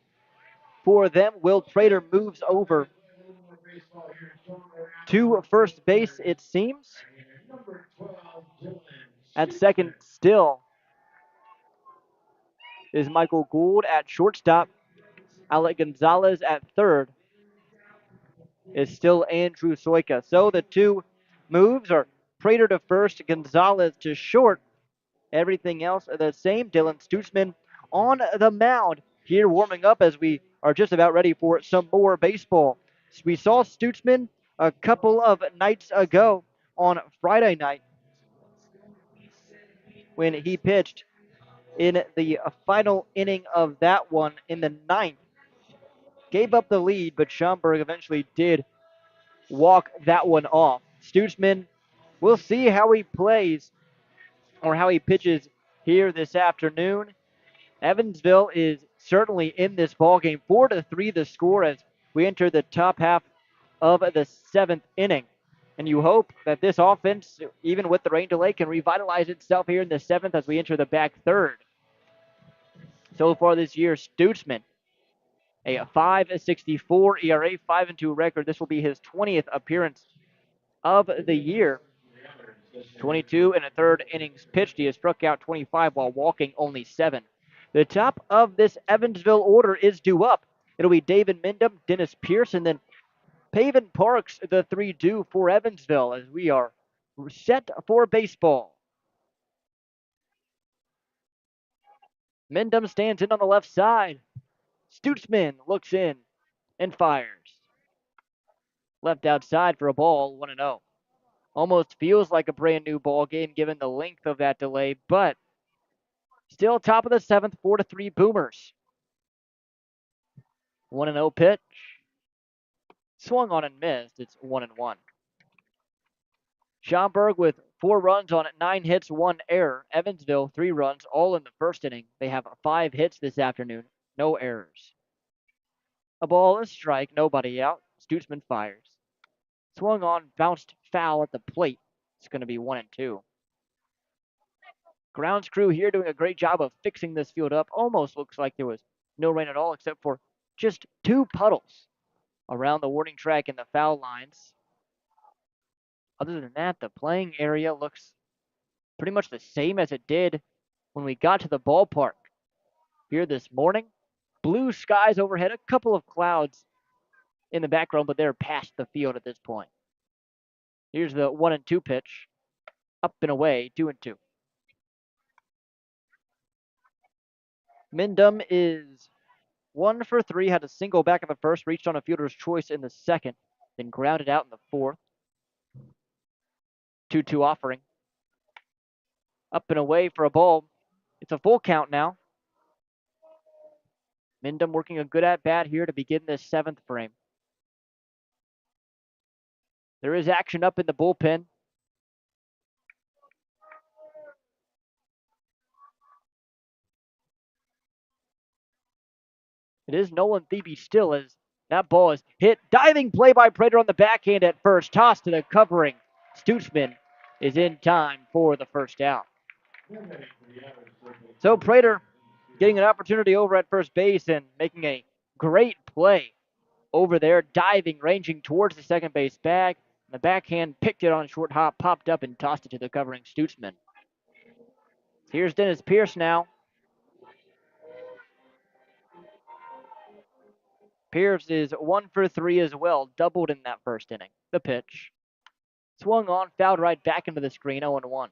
for them. Will Trader moves over to first base, it seems. At second, still is Michael Gould. At shortstop, Alec Gonzalez. At third is still Andrew Soika. So the two moves are Prater to first, Gonzalez to short. Everything else the same. Dylan Stutzman on the mound here warming up as we are just about ready for some more baseball. We saw Stutzman a couple of nights ago on Friday night when he pitched in the final inning of that one in the ninth. Gave up the lead, but Schaumburg eventually did walk that one off. Stutzman, we'll see how he plays or how he pitches here this afternoon. Evansville is certainly in this ball game. 4-3 the score as we enter the top half of the seventh inning. And you hope that this offense, even with the rain delay, can revitalize itself here in the seventh as we enter the back third. So far this year, Stutzman, a 5.64 ERA, 5-2 record. This will be his 20th appearance of the year. 22 and a third innings pitched. He has struck out 25 while walking only 7. The top of this Evansville order is due up. It'll be David Mindham, Dennis Pierce, and then Paven Parks, the 3 due for Evansville as we are set for baseball. Mindham stands in on the left side. Stutzman looks in and fires. Left outside for a ball, 1-0. Almost feels like a brand new ball game given the length of that delay, but still top of the seventh, 4-3 Boomers. 1-0 pitch. Swung on and missed. It's 1-1. Schaumburg with 4 runs on 9 hits, 1 error. Evansville, 3 runs, all in the first inning. They have 5 hits this afternoon, no errors. A ball, a strike, nobody out. Stutzman fires. Swung on, bounced foul at the plate. It's going to be 1-2. Grounds crew here doing a great job of fixing this field up. Almost looks like there was no rain at all except for just 2 puddles around the warning track and the foul lines. Other than that, the playing area looks pretty much the same as it did when we got to the ballpark here this morning. Blue skies overhead, a couple of clouds in the background, but they're past the field at this point. Here's the 1-2 pitch. Up and away, 2-2. Mindham is 1 for 3, had a single back in the first, reached on a fielder's choice in the second, then grounded out in the fourth. 2-2 offering. Up and away for a ball. It's a full count now. Mindham working a good at-bat here to begin this 7th frame. There is action up in the bullpen. It is Nolan Thebe still as that ball is hit. Diving play by Prater on the backhand at first. Toss to the covering. Stutzman is in time for the first out. So Prater getting an opportunity over at first base and making a great play over there, diving, ranging towards the second base bag. The backhand picked it on a short hop, popped up, and tossed it to the covering Stutzman. Here's Dennis Pierce now. Pierce is 1 for 3 as well, doubled in that first inning. The pitch. Swung on, fouled right back into the screen, 0-1.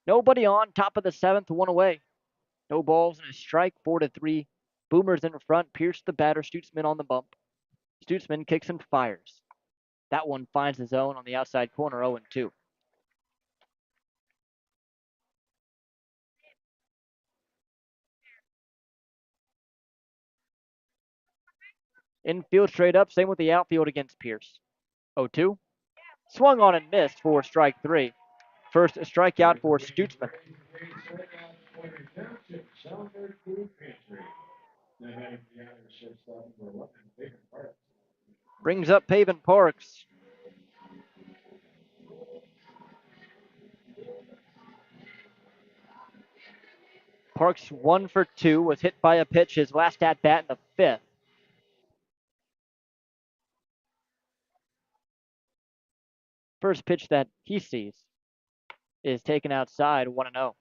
Nobody on, top of the 7th, 1 away. No balls and a strike, 4-3. Boomers in front, Pierce the batter, Stutzman on the bump. Stutzman kicks and fires. That one finds the zone on the outside corner, 0-2. Infield straight up, same with the outfield against Pierce. 0-2. Swung on and missed for strike 3. First strikeout for Stutzman. Brings up Paven Parks. Parks 1 for 2, was hit by a pitch his last at bat in the 5th. First pitch that he sees is taken outside, 1-0.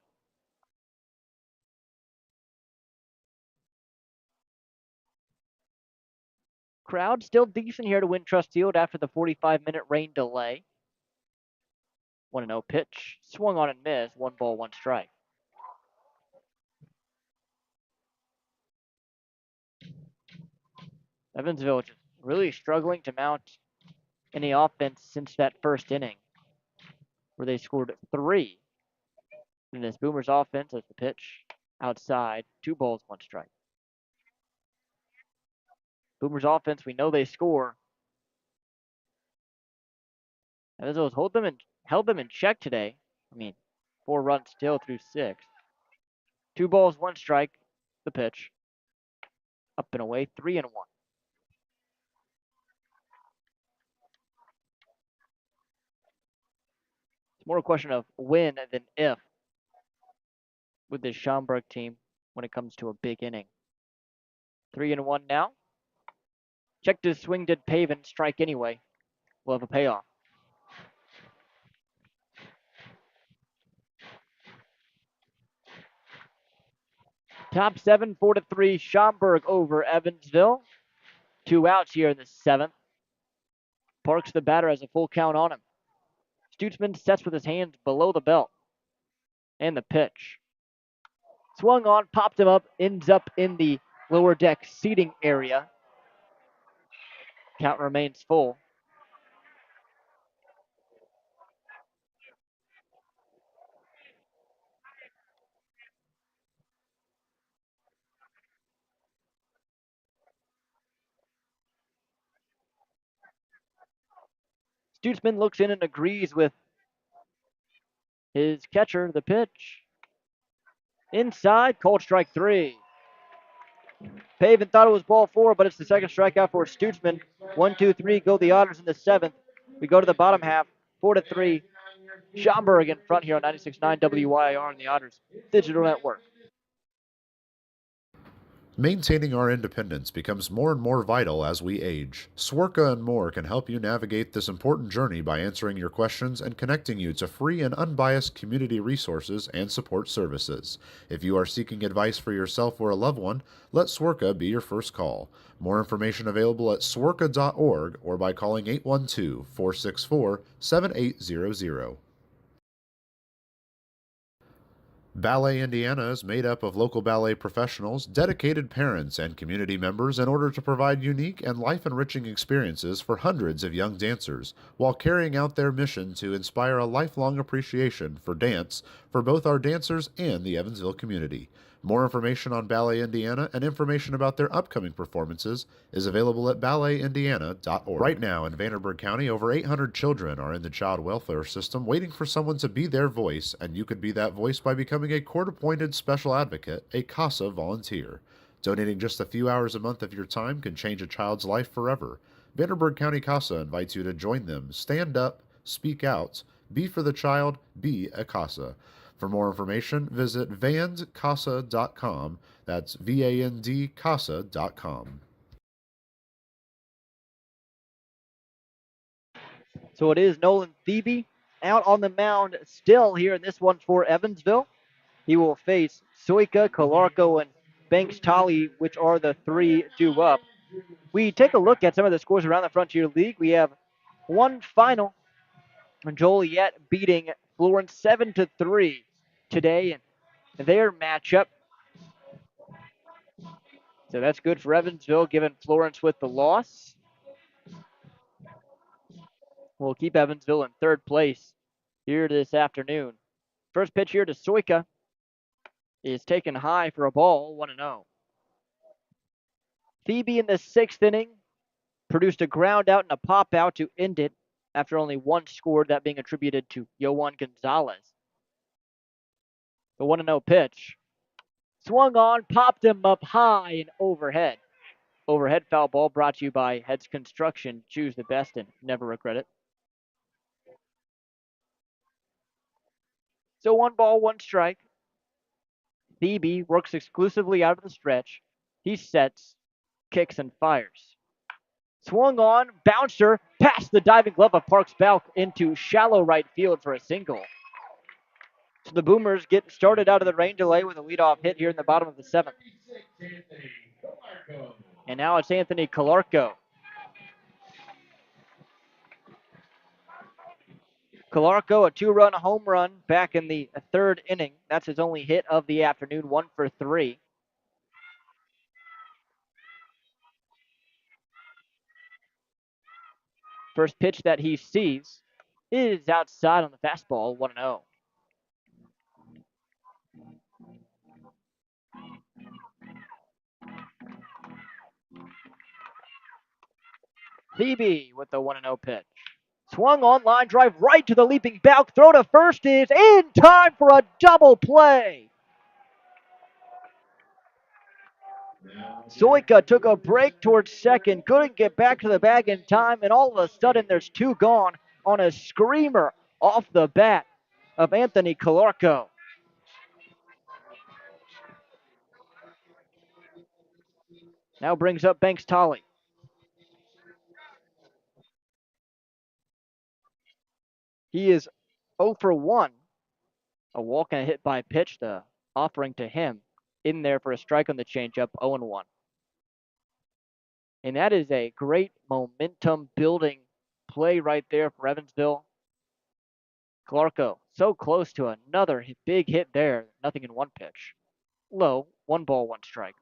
Crowd still decent here to Wintrust Field after the 45-minute rain delay. 1-0 pitch. Swung on and missed. 1 ball, 1 strike. Evansville just really struggling to mount any offense since that first inning, where they scored 3. And this Boomers offense as the pitch outside, 2 balls, 1 strike. Boomers offense, we know they score. Evansville's held them in check today. I mean, 4 runs still through 6. 2 balls, 1 strike. The pitch up and away, 3-1. It's more a question of when than if with this Schaumburg team when it comes to a big inning. 3-1 now. Check to swing, did Paven strike anyway? We'll have a payoff. Top 7, 4-3. Schaumburg over Evansville. 2 outs here in the 7th. Parks the batter has a full count on him. Stutzman sets with his hands below the belt. And the pitch. Swung on, popped him up, ends up in the lower deck seating area. Count remains full. Stutzman looks in and agrees with his catcher. The pitch. Inside, called strike 3. Paven thought it was ball 4, but it's the second strikeout for Stutzman. 1, 2, 3 go the Otters in the 7th. We go to the bottom half, 4-3. Schaumburg in front here on 96.9 WYR and the Otters Digital Network. Maintaining our independence becomes more and more vital as we age. Swerka and more can help you navigate this important journey by answering your questions and connecting you to free and unbiased community resources and support services. If you are seeking advice for yourself or a loved one, let Swerka be your first call. More information available at swerka.org or by calling 812-464-7800. Ballet Indiana is made up of local ballet professionals, dedicated parents, and community members in order to provide unique and life-enriching experiences for hundreds of young dancers, while carrying out their mission to inspire a lifelong appreciation for dance for both our dancers and the Evansville community. More information on Ballet Indiana and information about their upcoming performances is available at balletindiana.org. Right now in Vanderburgh County, over 800 children are in the child welfare system waiting for someone to be their voice, and you could be that voice by becoming a court-appointed special advocate, a CASA volunteer. Donating just a few hours a month of your time can change a child's life forever. Vanderburgh County CASA invites you to join them. Stand up, speak out, be for the child, be a CASA. For more information, visit vandcasa.com. That's VANDCasa.com. So it is Nolan Thebe out on the mound still here in this one for Evansville. He will face Soika, Kolarko, and Banks Tolly, which are the 3 due up. We take a look at some of the scores around the Frontier League. We have one final. Joliet beating Florence 7-3 today in their matchup. So that's good for Evansville, giving Florence with the loss. We'll keep Evansville in 3rd place here this afternoon. First pitch here to Soika is taken high for a ball, 1-0. Thebe in the 6th inning produced a ground out and a pop out to end it after only 1 scored, that being attributed to Yohan Gonzalez. The 1-0 pitch. Swung on, popped him up high and overhead. Overhead foul ball brought to you by Heads Construction. Choose the best and never regret it. So 1 ball, 1 strike. Thebe works exclusively out of the stretch. He sets, kicks, and fires. Swung on, bouncer, past the diving glove of Parks Balk into shallow right field for a single. So the Boomers get started out of the rain delay with a leadoff hit here in the bottom of the 7th. And now it's Anthony Kolarko. Kolarko, a 2-run home run back in the 3rd inning. That's his only hit of the afternoon, 1 for 3. First pitch that he sees is outside on the fastball, 1-0. Thebe with the 1-0 pitch. Swung on, line drive right to the leaping back. Throw to first is in time for a double play. Soika took a break towards second, couldn't get back to the bag in time, and all of a sudden there's two gone on a screamer off the bat of Anthony Calarco. Now brings up Banks Tolley. He is 0 for 1. A walk and a hit by pitch, the offering to him in there for a strike on the changeup, 0 and 1. And that is a great momentum building play right there for Evansville. Clarko so close to another big hit there. Nothing in one pitch. Low, 1 ball, 1 strike.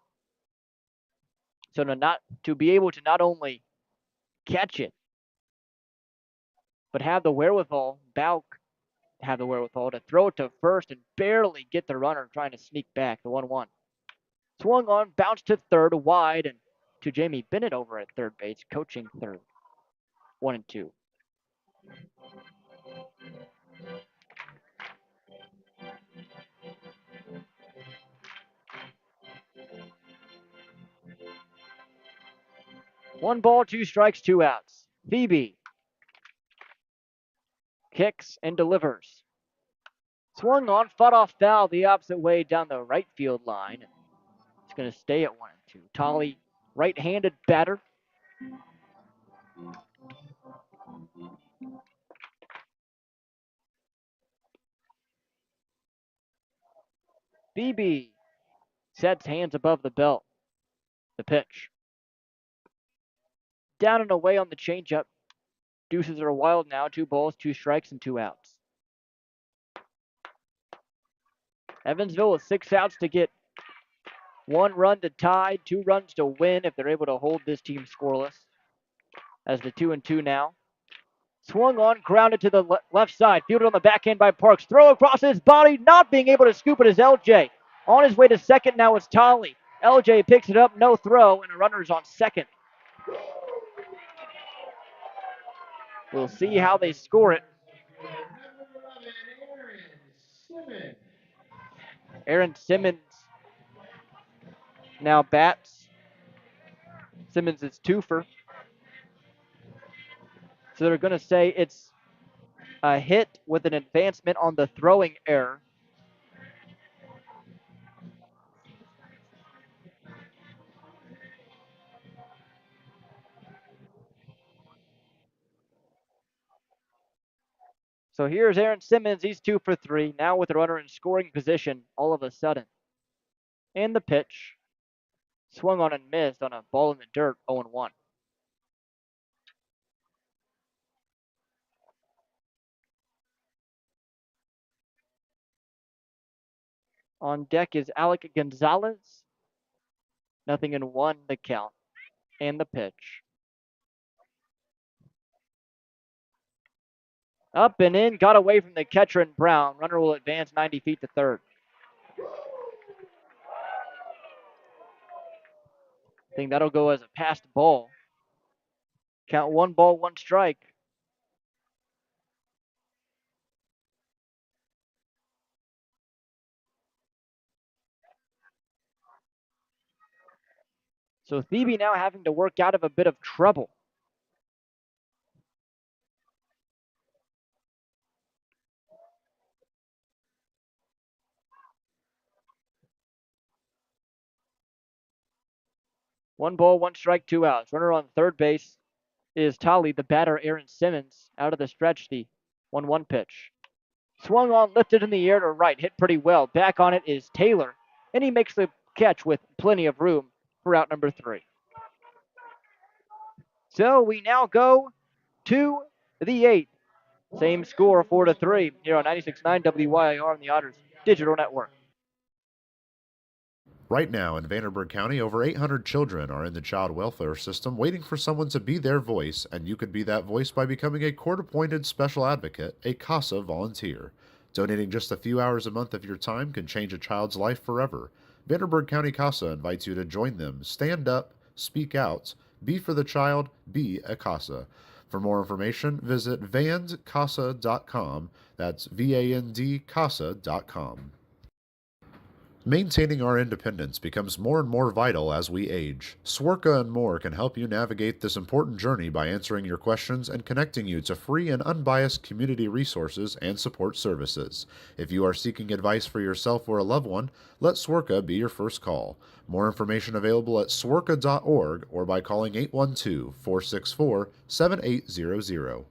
So to be able to not only catch it, but have the wherewithal, Bauk have the wherewithal to throw it to first and barely get the runner trying to sneak back, the 1-1. Swung on, bounced to third, wide, and to Jamie Bennett over at third base, coaching third. 1-2. One ball, 2 strikes, 2 outs. Phoebe kicks and delivers. Swung on, fought off foul the opposite way down the right field line. It's going to stay at 1-2. Tolley, right-handed batter. Phoebe sets hands above the belt. The pitch. Down and away on the changeup. Deuces are wild now. 2 balls, 2 strikes, and 2 outs. Evansville with 6 outs to get 1 run to tie, 2 runs to win if they're able to hold this team scoreless. As the 2-2 now. Swung on, grounded to the left side. Fielded on the backhand by Parks. Throw across his body, not being able to scoop it is LJ. On his way to second now is Tolley. LJ picks it up, no throw, and a runner's on second. We'll see how they score it. Aaron Simmons now bats. Simmons is 2 for. So they're going to say it's a hit with an advancement on the throwing error. So here's Aaron Simmons. He's 2 for 3. Now with the runner in scoring position all of a sudden. And the pitch. Swung on and missed on a ball in the dirt, 0-1. On deck is Alec Gonzalez. 0-1 the count. And the pitch. Up and in, got away from the catcher and Brown. Runner will advance 90 feet to third. I think that'll go as a passed ball. Count 1 ball, 1 strike. So Thebe now having to work out of a bit of trouble. One ball, 1 strike, 2 outs. Runner on third base is Tolley, the batter, Aaron Simmons. Out of the stretch, the 1-1 pitch. Swung on, lifted in the air to right, hit pretty well. Back on it is Taylor, and he makes the catch with plenty of room for out number 3. So we now go to the 8th. Same score, 4-3, here on 96.9 WYIR on the Otters Digital Network. Right now in Vanderburgh County, over 800 children are in the child welfare system waiting for someone to be their voice, and you could be that voice by becoming a court appointed special advocate, a CASA volunteer. Donating just a few hours a month of your time can change a child's life forever. Vanderburgh County CASA invites you to join them. Stand up, speak out, be for the child, be a CASA. For more information, visit vandcasa.com. That's VAND CASA.com. Maintaining our independence becomes more and more vital as we age. Swerka and More can help you navigate this important journey by answering your questions and connecting you to free and unbiased community resources and support services. If you are seeking advice for yourself or a loved one, let Swerka be your first call. More information available at swerka.org or by calling 812 464 7800.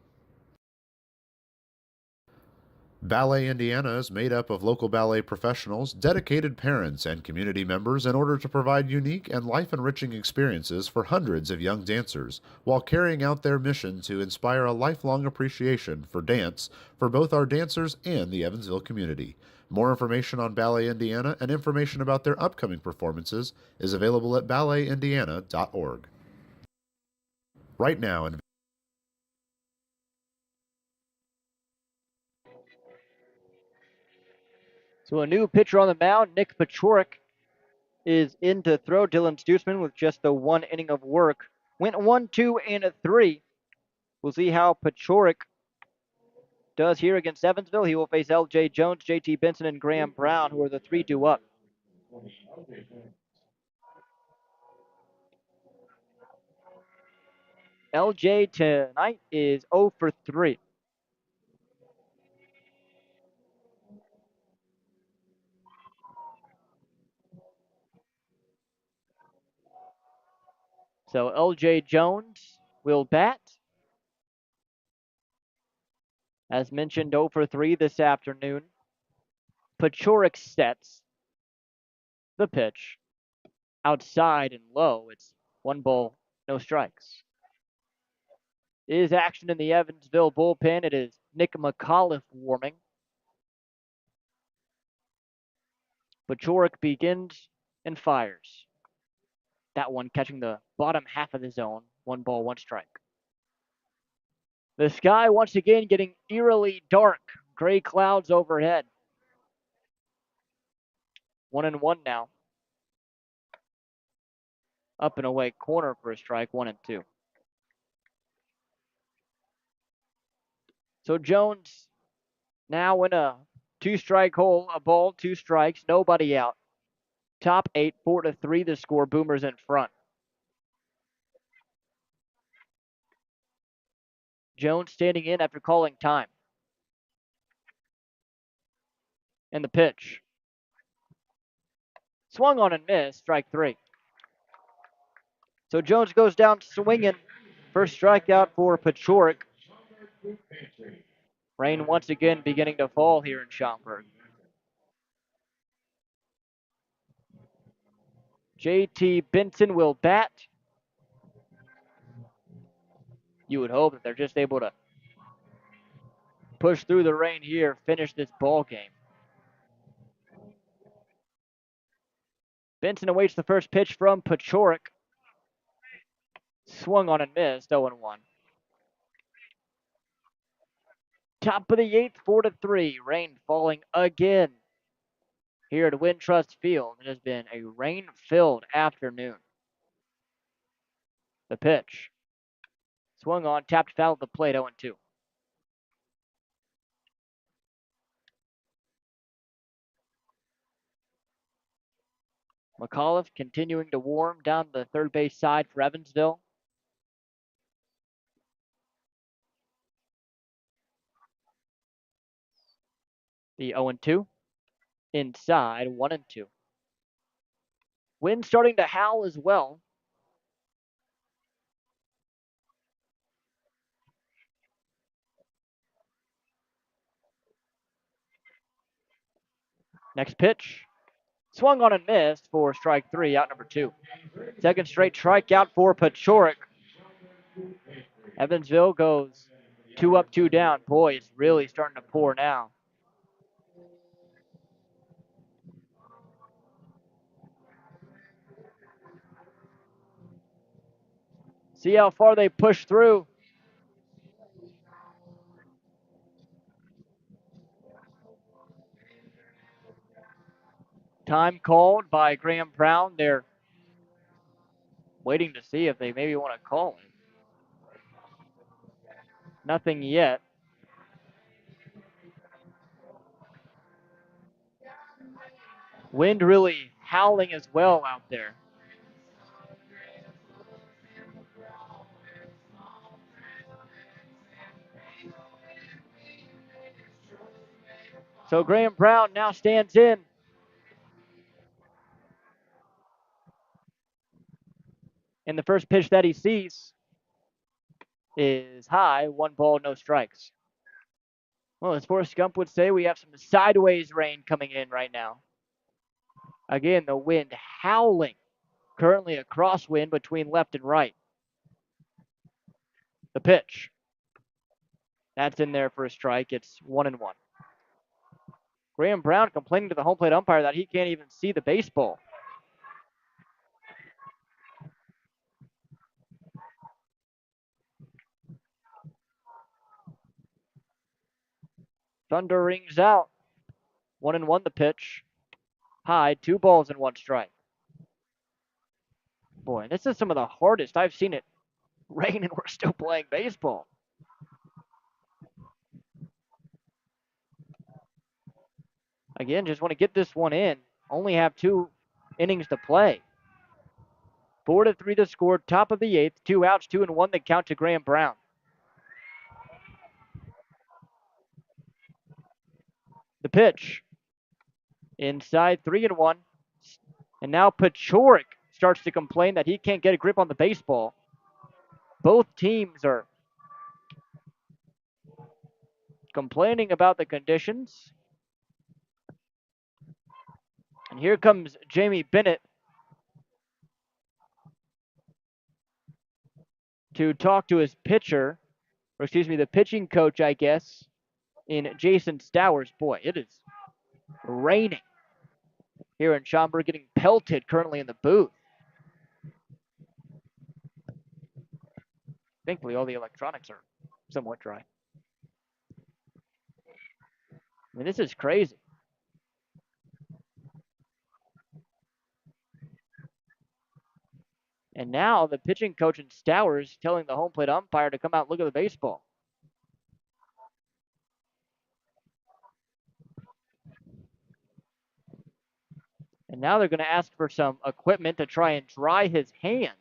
Ballet Indiana is made up of local ballet professionals, dedicated parents, and community members in order to provide unique and life enriching experiences for hundreds of young dancers, while carrying out their mission to inspire a lifelong appreciation for dance for both our dancers and the Evansville community. More information on Ballet Indiana and information about their upcoming performances is available at balletindiana.org. Right now, in So a new pitcher on the mound, Nick Pachorik, is in to throw. Dylan Stutzman with just the one inning of work. Went 1, 2, and a 3. We'll see how Pachorik does here against Evansville. He will face L.J. Jones, J.T. Benson, and Graham Brown, who are the 3-2 up. L.J. tonight is 0 for 3. So L.J. Jones will bat. As mentioned, 0 for 3 this afternoon. Pachorik sets the pitch. Outside and low. It's 1 ball, no strikes. Is action in the Evansville bullpen. It is Nick McAuliffe warming. Pachorik begins and fires. That one catching the bottom half of the zone. 1 ball, 1 strike. The sky once again getting eerily dark. Gray clouds overhead. 1-1 now. Up and away corner for a strike. 1-2. So Jones now in a 2-strike hole. A ball, 2 strikes, nobody out. Top 8, 4-3 the score. Boomers in front. Jones standing in after calling time. And the pitch. Swung on and missed. Strike 3. So Jones goes down swinging. First strikeout for Pachorik. Rain once again beginning to fall here in Schaumburg. J.T. Benson will bat. You would hope that they're just able to push through the rain here, finish this ball game. Benson awaits the first pitch from Pachorik. Swung on and missed. 0-1. Top of the 8th, 4-3. Rain falling again here at Wintrust Field. It has been a rain-filled afternoon. The pitch. Swung on, tapped foul at the plate, 0-2. McAuliffe continuing to warm down the third base side for Evansville. The 0-2. Inside, 1-2. Wind starting to howl as well. Next pitch. Swung on and missed for strike 3, out number 2. Second straight strikeout for Pachorik. Evansville goes 2 up, 2 down. Boy, it's really starting to pour now. See how far they push through. Time called by Graham Brown. They're waiting to see if they maybe want to call it. Nothing yet. Wind really howling as well out there. So Graham Brown now stands in. And the first pitch that he sees is high, 1 ball, no strikes. Well, as Forrest Gump would say, we have some sideways rain coming in right now. Again, the wind howling. Currently a crosswind between left and right. The pitch. That's in there for a strike. It's 1-1. Graham Brown complaining to the home plate umpire that he can't even see the baseball. Thunder rings out. 1-1 the pitch. High, 2 balls and 1 strike. Boy, this is some of the hardest I've seen it rain and we're still playing baseball. Again, just want to get this one in. Only have 2 innings to play. 4-3 the score, top of the 8th. 2 outs, 2-1 the count to Graham Brown. The pitch. Inside, 3-1. And now Pachorik starts to complain that he can't get a grip on the baseball. Both teams are complaining about the conditions. And here comes Jamie Bennett to talk to his pitcher, or excuse me, the pitching coach, I guess, in Jason Stowers. Boy, it is raining here in Schaumburg, getting pelted currently in the booth. Thankfully, all the electronics are somewhat dry. I mean, this is crazy. And now the pitching coach in Stowers telling the home plate umpire to come out and look at the baseball. And now they're going to ask for some equipment to try and dry his hands.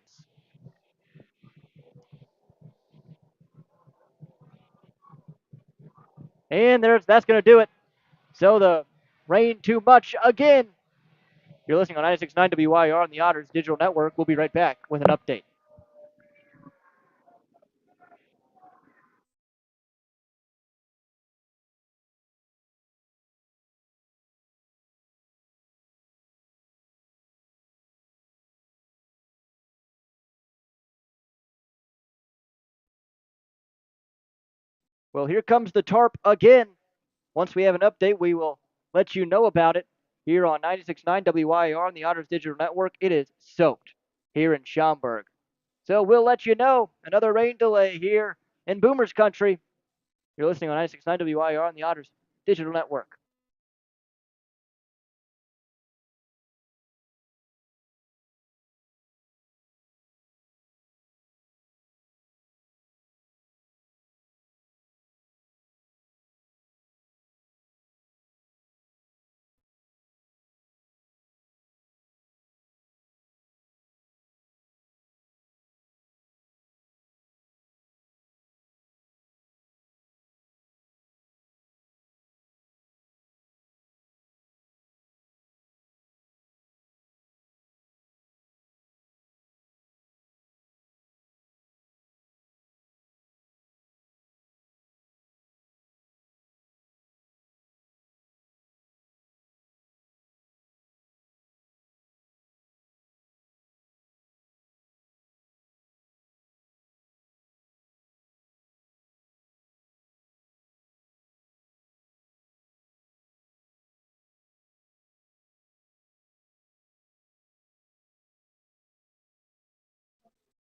And that's going to do it. So the rain too much again. You're listening on 96.9 WYR on the Otters Digital Network. We'll be right back with an update. Well, here comes the tarp again. Once we have an update, we will let you know about it here on 96.9 WYR on the Otters Digital Network. It is soaked here in Schaumburg. So we'll let you know. Another rain delay here in Boomers Country. You're listening on 96.9 WYR on the Otters Digital Network.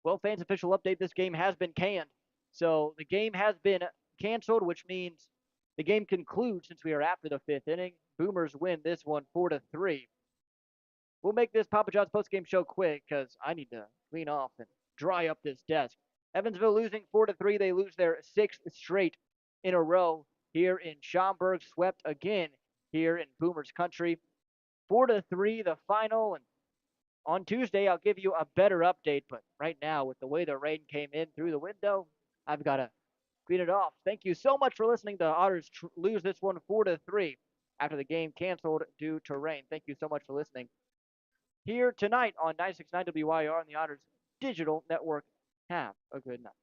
Well, fans, official update: this game has been canned. So the game has been canceled, which means the game concludes since we are after the fifth inning. Boomers win this one 4-3. We'll make this Papa John's postgame show quick because I need to clean off and dry up this desk. Evansville losing 4-3. They lose their sixth straight in a row here in Schaumburg. Swept again here in Boomers country. 4-3, the final. And on Tuesday, I'll give you a better update. But right now, with the way the rain came in through the window, I've got to clean it off. Thank you so much for listening. The Otters lose this one 4-3 after the game canceled due to rain. Thank you so much for listening here tonight on 96.9 WYR and the Otters Digital Network. Have a good night.